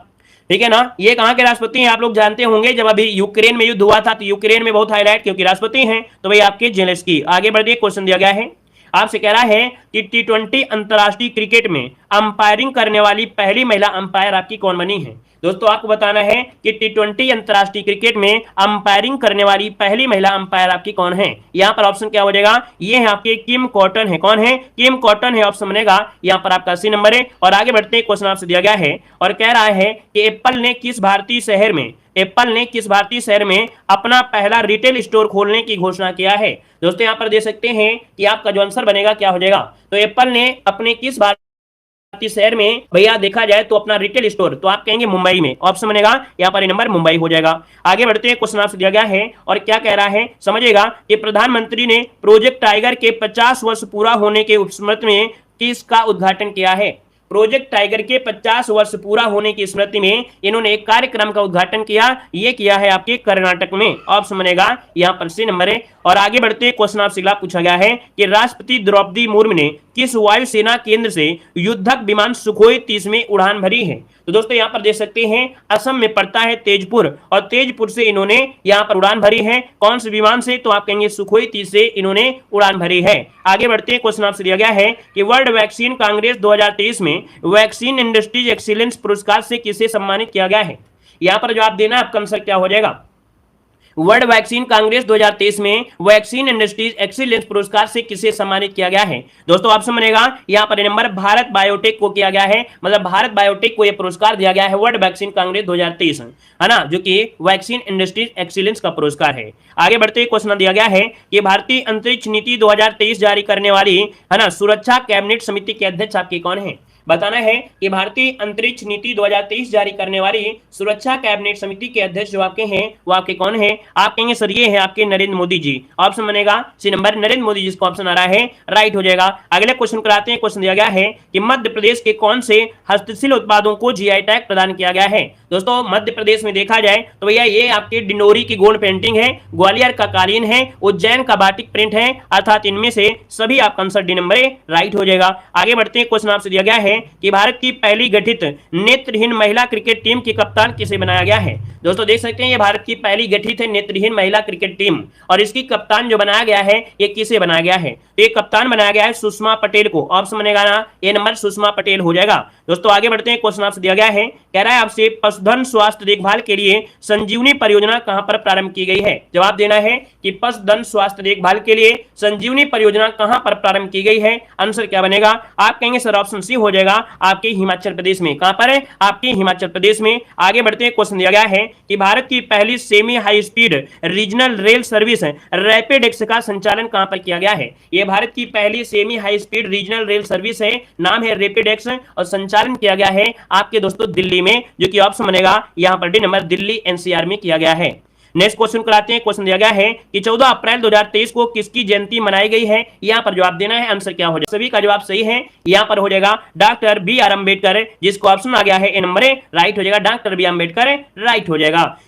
ठीक है ना। ये कहां के राष्ट्रपति हैं आप लोग जानते होंगे, जब अभी यूक्रेन में युद्ध हुआ था तो यूक्रेन में बहुत हाईलाइट क्योंकि राष्ट्रपति हैं तो भाई आपके जेलेंस्की। आगे बढ़िए। क्वेश्चन दिया गया है, आपसे कह रहा है कि T20 अंतर्राष्ट्रीय क्रिकेट में अंपायरिंग करने वाली पहली महिला अंपायर आपकी कौन बनी है। दोस्तों आपको बताना है कि T20 अंतर्राष्ट्रीय क्रिकेट में अंपायरिंग करने वाली पहली महिला अंपायर आपकी कौन है। यहां पर ऑप्शन क्या हो जाएगा, ये है आपके किम कॉटन है। कौन है, किम कॉटन है, ऑप्शन बनेगा यहां पर आपका सी नंबर है। और आगे बढ़ते हैं, क्वेश्चन आपसे दिया गया है और कह रहा है कि एप्पल ने किस भारतीय शहर में अपना पहला रिटेल स्टोर खोलने की घोषणा किया है। दोस्तों यहां पर दे सकते हैं कि आपका जो आंसर बनेगा क्या हो जाएगा, तो एप्पल ने अपने किस भारतीय शहर में भैया देखा जाए तो अपना रिटेल स्टोर, तो आप कहेंगे मुंबई में, ऑप्शन बनेगा यहाँ पर नंबर मुंबई हो जाएगा। आगे बढ़ते हैं, क्वेश्चन आपसे दिया गया है और क्या कह रहा है समझिएगा कि प्रधानमंत्री ने प्रोजेक्ट टाइगर के 50 वर्ष पूरा होने के स्मृति में किसका उद्घाटन किया है। प्रोजेक्ट टाइगर के 50 वर्ष पूरा होने की स्मृति में इन्होंने एक कार्यक्रम का उद्घाटन किया, ये किया है आपके कर्नाटक में, ऑप्शन बनेगा यहां पर सी नंबर है। और आगे बढ़ते क्वेश्चन आपसे अगला पूछा गया है कि राष्ट्रपति द्रौपदी मुर्मू ने किस वायुसेना केंद्र से युद्धक विमान सुखोई 30 में उड़ान भरी है। तो दोस्तों यहां पर देख सकते हैं असम में पड़ता है तेजपुर, और तेजपुर से इन्होंने यहां पर उड़ान भरी है। कौन से विमान से, तो आप कहेंगे सुखोई 30 से इन्होंने उड़ान भरी है। आगे बढ़ते हैं, क्वेश्चन आपसे दिया गया है कि वर्ल्ड वैक्सीन कांग्रेस 2023 में वैक्सीन इंडस्ट्रीज एक्सीलेंस पुरस्कार से किसे सम्मानित किया गया है। यहां पर जवाब देना है, आपका आंसर क्या हो जाएगा। वर्ल्ड वैक्सीन कांग्रेस 2023 में वैक्सीन इंडस्ट्रीज एक्सीलेंस पुरस्कार से किसे सम्मानित किया गया है। दोस्तों ऑप्शन बनेगा यहां पर नंबर भारत बायोटेक को किया गया है, मतलब भारत बायोटेक को यह पुरस्कार दिया गया है वर्ल्ड वैक्सीन कांग्रेस 2023, है ना, जो कि वैक्सीन इंडस्ट्रीज एक्सीलेंस का पुरस्कार है। आगे बढ़ते क्वेश्चन दिया गया है कि भारतीय अंतरिक्ष नीति 2023 जारी करने वाली, है ना, सुरक्षा कैबिनेट समिति के अध्यक्ष आपके कौन है। बताना है कि भारतीय अंतरिक्ष नीति 2023 जारी करने वाली सुरक्षा कैबिनेट समिति के अध्यक्ष जो आपके हैं वो आपके कौन है। आप कहेंगे सर ये है आपके नरेंद्र मोदी जी, ऑप्शन बनेगा सी नंबर नरेंद्र मोदी जिसका ऑप्शन आ रहा है राइट हो जाएगा। अगले क्वेश्चन कराते हैं, क्वेश्चन दिया गया है कि मध्य प्रदेश के कौन से हस्तशिल्प उत्पादों को जीआई टैग प्रदान किया गया है। दोस्तों मध्य प्रदेश में देखा जाए तो भैया ये आपके डिंडोरी की गोंड पेंटिंग है, ग्वालियर का कालीन है, उज्जैन का बाटिक प्रिंट है, अर्थात इनमें से सभी आपका आंसर डी नंबर राइट हो जाएगा। आगे बढ़ते हैं, क्वेश्चन आपसे दिया गया है कि भारत की पहली गठित नेत्रहीन महिला क्रिकेट टीम की कप्तान किसे बनाया गया है। दोस्तों देख सकते हैं ये भारत की पहली गठित है नेत्रहीन महिला क्रिकेट टीम, और इसकी कप्तान जो बनाया गया है ये किसे बनाया गया है, तो ये कप्तान बनाया गया है सुषमा पटेल को, ऑप्शन बनेगा ना ये नंबर सुषमा पटेल हो जाएगा। दोस्तों आगे बढ़ते हैं, क्वेश्चन आपसे दिया गया है, कह रहा है आपसे पशुधन स्वास्थ्य देखभाल के लिए संजीवनी परियोजना कहां पर प्रारंभ की गई है। जवाब देना है कि पशुधन स्वास्थ्य देखभाल के लिए संजीवनी परियोजना कहां पर प्रारंभ की गई है। आंसर क्या बनेगा, आप कहेंगे सर ऑप्शन सी हो जाएगा आपके हिमाचल प्रदेश में। कहां पर है, आपके हिमाचल प्रदेश में। आगे बढ़ते हैं, क्वेश्चन दिया गया है कि भारत की पहली semi high speed regional rail service rapid x का संचालन कहां पर किया गया है। यह भारत की पहली semi high speed regional rail service है, नाम है रैपिड एक्स, और संचालन किया गया है आपके दोस्तों दिल्ली में, जो कि ऑप्शन बनेगा यहां पर डी नंबर दिल्ली एनसीआर में किया गया है। नेक्स्ट क्वेश्चन कराते हैं, क्वेश्चन दिया गया है कि 14 अप्रैल 2023 को किसकी जयंती मनाई गई है। यहां पर जवाब देना है, आंसर क्या हो जाएगा। सभी का जवाब सही है, यहां पर हो जाएगा डॉक्टर बी आर अम्बेडकर, जिसको ऑप्शन आ गया है ए नंबर राइट हो जाएगा, डॉक्टर बी अम्बेडकर राइट हो जाएगा।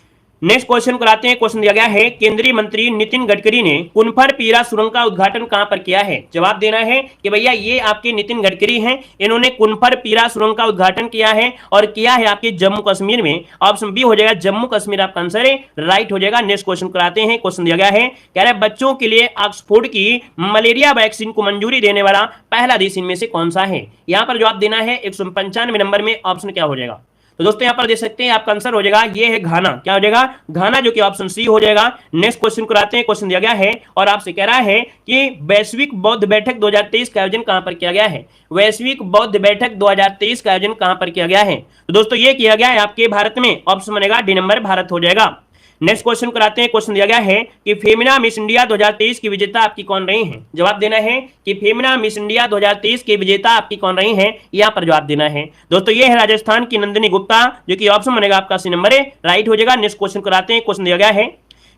नेक्स्ट क्वेश्चन कराते हैं, क्वेश्चन दिया गया है केंद्रीय मंत्री नितिन गडकरी ने कुनफर पीरा सुरंग का उद्घाटन कहां पर किया है। जवाब देना है कि भैया ये आपके नितिन गडकरी हैं, इन्होंने कुनफर पीरा सुरंग का उद्घाटन किया है, और किया है आपके जम्मू कश्मीर में, ऑप्शन बी हो जाएगा जम्मू कश्मीर आपका आंसर है राइट हो जाएगा। नेक्स्ट क्वेश्चन कराते हैं, क्वेश्चन दिया गया है कह रहा है बच्चों के लिए ऑक्सफोर्ड की मलेरिया वैक्सीन को मंजूरी देने वाला पहला देश इनमें से कौन सा है। यहां पर जवाब देना है 195 नंबर में, ऑप्शन क्या हो जाएगा। तो दोस्तों यहां पर देख सकते हैं आपका आंसर हो जाएगा ये है घाना, क्या हो जाएगा घाना, जो कि ऑप्शन सी हो जाएगा। नेक्स्ट क्वेश्चन कराते हैं, क्वेश्चन दिया गया है और आपसे कह रहा है कि वैश्विक बौद्ध बैठक 2023 का आयोजन कहां पर किया गया है। वैश्विक बौद्ध बैठक 2023 का आयोजन कहां पर किया गया है, तो दोस्तों ये किया गया है आपके भारत में, ऑप्शन बनेगा डी नंबर भारत हो जाएगा। नेक्स्ट क्वेश्चन कराते हैं, क्वेश्चन दिया गया है कि फेमिना मिस इंडिया 2023 की विजेता आपकी कौन रही हैं। जवाब देना है कि फेमिना मिस इंडिया 2023 की विजेता आपकी कौन रही हैं, यहां पर जवाब देना है। दोस्तों ये है राजस्थान की नंदिनी गुप्ता, जो कि ऑप्शन बनेगा आपका सी नंबर राइट हो जाएगा। नेक्स्ट क्वेश्चन कराते हैं, क्वेश्चन दिया गया है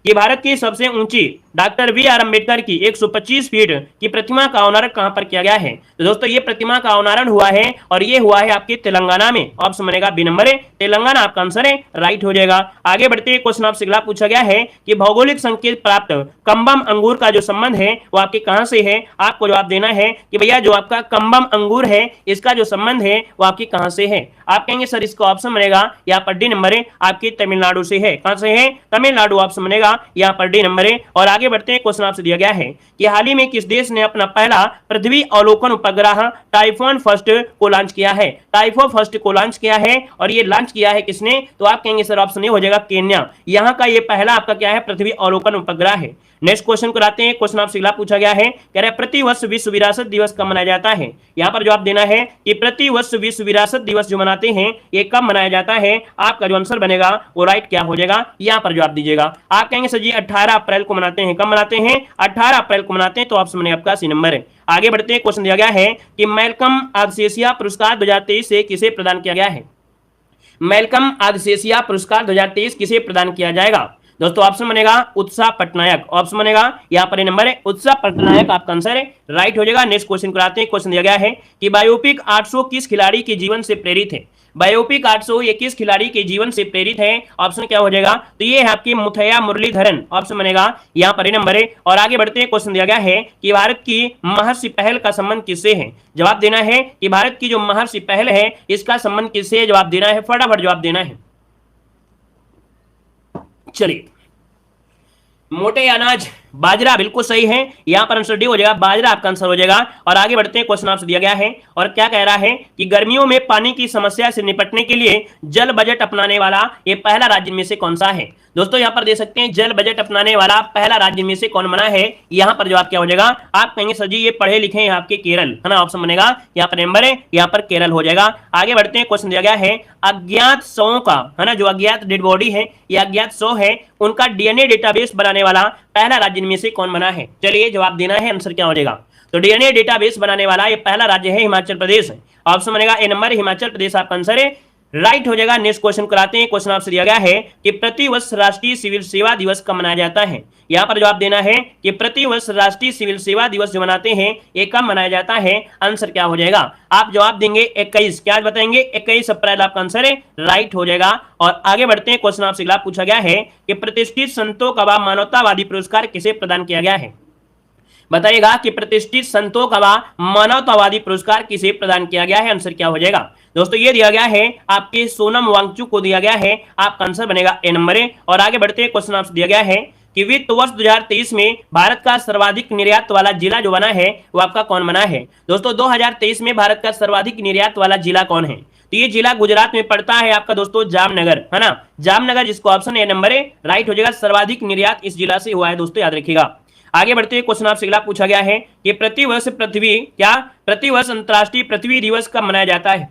कि भारत की सबसे ऊंची डॉक्टर बी आर अम्बेडकर की 125 फीट की प्रतिमा का अनावरण कहां पर किया गया है। तो दोस्तों ये प्रतिमा का अनावरण हुआ है और ये हुआ है आपके तेलंगाना में, ऑप्शन बनेगा बी नंबर तेलंगाना आपका आंसर है राइट हो जाएगा। आगे बढ़ते हैं, क्वेश्चन आपसे अगला पूछा गया है कि भौगोलिक संकेत प्राप्त कम्बम अंगूर का जो संबंध है वो आपके कहां से है। आपको जवाब देना है कि भैया जो आपका कम्बम अंगूर है इसका जो संबंध है वो आपकी कहां से है। आप कहेंगे सर इसका ऑप्शन बनेगा यहाँ पर डी नंबर आपकी तमिलनाडु से है। कहां से है, तमिलनाडु ऑप्शन बनेगा यहाँ पर डी नंबर है। और आगे बढ़ते हैं, क्वेश्चन आपसे दिया गया है कि हाल ही में किस देश ने अपना पहला पृथ्वी अवलोकन उपग्रह टाइफोन फर्स्ट को लॉन्च किया है? टाइफो फर्स्ट को लॉन्च किया है, और ये लॉन्च किया है किसने? तो आप कहेंगे सर ऑप्शन ए हो जाएगा केन्या। यहाँ का ये पहला आपका क्या है? पृथ्वी अवलोकन उपग्रह है। नेक्स्ट क्वेश्चन को आते हैं, क्वेश्चन आपसे अगला पूछा गया है, कह रहा है प्रतिवर्ष विश्व विरासत दिवस कब मनाया जाता है? यहाँ पर जवाब देना है कि प्रतिवर्ष विश्व विरासत दिवस जो मनाते हैं ये कब मनाया जाता है? आपका जो आंसर बनेगा वो राइट क्या हो जाएगा? यहाँ पर जवाब दीजिएगा। आप कहेंगे सर जी 18 अप्रैल को मनाते हैं। कब मनाते हैं? 18 अप्रैल को मनाते हैं। तो ऑप्शन बनेगा आपका सी नंबर है। आगे बढ़ते हैं, क्वेश्चन दिया गया है कि मैल्कम आग्सेसिया पुरस्कार 2023 से किसे प्रदान किया गया है? मैल्कम आग्सेसिया पुरस्कार 2023 किसे प्रदान किया जाएगा? दोस्तों ऑप्शन बनेगा उत्साह पटनायक। ऑप्शन बनेगा यहाँ पर नंबर है उत्साह पटनायक, आपका आंसर है राइट हो जाएगा। नेक्स्ट क्वेश्चन कराते हैं, क्वेश्चन दिया गया है कि बायोपिक 800 किस खिलाड़ी के जीवन से प्रेरित है? बायोपिक 800 ये किस खिलाड़ी के जीवन से प्रेरित है? ऑप्शन क्या हो जाएगा? तो ये है आपकी मुथैया मुरलीधरन। ऑप्शन बनेगा यहाँ पर नंबर है। और आगे बढ़ते हैं, क्वेश्चन दिया गया है कि भारत की महर्षि पहल का संबंध किससे है? जवाब देना है कि भारत की जो महर्षि पहल है इसका संबंध किससे है? जवाब देना है, फटाफट जवाब देना है। चलिए, मोटे अनाज बाजरा बिल्कुल सही है, यहां पर आंसर डी हो जाएगा, बाजरा आपका आंसर हो जाएगा। और आगे बढ़ते हैं, क्वेश्चन आपसे दिया गया है और क्या कह रहा है कि गर्मियों में पानी की समस्या से निपटने के लिए जल बजट अपनाने वाला ये पहला राज्य में से कौन सा है? दोस्तों यहां पर दे सकते हैं जल बजट अपनाने वाला पहला राज्य में से कौन बना है? यहां पर जवाब क्या हो जाएगा? आप कहेंगे सर जी ये पढ़े लिखे हैं आपके केरल, है ना? ऑप्शन बनेगा यहाँ पर नंबर है, यहाँ पर केरल हो जाएगा। आगे बढ़ते हैं, क्वेश्चन दिया गया है अज्ञात शवों का, है ना, जो अज्ञात डेड बॉडी है या अज्ञात शव है उनका डीएनए डेटाबेस बनाने वाला पहला राज्य में से कौन बना है? चलिए जवाब देना है, आंसर क्या हो जाएगा? तो डीएनए डेटाबेस बनाने वाला ये पहला राज्य है हिमाचल प्रदेश। ऑप्शन बनेगा ए नंबर, हिमाचल प्रदेश आपका आंसर है राइट हो जाएगा। नेक्स्ट क्वेश्चन कराते हैं, क्वेश्चन आपसे दिया गया है कि प्रतिवर्ष राष्ट्रीय सिविल सेवा दिवस कब मनाया जाता है? यहाँ पर जवाब देना है कि प्रतिवर्ष राष्ट्रीय सिविल सेवा दिवस जो मनाते हैं ये कब मनाया जाता है? आंसर क्या हो जाएगा? आप जवाब देंगे 21, क्या बताएंगे? 21 अप्रैल आपका आंसर है राइट हो जाएगा। और आगे बढ़ते हैं, क्वेश्चन आपसे अगला पूछा गया है कि प्रतिष्ठित संतों का मानवतावादी पुरस्कार किसे प्रदान किया गया है? बताइएगा कि प्रतिष्ठित संतों का मानवतावादी पुरस्कार किसे प्रदान किया गया है? आंसर क्या हो जाएगा? दोस्तों ये दिया गया है आपके सोनम वांगचुक को दिया गया है, आपका आंसर बनेगा ए नंबर है। और आगे बढ़ते हैं, क्वेश्चन आपसे दिया गया है कि वित्त वर्ष 2023 में भारत का सर्वाधिक निर्यात वाला जिला जो बना है वो आपका कौन बना है? दोस्तों 2023 में भारत का सर्वाधिक निर्यात वाला जिला कौन है? तो ये जिला गुजरात में पड़ता है आपका दोस्तों जामनगर, है ना, जामनगर, जिसको ऑप्शन ए नंबर है राइट हो जाएगा। सर्वाधिक निर्यात इस जिला से हुआ है दोस्तों, याद रखिएगा। आगे बढ़ते हैं, क्वेश्चन आपसे अगला पूछा गया है कि प्रतिवर्ष अंतर्राष्ट्रीय पृथ्वी दिवस कब मनाया जाता है?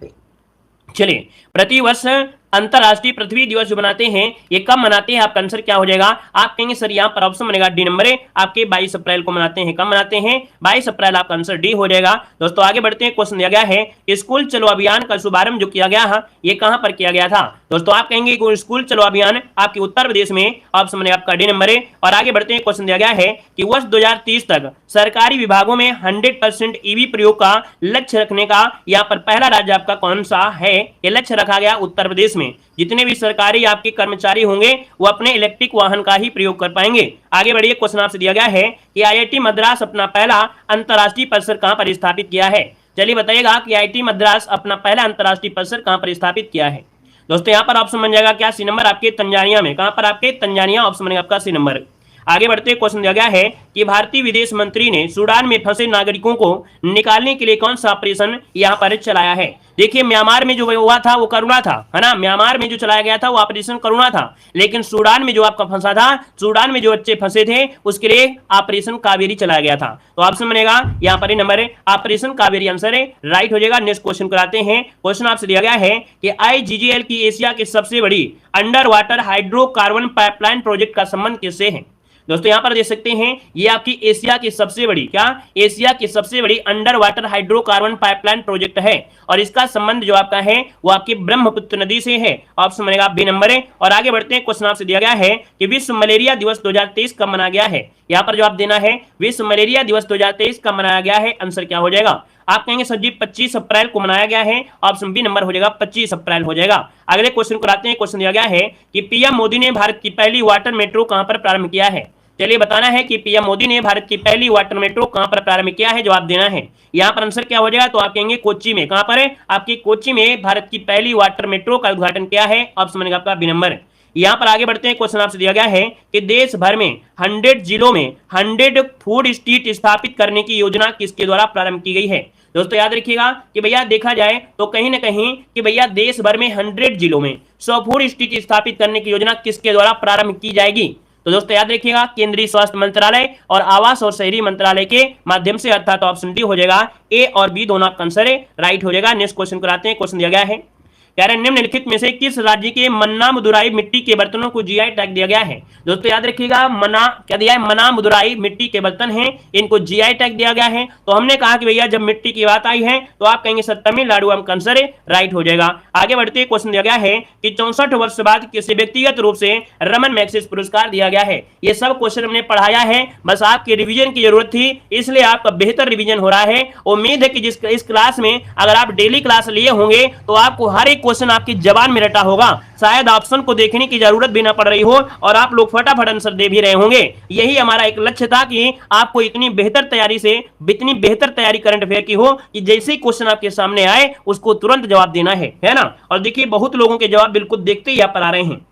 चलिए, प्रतिवर्ष अंतरराष्ट्रीय पृथ्वी दिवस जो बनाते हैं ये कब मनाते हैं? आपका आंसर क्या हो जाएगा? आप कहेंगे सर यहाँ पर ऑप्शन बनेगा डी नंबर है, आपके 22 अप्रैल को मनाते हैं। कब मनाते हैं? 22 अप्रैल, आपका आंसर डी हो जाएगा। दोस्तों आगे बढ़ते हैं, क्वेश्चन दिया गया है स्कूल चलो अभियान का शुभारंभ जो किया गया है ये कहां पर किया गया था? दोस्तों आप कहेंगे स्कूल चलो अभियान आपके उत्तर प्रदेश में, ऑप्शन बनेगा आपका डी नंबर है। और आगे बढ़ते हैं, क्वेश्चन दिया गया है कि वर्ष 2030 तक सरकारी विभागों में 100% ईवी प्रयोग का लक्ष्य रखने का यहाँ पर पहला राज्य आपका कौन सा है? ये लक्ष्य रखा गया उत्तर प्रदेश में। जितने भी सरकारी आपके कर्मचारी होंगे वो अपने इलेक्ट्रिक वाहन का ही प्रयोग कर पाएंगे। आगे बढ़िए, क्वेश्चन आपसे दिया गया है कि आईआईटी मद्रास अपना पहला अंतरराष्ट्रीय परिसर कहां पर स्थापित किया है? चलिए बताइएगा कि आईआईटी मद्रास अपना पहला अंतरराष्ट्रीय परिसर कहां पर स्थापित किया है? दोस्तों यहाँ पर ऑप्शन बन जाएगा क्या? सी नंबर, आपके तंजानिया में। कहां पर? आपके तंजानिया, ऑप्शन बनेगा आपका सी नंबर। आगे बढ़ते क्वेश्चन दिया गया है कि भारतीय विदेश मंत्री ने सूडान में फंसे नागरिकों को निकालने के लिए कौन सा ऑपरेशन यहाँ पर चलाया है? देखिए म्यांमार में जो हुआ था वो करुणा था, है ना, म्यांमार में जो चलाया गया था वो ऑपरेशन करुणा था, लेकिन सूडान में जो आपका फंसा था, सूडान में जो बच्चे फंसे थे उसके लिए ऑपरेशन कावेरी चलाया गया था। तो ऑप्शन बनेगा यहाँ पर नंबर है ऑपरेशन कावेरी, आंसर है राइट हो जाएगा। नेक्स्ट क्वेश्चन कराते हैं, क्वेश्चन आपसे दिया गया है कि आईजीजीएल की एशिया की सबसे बड़ी under water hydrocarbon pipeline project का संबंध किससे है? दोस्तों यहां पर देख सकते हैं ये आपकी एशिया की सबसे बड़ी, क्या, एशिया की सबसे बड़ी under water hydrocarbon pipeline project है और इसका संबंध जो आपका है वो आपकी ब्रह्मपुत्र नदी से है। ऑप्शन बनेगा बी नंबर है। और आगे बढ़ते हैं, क्वेश्चन आपसे दिया गया है कि विश्व मलेरिया दिवस 2023 कब मनाया गया है? यहाँ पर जवाब देना है विश्व मलेरिया दिवस 2023 कब मनाया गया है? आंसर क्या हो जाएगा? आप कहेंगे सर जी 25 अप्रैल को मनाया गया है, ऑप्शन बी नंबर हो जाएगा 25 अप्रैल हो जाएगा। अगले क्वेश्चन को आते हैं, क्वेश्चन दिया गया है कि पीएम मोदी ने भारत की पहली वाटर मेट्रो कहां पर प्रारंभ किया है? चलिए बताना है कि पीएम मोदी ने भारत की पहली वाटर मेट्रो कहां पर प्रारंभ किया है, जवाब देना है। यहां पर आंसर क्या हो जाएगा? तो आप कहेंगे कोच्चि में। कहां पर है? आपकी कोच्चि में भारत की पहली वाटर मेट्रो का उद्घाटन किया है, ऑप्शन बनेगा आपका बी नंबर। यहां पर आगे बढ़ते हैं, क्वेश्चन आपसे दिया गया है कि देश भर में 100 जिलों में 100 फूड स्ट्रीट स्थापित करने की योजना किसके द्वारा प्रारंभ की गई है। दोस्तों याद रखिएगा कि भैया देखा जाए तो कहीं ना कहीं कि भैया देश भर में 100 जिलों में 100 फूड स्ट्रीट स्थापित करने की योजना किसके द्वारा प्रारंभ की जाएगी। तो दोस्तों याद रखिएगा केंद्रीय स्वास्थ्य मंत्रालय और आवास और शहरी मंत्रालय के माध्यम से, अर्थात ऑप्शन डी हो जाएगा, ए और बी दोनों आपका आंसर राइट हो जाएगा। नेक्स्ट क्वेश्चन कराते हैं, क्वेश्चन दिया गया है, कह रहे हैं निम्नलिखित में से किस राज्य के मन्ना मदुराई मिट्टी के बर्तनों को जीआई टैग दिया गया है। दोस्तों याद रखिएगा मना क्या दिया है, मना मदुराई मिट्टी के बर्तन हैं, इनको जीआई टैग दिया गया है। तो हमने कहा कि भैया जब मिट्टी की बात आई है तो आप कहेंगे सर तमिलनाडु आपका आंसर राइट हो जाएगा। आगे बढ़ते क्वेश्चन दिया गया है कि 64 वर्ष बाद किसी व्यक्तिगत रूप से रमन मैग्सेसे पुरस्कार दिया गया है। ये सब क्वेश्चन हमने पढ़ाया है, बस आपके रिवीजन की जरूरत थी, इसलिए आपका बेहतर रिवीजन हो रहा है। उम्मीद है कि जिस इस क्लास में अगर आप डेली क्लास लिए होंगे तो आपको हर एक क्वेश्चन आपकी जबान में रटा होगा, शायद ऑप्शन को देखने की जरूरत भी ना पड़ रही हो और आप लोग फटाफट आंसर दे भी रहे होंगे। यही हमारा एक लक्ष्य था कि आपको इतनी बेहतर तैयारी करंट अफेयर की हो कि जैसे ही क्वेश्चन आपके सामने आए उसको तुरंत जवाब देना है ना। और देखिए बहुत लोगों के जवाब बिल्कुल देखते ही यहाँ पर आ रहे हैं।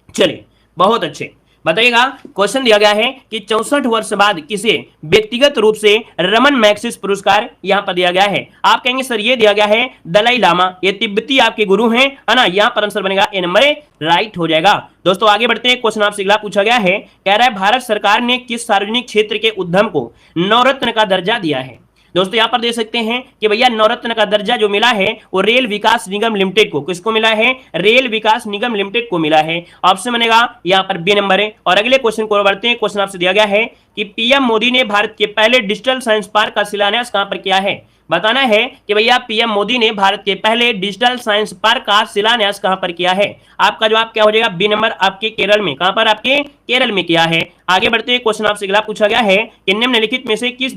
चलिए बहुत अच्छे, बताइएगा क्वेश्चन दिया गया है कि 64 वर्ष बाद किसे व्यक्तिगत रूप से रमन मैग्सेसे पुरस्कार यहां पर दिया गया है। आप कहेंगे सर ये दिया गया है दलाई लामा, ये तिब्बती आपके गुरु हैं, है ना। यहां पर आंसर बनेगा ए नंबर राइट हो जाएगा। दोस्तों आगे बढ़ते हैं, क्वेश्चन आपसे अगला पूछा गया है, कह रहा है भारत सरकार ने किस सार्वजनिक क्षेत्र के उद्यम को नवरत्न का दर्जा दिया है। दोस्तों यहां पर देख सकते हैं कि भैया नवरत्न का दर्जा जो मिला है वो रेल विकास निगम लिमिटेड को, किसको मिला है, रेल विकास निगम लिमिटेड को मिला है। ऑप्शन बनेगा यहां पर बी नंबर है। और अगले क्वेश्चन को बढ़ते हैं, क्वेश्चन आपसे दिया गया है कि पीएम मोदी ने भारत के पहले डिजिटल साइंस पार्क का शिलान्यास कहां पर किया है। बताना है कि भैया पीएम मोदी ने भारत के पहले डिजिटल साइंस पार्क का शिलान्यास कहां पर किया है। आपका जवाब क्या हो जाएगा, बी नंबर, आपके केरल में। कहां पर, आपके केरल में किया है। आगे बढ़ते हैं, क्वेश्चन आपसे अगला पूछा गया है कि निम्नलिखित में से किस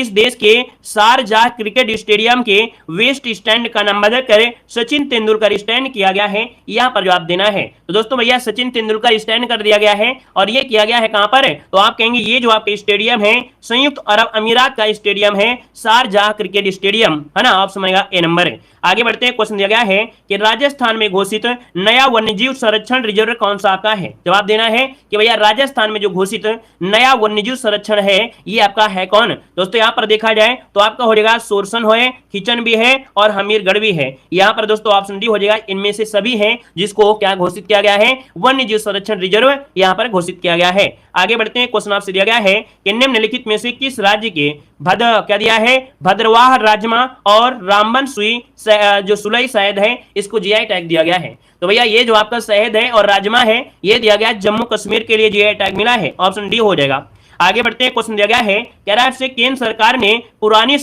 देश के शारजाह क्रिकेट स्टेडियम के वेस्ट स्टैंड का नाम बदलकर सचिन तेंदुलकर स्टैंड किया गया है। यहां पर जवाब देना है। तो दोस्तों भैया सचिन तेंदुलकर स्टैंड कर दिया गया है और ये किया गया है कहां पर, तो आप कहेंगे ये जो आपका स्टेडियम है संयुक्त अरब अमीरात का स्टेडियम है, शारजाह क्रिकेट स्टेडियम, है ना। ऑप्शन बनेगा ए नंबर। आगे बढ़ते हैं, क्वेश्चन दिया गया है कि राजस्थान में घोषित नया वन्यजीव संरक्षण रिजर्व कौन सा आपका है। जवाब देना है कि भैया राजस्थान में जो घोषित नया वन्यजीव संरक्षण है ये आपका है कौन। दोस्तों यहां पर देखा जाए तो आपका हो जाएगा सोरसन है, खिचन भी है और हमीरगढ़ भी है। यहां पर दोस्तों ऑप्शन डी हो जाएगा, इनमें से सभी हैं जिसको क्या घोषित किया गया है, वन्यजीव संरक्षण रिजर्व यहां पर घोषित किया गया है। आगे बढ़ते हैं, क्वेश्चन आपसे दिया गया है कि निम्नलिखित में से किस राज्य के क्या दिया है, भद्रवाह, राजमा और रामबन सुई जो सुलई शहद है इसको जीआई टैग दिया गया है। तो भैया ये जो आपका शहद है और राजमा है ये दिया गया जम्मू कश्मीर के लिए जीआई टैग मिला है। ऑप्शन डी हो जाएगा। आगे बढ़ते हैं, क्वेश्चन दिया गया है कह रहा है आपसे केंद्र सरकार ने पुरानी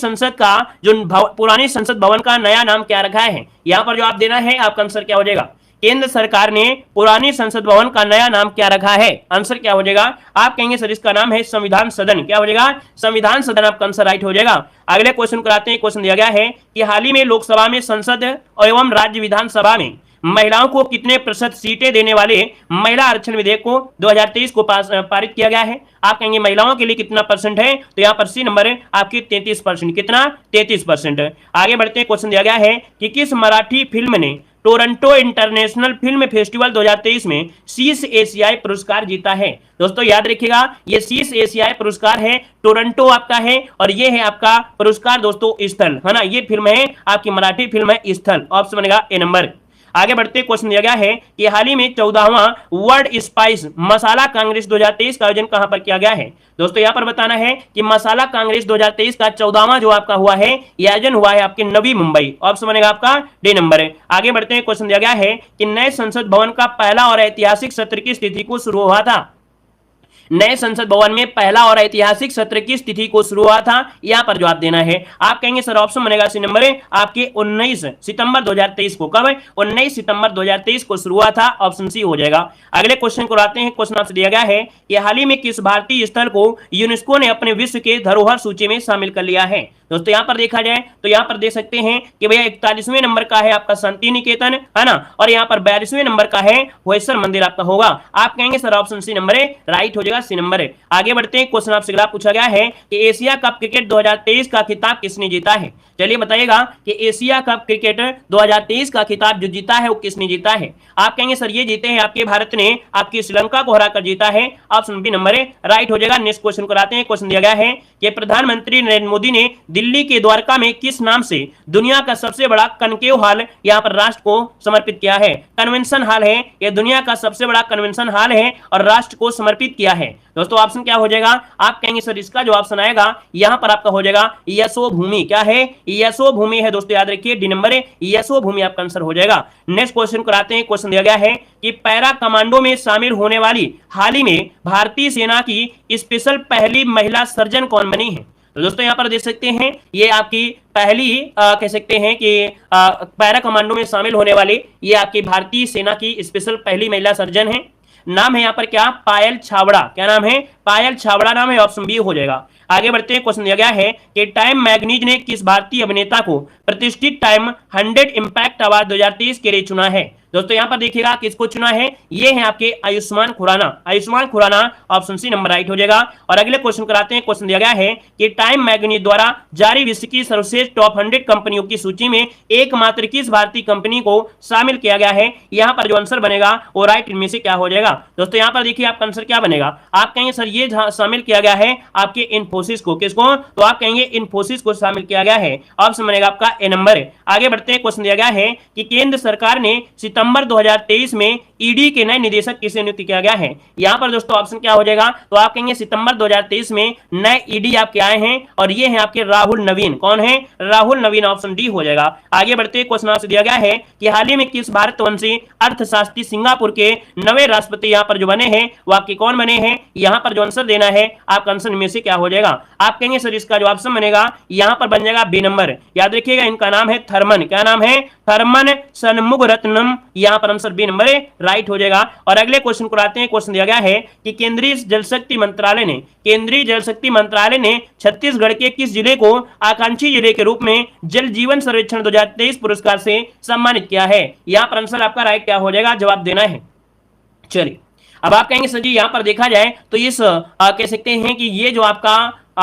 संसद भवन का नया नाम क्या रखा है। यहां पर जो आप देना है आपका आंसर क्या हो जाएगा, केंद्र सरकार ने पुरानी संसद भवन का नया नाम क्या रखा है। आंसर क्या हो जाएगा, आप कहेंगे सर इसका नाम है संविधान सदन। क्या हो जाएगा, संविधान सदन आपका आंसर राइट हो जाएगा। अगले क्वेश्चन कराते हैं, क्वेश्चन दिया गया है कि हाल ही में लोकसभा में, संसद एवं राज्य विधानसभा में महिलाओं को कितने प्रतिशत सीटें देने वाले महिला आरक्षण विधेयक को 2023 को पारित किया गया है। आप कहेंगे महिलाओं के लिए कितना परसेंट है, तो यहाँ पर सी नंबर है आपकी 33%। कितना, 33%। आगे बढ़ते हैं, क्वेश्चन दिया गया है कि किस मराठी फिल्म ने टोरंटो इंटरनेशनल फिल्म फेस्टिवल 2023 में शीर्ष एशियाई पुरस्कार जीता है। दोस्तों याद रखिएगा ये शीर्ष एशियाई पुरस्कार है, टोरंटो आपका है और ये है आपका पुरस्कार दोस्तों स्थल, है ना। ये फिल्म है आपकी मराठी फिल्म है स्थल। ऑप्शन बनेगा ए नंबर। आगे बढ़ते क्वेश्चन दिया गया है कि हाल ही में 14वां वर्ल्ड स्पाइस मसाला कांग्रेस 2023 का आयोजन कहां पर किया गया है। दोस्तों यहां पर बताना है कि मसाला कांग्रेस 2023 का 14वां जो आपका हुआ है यह आयोजन हुआ है आपके नवी मुंबई। ऑप्शन बनेगा आपका डी नंबर है। आगे बढ़ते हैं, क्वेश्चन दिया गया है कि नए संसद भवन का पहला और ऐतिहासिक सत्र की स्थिति को शुरू हुआ था। नए संसद भवन में पहला और ऐतिहासिक सत्र की तिथि को शुरू हुआ था, यहां पर जवाब देना है। आप कहेंगे सर ऑप्शन बनेगा सी नंबर है आपके 19 सितंबर 2023 को। कब, 19 सितंबर 2023 को शुरू हुआ था। ऑप्शन सी हो जाएगा। अगले क्वेश्चन को आते हैं, क्वेश्चन आपसे दिया गया है कि हाल ही में किस भारतीय स्थल को यूनेस्को ने अपने विश्व के धरोहर सूची में शामिल कर लिया है। दोस्तों यहां पर देखा जाए तो यहां पर देख सकते हैं कि भैया 41वें नंबर का है आपका शांति निकेतन, है ना, और यहां पर 42वें नंबर का है होयसर मंदिर आपका होगा। आप कहेंगे सर ऑप्शन सी नंबर है राइट हो जाएगा, सी नंबर है। आगे बढ़ते हैं, क्वेश्चन आपसे अगला पूछा गया है कि एशिया कप क्रिकेट 2023 का खिताब किसने जीता है। चलिए बताइएगा कि एशिया कप क्रिकेट 2023 का खिताब जो जीता है वो किसने जीता है। आप कहेंगे सर ये जीते हैं आपके भारत ने आपकी श्रीलंका को हराकर जीता है। ऑप्शन बी नंबर है राइट हो जाएगा। नेक्स्ट क्वेश्चन कराते हैं। क्वेश्चन दिया गया है कि प्रधानमंत्री नरेंद्र मोदी ने दिल्ली के द्वारका में किस नाम से दुनिया का सबसे बड़ा कनकेव हॉल यहां पर राष्ट्र को समर्पित किया है। कन्वेंशन हॉल है, यह दुनिया का सबसे बड़ा कन्वेंशन हॉल है और राष्ट्र को समर्पित किया है। दोस्तों ऑप्शन क्या हो जाएगा, आप कहेंगे सर इसका जो ऑप्शन आएगा यहां पर आपका हो जाएगा यशोभूमि। क्या है, यशोभूमि है दोस्तों, याद रखिए डी नंबर है यशोभूमि आपका आंसर हो जाएगा। नेक्स्ट क्वेश्चन कराते हैं। क्वेश्चन दिया गया है कि पैरा कमांडो में शामिल होने वाली हाल ही में भारतीय सेना की स्पेशल पहली महिला सर्जन कौन बनी है। तो दोस्तों यहां पर देख सकते हैं ये आपकी पहली कह सकते हैं कि पैरा कमांडो में शामिल होने वाली ये आपकी भारतीय सेना की स्पेशल पहली महिला सर्जन है। नाम है यहाँ पर क्या, पायल छाबड़ा। क्या नाम है, पायल छाबड़ा नाम है। ऑप्शन बी हो जाएगा। आगे बढ़ते हैं। क्वेश्चन दिया गया है कि टाइम मैगजीन ने किस भारतीय अभिनेता को प्रतिष्ठित टाइम 100 इंपैक्ट अवार्ड 2023 के लिए चुना है। दोस्तों यहां पर देखिएगा किसको चुना है, ये है आपके Ayushmann Khurrana. Ayushmann Khurrana option C number right हो जाएगा। और अगले क्वेश्चन कराते हैं। क्वेश्चन दिया गया है कि टाइम मैगजीन द्वारा जारी विश्व की सर्वश्रेष्ठ टॉप 100 कंपनियों की सूची में एकमात्र किस भारतीय कंपनी को शामिल किया गया है। यहां पर जो आंसर बनेगा वो राइट इनमें से क्या हो जाएगा। दोस्तों यहां पर देखिए आपका आंसर क्या बनेगा, आप कहेंगे सर ये शामिल किया गया है आपके इन्फोसिस को। किसको, तो आप कहेंगे इन्फोसिस को शामिल किया गया है। ऑप्शन बनेगा आपका ए नंबर। आगे बढ़ते हैं। क्वेश्चन दिया गया है कि केंद्र सरकार ने सितंबर 2023 में ईडी के नए निदेशक किसे नियुक्त किया गया है। यहां पर दोस्तों ऑप्शन क्या हो जाएगा, तो आप कहेंगे सितंबर 2023 में नए ईडी आपके आए हैं और ये हैं आपके राहुल नवीन। कौन है, राहुल नवीन। ऑप्शन डी हो जाएगा। आगे बढ़ते हैं। क्वेश्चन आपसे दिया गया है कि हाल ही में किस भारतवंशी अर्थशास्त्री सिंगापुर के नवे राष्ट्रपति यहां पर जो बने हैं वो आपके कौन बने हैं। यहां पर जो आंसर देना है आपका आंसर में से क्या हो जाएगा, आप कहेंगे सर इसका जो ऑप्शन बनेगा यहां पर बन जाएगा बी नंबर। याद रखिएगा इनका नाम है थर्मन। क्या नाम है, थर्मन शनमुगरत्नम। यहां पर आंसर बी नंबर राइट हो जाएगा। और अगले क्वेश्चन को आते हैं। क्वेश्चन दिया गया है कि केंद्रीय जल शक्ति मंत्रालय ने छत्तीसगढ़ के किस जिले को आकांक्षी जिले के रूप में जल जीवन सर्वेक्षण 2023 पुरस्कार से सम्मानित किया है। यहां पर आंसर आपका राइट क्या हो जाएगा, जवाब देना है। चलिए अब आप कहेंगे सर जी यहां पर देखा जाए तो इस कह सकते हैं कि ये जो आपका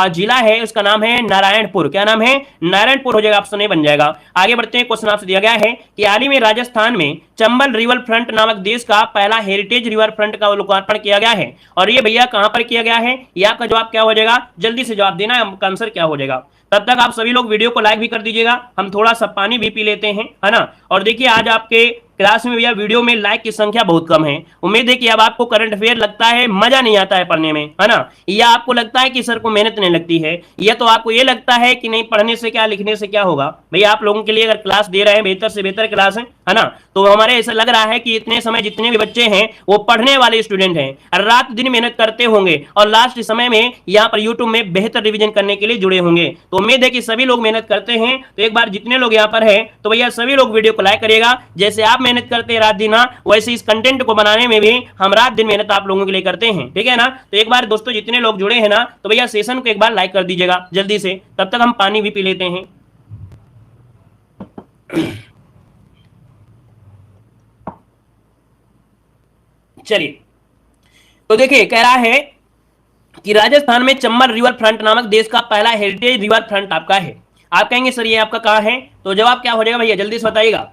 जिला है उसका नाम है नारायणपुर। क्या नाम है, नारायणपुर हो जाएगा। ऑप्शन ए बन जाएगा। आगे बढ़ते हैं। क्वेश्चन आपसे दिया गया है कि हाल ही में राजस्थान में चंबल रिवर फ्रंट नामक देश का पहला हेरिटेज रिवर फ्रंट का लोकार्पण किया गया है और ये भैया कहां पर किया गया है, ये आपका जवाब क्या हो जाएगा, जल्दी से जवाब देना है, आपका आंसर क्या हो जाएगा। तब तक आप सभी लोग वीडियो को लाइक भी कर दीजिएगा, हम थोड़ा सा पानी भी पी लेते हैं, है ना। और देखिए आज आपके क्लास में भैया वीडियो में लाइक की संख्या बहुत कम है। उम्मीद है कि अब आपको करंट अफेयर लगता है मजा नहीं आता है पढ़ने में, है ना, या आपको लगता है कि सर को मेहनत नहीं लगती है, या तो आपको ये लगता है कि नहीं पढ़ने से क्या लिखने से क्या होगा। भैया आप लोगों के लिए अगर क्लास दे रहे हैं बेहतर से बेहतर क्लास है ना, तो हमारे ऐसा लग रहा है कि इतने समय जितने भी बच्चे हैं वो पढ़ने वाले स्टूडेंट हैं, रात दिन मेहनत करते होंगे और लास्ट समय में यहाँ पर यूट्यूब में बेहतर रिविजन करने के लिए जुड़े होंगे। तो उम्मीद है कि सभी लोग मेहनत करते हैं। तो एक बार जितने लोग यहाँ पर है तो भैया सभी लोग वीडियो को लाइक करिएगा। जैसे आप मेहनत करते हैं रात दिन, वैसे इस कंटेंट को बनाने में भी हम रात दिन मेहनत आप लोगों के लिए करते हैं, ठीक है ना। तो एक बार दोस्तों जितने लोग जुड़े हैं ना तो भैया सेशन को एक बार लाइक कर दीजिएगा जल्दी से। तब तक हम पानी भी पी लेते हैं। चलिए तो देखिए कह रहा है कि राजस्थान में चंबल रिवर फ्रंट नामक देश का पहला हेरिटेज रिवर फ्रंट आपका है। आप कहेंगे सर ये आपका कहां है, तो जवाब क्या हो जाएगा भैया जल्दी से बताइएगा।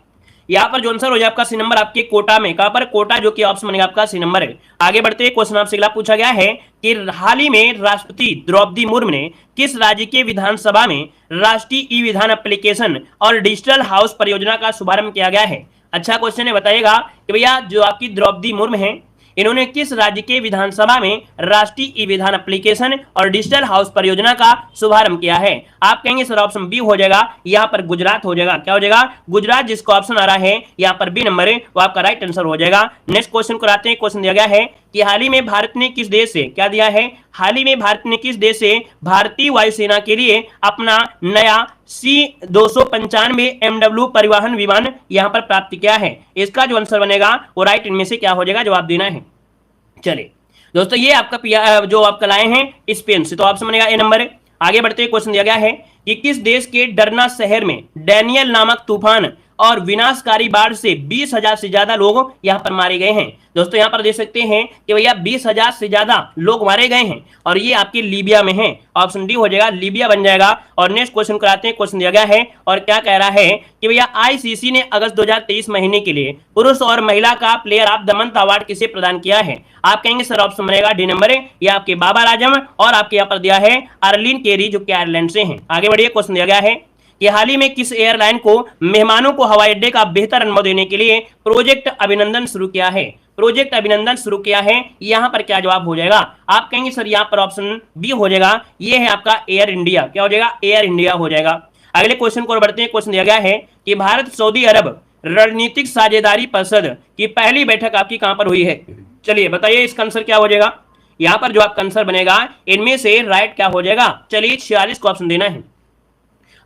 यहाँ पर जो आंसर हो जाए आपका सी नंबर आपके कोटा में। कहां पर, कोटा, जो कि ऑप्शन बनेगा आपका सी नंबर है। आगे बढ़ते हैं। क्वेश्चन आपसे अगला पूछा गया है कि हाल ही में राष्ट्रपति द्रौपदी मुर्मू ने किस राज्य के विधानसभा में राष्ट्रीय ई विधान एप्लीकेशन और डिजिटल हाउस परियोजना का शुभारंभ किया गया है। अच्छा क्वेश्चन है, बताइएगा कि भैया जो आपकी द्रौपदी मुर्मू है इन्होंने किस राज्य के विधानसभा में राष्ट्रीय ई विधान एप्लीकेशन और डिजिटल हाउस परियोजना का शुभारंभ किया है। आप कहेंगे सर ऑप्शन बी हो जाएगा, यहाँ पर गुजरात हो जाएगा। क्या हो जाएगा, गुजरात, जिसको ऑप्शन आ रहा है यहाँ पर बी नंबर है वो आपका राइट आंसर हो जाएगा। नेक्स्ट क्वेश्चन कराते हैं। क्वेश्चन दिया गया है कि हाल ही में भारत ने किस देश से, क्या दिया है, हाल ही में भारत ने किस देश से भारतीय वायुसेना के लिए अपना नया C-295 MW परिवहन विमान यहां पर प्राप्त किया है। इसका जो आंसर बनेगा वो राइट इनमें से क्या हो जाएगा, जवाब देना है। चलिए दोस्तों ये आपका जो आपका लाए हैं स्पेन से, तो ऑप्शन बनेगा ए नंबर। आगे बढ़ते हुए क्वेश्चन दिया गया है कि किस देश के डरना शहर में डैनियल नामक तूफान और विनाशकारी बाढ़ से 20,000 से ज्यादा लोग यहाँ पर मारे गए हैं। दोस्तों यहाँ पर देख सकते हैं कि भैया 20,000 से ज्यादा लोग मारे गए हैं और ये आपके लीबिया में है। ऑप्शन डी हो जाएगा, लीबिया बन जाएगा। और नेक्स्ट क्वेश्चन कराते हैं। क्वेश्चन दिया गया है और क्या कह रहा है कि भैया आईसीसी ने अगस्त 2023 महीने के लिए पुरुष और महिला का player of the month award किसे प्रदान किया है? आप कहेंगे सर ऑप्शन बनेगा डी नंबर है, ये आपके बाबर आजम और आपके यहाँ पर दिया है अर्लिन केरी जो कि आयरलैंड से हैं। आगे बढ़िए, क्वेश्चन दिया गया है कि हाल ही में किस एयरलाइन को मेहमानों को हवाई अड्डे का बेहतर अनुभव देने के लिए प्रोजेक्ट अभिनंदन शुरू किया है? प्रोजेक्ट अभिनंदन शुरू किया है, यहाँ पर क्या जवाब हो जाएगा? आप कहेंगे सर यहाँ पर ऑप्शन बी हो जाएगा, ये है आपका एयर इंडिया। क्या हो जाएगा? एयर इंडिया हो जाएगा। अगले क्वेश्चन को बढ़ते हैं। क्वेश्चन दिया गया है कि भारत सऊदी अरब रणनीतिक साझेदारी परिषद की पहली बैठक आपकी कहां पर हुई है? चलिए बताइए इसका आंसर क्या हो जाएगा? यहां पर जो आपका आंसर बनेगा इनमें से राइट क्या हो जाएगा? चलिए 46 को ऑप्शन देना है।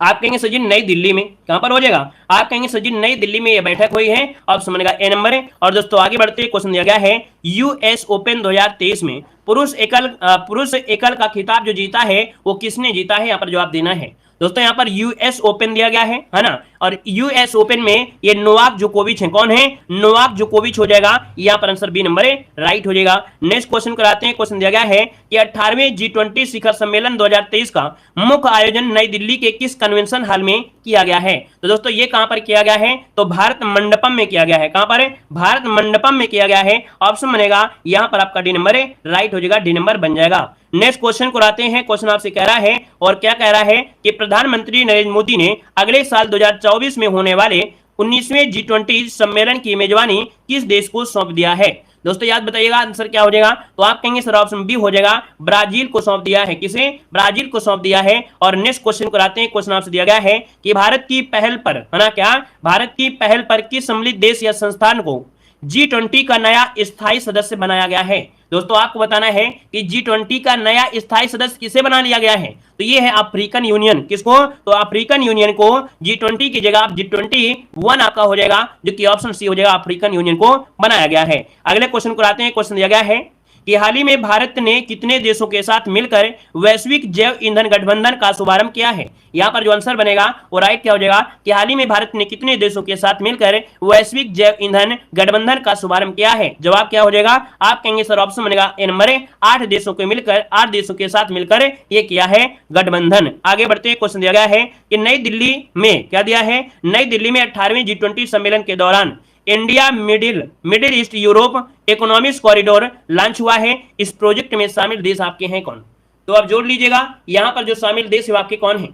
आप कहेंगे सर जी नई दिल्ली में, कहां पर हो जाएगा? आप कहेंगे सर जी नई दिल्ली में यह बैठक हुई है, ऑप्शन बनेगा ए नंबर है। और दोस्तों आगे बढ़ते क्वेश्चन दिया गया है यूएस ओपन 2023 में पुरुष एकल का खिताब जो जीता है वो किसने जीता है? यहाँ पर जवाब देना है। दोस्तों यहाँ पर यूएस ओपन दिया गया है ना, और यूएस ओपन में ये नोवाक जोकोविच है। कौन है? नोवाक जोकोविच हो जाएगा। यहाँ पर आंसर बी नंबर है, राइट हो जाएगा। नेक्स्ट क्वेश्चन कराते हैं। क्वेश्चन दिया गया है कि 18वें G20 शिखर सम्मेलन 2023 का मुख्य आयोजन नई दिल्ली के किस कन्वेंशन हॉल में किया गया है? तो दोस्तों ये कहां पर किया गया है? तो भारत मंडपम में किया गया है। कहां पर है? भारत मंडपम में किया गया है। ऑप्शन बनेगा यहाँ पर आपका डी नंबर है, राइट हो जाएगा, डी नंबर बन जाएगा। नेक्स्ट क्वेश्चन को आते हैं। क्वेश्चन आपसे कह रहा है और क्या कह रहा है कि प्रधानमंत्री नरेंद्र मोदी ने अगले साल 2024 में होने वाले 19वें G20 सम्मेलन की मेजबानी किस देश को सौंप दिया है? दोस्तों याद बताइएगा आंसर क्या हो जाएगा? तो आप कहेंगे सर ऑप्शन बी हो जाएगा, ब्राजील को सौंप दिया है। किसे? ब्राजील को सौंप दिया है। और नेक्स्ट क्वेश्चन को आते हैं। क्वेश्चन आपसे दिया गया है कि भारत की पहल पर, है ना, क्या भारत की पहल पर किस सम्मिलित देश या संस्थान को G20 का नया स्थायी सदस्य बनाया गया है? दोस्तों आपको बताना है कि G20 का नया स्थायी सदस्य किसे बना लिया गया है? तो ये है अफ्रीकन यूनियन। किसको? तो अफ्रीकन यूनियन को G20 की जगह आप G21 आपका हो जाएगा, जो कि ऑप्शन सी हो जाएगा, अफ्रीकन यूनियन को बनाया गया है। अगले क्वेश्चन को आते हैं। क्वेश्चन दिया गया है कि हाल ही में भारत ने कितने देशों के साथ मिलकर वैश्विक जैव ईंधन गठबंधन का शुभारंभ किया है? यहाँ पर जो आंसर बनेगा वो राइट क्या हो जाएगा कि हाल ही में भारत ने कितने देशों के साथ मिलकर वैश्विक जैव ईंधन गठबंधन का शुभारंभ किया है? जवाब क्या हो जाएगा? आप कहेंगे सर ऑप्शन बनेगा ए नंबर है, 8 देशों के मिलकर, 8 देशों के साथ मिलकर ये किया है गठबंधन। आगे बढ़ते हैं। क्वेश्चन दिया गया है कि नई दिल्ली में क्या दिया है? नई दिल्ली में 18वें G20 सम्मेलन के दौरान India middle east Europe economic corridor launch हुआ है। इस प्रोजेक्ट में शामिल देश आपके हैं कौन? तो आप जोड़ लीजिएगा, यहां पर जो शामिल देश है आपके कौन है?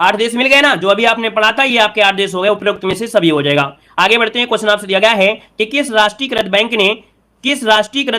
8 देश मिल गए ना, जो अभी आपने पढ़ा था ये आपके 8 देश हो गए, उपरोक्त में से सभी हो जाएगा। आगे बढ़ते हैं। क्वेश्चन आपसे दिया गया है कि किस राष्ट्रीयकृत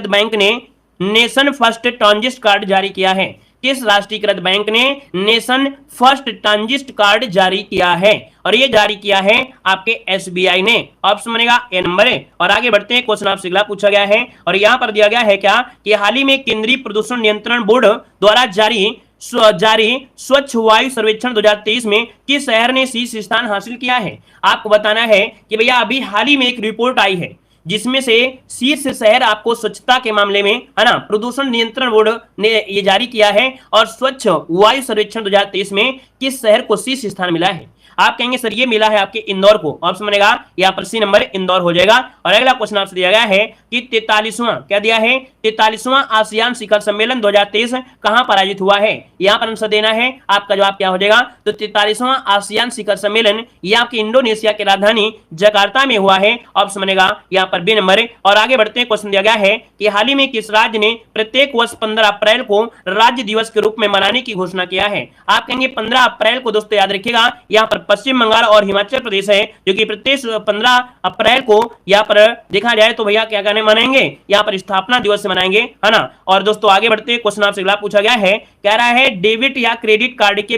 बैंक ने नेशन फर्स्ट ट्रांजिट कार्ड जारी किया है? किस राष्ट्रीयकृत बैंक ने नेशन फर्स्ट ट्रांजिट कार्ड जारी किया है? और ये जारी किया है आपके एसबीआई ने। ऑप्शन बनेगा ए नंबर है। और आगे बढ़ते हैं। क्वेश्चन आपसे अगला पूछा गया है और यहां पर दिया गया है क्या कि हाल ही में केंद्रीय प्रदूषण नियंत्रण बोर्ड द्वारा जारी स्वच्छ वायु सर्वेक्षण 2023 में किस शहर ने शीर्ष स्थान हासिल किया है? आपको बताना है कि भैया अभी हाल ही में एक रिपोर्ट आई है जिसमें से शीर्ष शहर आपको स्वच्छता के मामले में, है ना, प्रदूषण नियंत्रण बोर्ड ने ये जारी किया है। और स्वच्छ वायु सर्वेक्षण 2023 में किस शहर को शीर्ष स्थान मिला है? आप कहेंगे सर ये मिला है आपके इंदौर को। ऑप्शन बनेगा यहाँ पर सी नंबर इंदौर हो जाएगा। और अगला क्वेश्चन आपसे दिया गया है कि 43वां क्या दिया है? 43वां आसियान शिखर सम्मेलन 2023 कहां पर आयोजित हुआ है? यहाँ पर आंसर देना है। आपका जवाब क्या हो जाएगा? तो 43वां आसियान शिखर सम्मेलन ये आपके इंडोनेशिया की राजधानी जकार्ता में हुआ है। ऑप्शन बनेगा यहाँ पर बी नंबर है। और आगे बढ़ते हैं। क्वेश्चन दिया गया है कि हाल ही में किस राज्य ने प्रत्येक वर्ष 15 अप्रैल को राज्य दिवस के रूप में मनाने की घोषणा किया है? आप कहेंगे 15 अप्रैल को, दोस्तों याद रखिएगा यहाँ पर पश्चिम बंगाल और हिमाचल प्रदेश है, जो कि प्रत्येक 15 अप्रैल को यहाँ पर देखा जाए तो भैया क्या करने मनाएंगे? यहाँ पर स्थापना दिवस से मनाएंगे, है ना। और दोस्तों आगे बढ़ते हैं। क्वेश्चन आपसे अगला पूछा गया है, कह रहा है डेबिट या क्रेडिट कार्ड के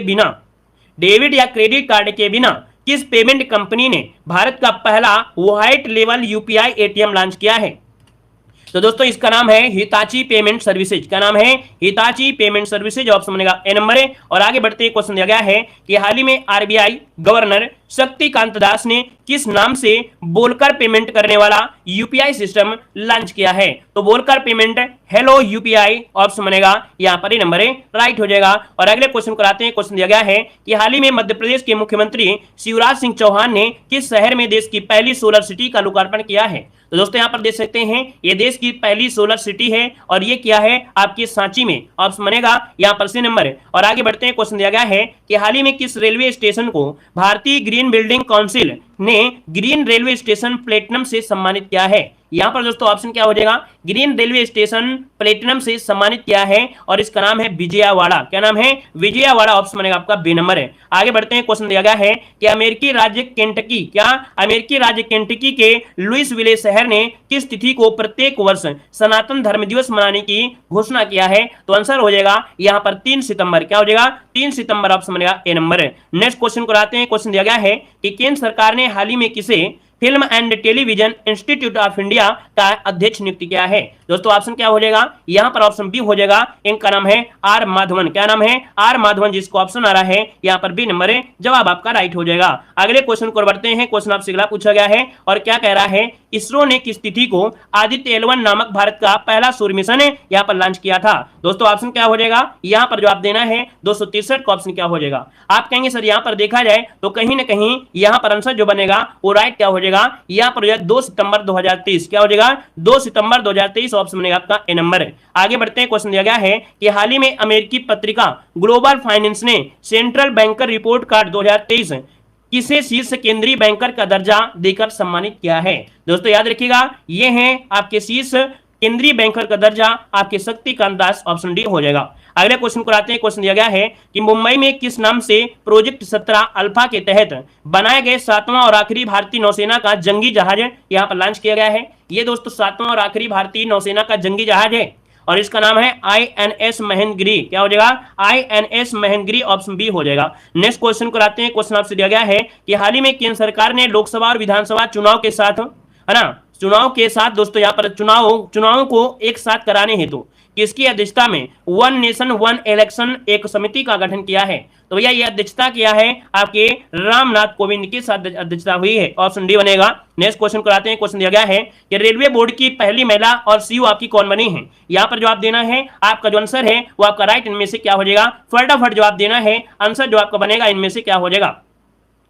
बिना किस पेमेंट कंपनी ने भारत का पहला white level UPI ATM launch किया है? तो दोस्तों इसका नाम है हिताची पेमेंट सर्विसेज। क्या नाम है? Hitachi payment services. ऑप्शन बनेगा ए नंबर है। और आगे बढ़ते हैं। क्वेश्चन दिया गया है कि हाल ही में आरबीआई गवर्नर शक्तिकांत दास ने किस नाम से बोलकर पेमेंट करने वाला यूपीआई सिस्टम लॉन्च किया है? तो बोलकर पेमेंट हेलो यूपीआई ऑप्शन बनेगा यहां पर ही नंबर ए राइट हो जाएगा। और अगले क्वेश्चन को आते हैं। क्वेश्चन दिया गया है कि हाल ही में मध्य प्रदेश के मुख्यमंत्री शिवराज सिंह चौहान ने किस शहर में देश की पहली सोलर सिटी का लोकार्पण किया है? तो दोस्तों यहां पर देख सकते हैं ये देश की पहली सोलर सिटी है और ये क्या है आपके सांची में, ऑप्शन बनेगा यहां पर सी नंबर। और आगे बढ़ते हैं। क्वेश्चन दिया गया है कि हाल ही में किस रेलवे स्टेशन को भारतीय ग्रीन बिल्डिंग काउंसिल ने ग्रीन रेलवे स्टेशन प्लेटिनम से सम्मानित किया है? यहां पर दोस्तों ऑप्शन क्या हो जाएगा, ग्रीन रेलवे स्टेशन प्लेटिनम से सम्मानित किया है और इसका नाम है विजयवाड़ा। क्या नाम है? विजयवाड़ा। ऑप्शन बनेगा आपका बी नंबर है। आगे बढ़ते हैं। क्वेश्चन दिया गया है कि अमेरिकी राज्य केंटकी, क्या अमेरिकी राज्य केंटकी के लुइसविले शहर ने किस तिथि को प्रत्येक वर्ष सनातन धर्म दिवस मनाने की घोषणा किया है? तो आंसर हो जाएगा यहां पर 3 सितंबर। क्या हो जाएगा? 3 सितंबर। ऑप्शन बनेगा ए नंबर है। नेक्स्ट क्वेश्चन को आते हैं। क्वेश्चन दिया गया है कि केंद्र सरकार ने हाल ही में किसे film and television institute of India का अध्यक्ष नियुक्त किया है? दोस्तों ऑप्शन क्या हो जाएगा यहां पर? ऑप्शन बी हो जाएगा। इनका नाम है आर माधवन। क्या नाम है? आर माधवन। जिसको ऑप्शन आ रहा है यहां पर बी नंबर है, जवाब आपका राइट हो जाएगा। अगले क्वेश्चन को बढ़ते हैं। क्वेश्चन आपसे अगला पूछा गया है और क्या कह रहा है, इसरो ने किस तिथि को आदित्य L1 नामक भारत का पहला सूर्य मिशन यहां पर लॉन्च किया था? दोस्तों ऑप्शन क्या हो जाएगा यहां पर जवाब देना है 263 का ऑप्शन क्या हो जाएगा? आप कहेंगे सर यहां पर देखा जाए तो कहीं ना कहीं यहां पर आंसर जो बनेगा वो राइट क्या हो जाएगा, यहां पर 2 सितंबर 2023। क्या हो जाएगा? 2 सितंबर 2023 ऑप्शन बनेगा आपका ए नंबर है। आगे बढ़ते हैं। क्वेश्चन दिया गया है कि हाल ही में अमेरिकी पत्रिका ग्लोबल फाइनेंस ने सेंट्रल बैंकर रिपोर्ट कार्ड 2023 किसे शीर्ष केंद्रीय बैंकर का दर्जा देकर सम्मानित किया है? दोस्तों याद रखिएगा ये है आपके शीर्ष केंद्रीय बैंकर का दर्जा आपके शक्तिकांत दास। ऑप्शन डी हो जाएगा। अगले क्वेश्चन को आते हैं। क्वेश्चन दिया गया है कि मुंबई में किस नाम से प्रोजेक्ट 17 अल्फा के तहत बनाए गए 7वां और आखिरी भारतीय नौसेना का जंगी जहाज यहां पर लॉन्च किया गया है? ये दोस्तों 7वां और आखिरी भारतीय नौसेना का जंगी जहाज है और इसका नाम है INS महेंद्रगिरी। क्या हो जाएगा? INS महेंद्रगिरी। ऑप्शन बी हो जाएगा। नेक्स्ट क्वेश्चन को आते हैं। क्वेश्चन आपसे दिया गया है कि हाल ही में केंद्र सरकार ने लोकसभा और विधानसभा चुनाव के साथ, है ना, चुनाव के साथ दोस्तों यहां पर चुनावों को एक साथ कराने हेतु किसकी अध्यक्षता में वन नेशन वन इलेक्शन एक समिति का गठन किया है? तो भैया ये अध्यक्षता किया है आपके रामनाथ कोविंद के साथ अध्यक्षता हुई है। ऑप्शन डी बनेगा। नेक्स्ट क्वेश्चन को आते हैं। क्वेश्चन दिया गया है कि रेलवे बोर्ड की पहली महिला और सीईओ आपकी कौन बनी है? यहां पर जवाब देना है। आपका जो आंसर है वो आपका राइट इनमें से क्या हो जाएगा, फटाफट जवाब देना है। आंसर जो आपका बनेगा इनमें से क्या हो जाएगा?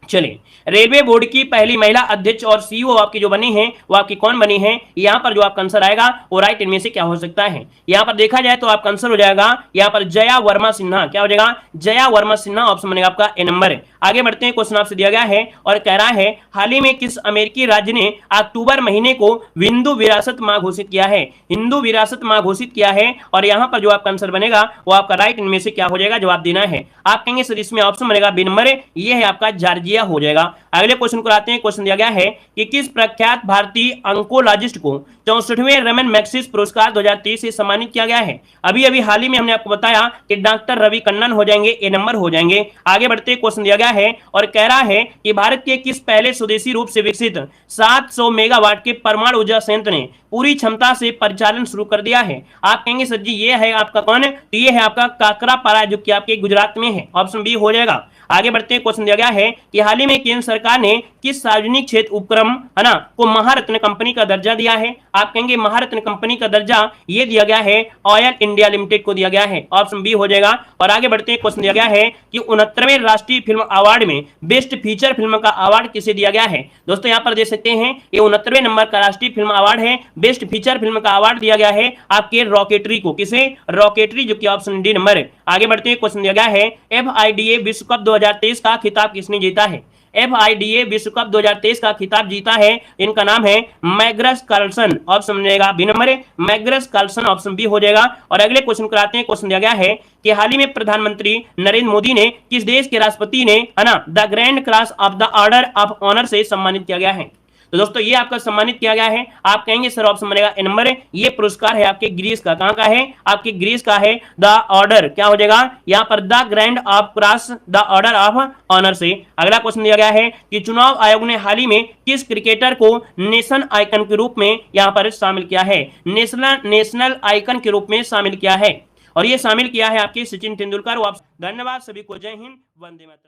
चलिए, रेलवे बोर्ड की पहली महिला अध्यक्ष और सीईओ आपकी जो बनी है वो आपकी कौन बनी है? यहां पर जो आपका आंसर आएगा वो राइट इनमें से क्या हो सकता है? यहां पर देखा जाए तो आपका आंसर हो जाएगा यहां पर जया वर्मा सिन्हा। क्या हो जाएगा? जया वर्मा सिन्हा। ऑप्शन बनेगा आपका ए नंबर है। आगे बढ़ते हैं। क्वेश्चन आपसे दिया गया है और कह रहा है हाल ही में किस अमेरिकी राज्य ने अक्टूबर महीने को हिंदू विरासत माह घोषित किया है? हिंदू विरासत माह घोषित किया है और यहां पर जो आपका आंसर बनेगा वो आपका राइट इनमें से क्या हो जाएगा, जवाब देना है। आप कहेंगे सर इसमें ऑप्शन बनेगा बी नंबर है, ये है आपका जॉर्जिया हो जाएगा। अगले क्वेश्चन को आते हैं। क्वेश्चन दिया गया है कि किस प्रख्यात भारतीय अंकोलॉजिस्ट को 64वें रमन मैग्सेसे पुरस्कार 2023 से सम्मानित किया गया है? अभी अभी हाल ही में हमने आपको बताया कि डॉक्टर रवि कन्नन हो जाएंगे, ए नंबर हो जाएंगे। आगे बढ़ते क्वेश्चन दिया गया है और कह रहा है कि भारत के किस पहले स्वदेशी रूप से विकसित 700 मेगावाट के परमाणु ऊर्जा संयंत्र ने पूरी क्षमता से परिचालन शुरू कर दिया है? आप कहेंगे सर जी ये है आपका कौन? तो ये है आपका काकरापारा जो कि आपके गुजरात में है। ऑप्शन बी हो जाएगा। आगे बढ़ते हैं। क्वेश्चन दिया गया है कि हाल ही में केंद्र सरकार ने किस सार्वजनिक क्षेत्र उपक्रम, है ना, को महारत्न कंपनी का दर्जा दिया है? आप कहेंगे महारत्न कंपनी का दर्जा ये दिया गया है ऑयल इंडिया लिमिटेड को दिया गया है। ऑप्शन बी हो जाएगा। और आगे बढ़ते हैं। क्वेश्चन दिया गया है कि 69वें राष्ट्रीय फिल्म अवार्ड में बेस्ट फीचर फिल्म का अवार्ड किसे दिया गया है? दोस्तों यहां पर देख सकते हैं ये 69वें नंबर का राष्ट्रीय फिल्म अवार्ड है, बेस्ट फीचर फिल्म का अवार्ड दिया गया है आपके रॉकेटरी को। किसे? रॉकेटरी, जो कि ऑप्शन डी नंबर है। आगे बढ़ते हैं। क्वेश्चन दिया गया है FIDA विश्व कप 2023 का खिताब किसने जीता है? FIDA विश्व कप 2023 का खिताब जीता है, इनका नाम है मैग्नस कार्लसन। ऑप्शन बनेगा बी नंबर है, मैग्नस कार्लसन। ऑप्शन बी हो जाएगा। और अगले क्वेश्चन को आते हैं। क्वेश्चन दिया गया है कि हाल ही में प्रधानमंत्री नरेंद्र मोदी ने किस देश के राष्ट्रपति ने, है ना, the grand cross of the order of honour से सम्मानित किया गया है? तो दोस्तों ये आपका सम्मानित किया गया है। आप कहेंगे सर ऑप्शन बनेगा ए नंबर है, ये पुरस्कार है आपके ग्रीस का। कहां का है? आपके ग्रीस का है। द ऑर्डर क्या हो जाएगा यहां पर? The grand of cross the order of honour से। अगला क्वेश्चन दिया गया है कि चुनाव आयोग ने हाल ही में किस क्रिकेटर को नेशन आइकन के रूप में यहां पर शामिल किया है? नेशनल आइकन के रूप में शामिल किया है और ये शामिल किया है आपके सचिन तेंदुलकर। धन्यवाद सभी को। जय हिंद, वंदे मातरम।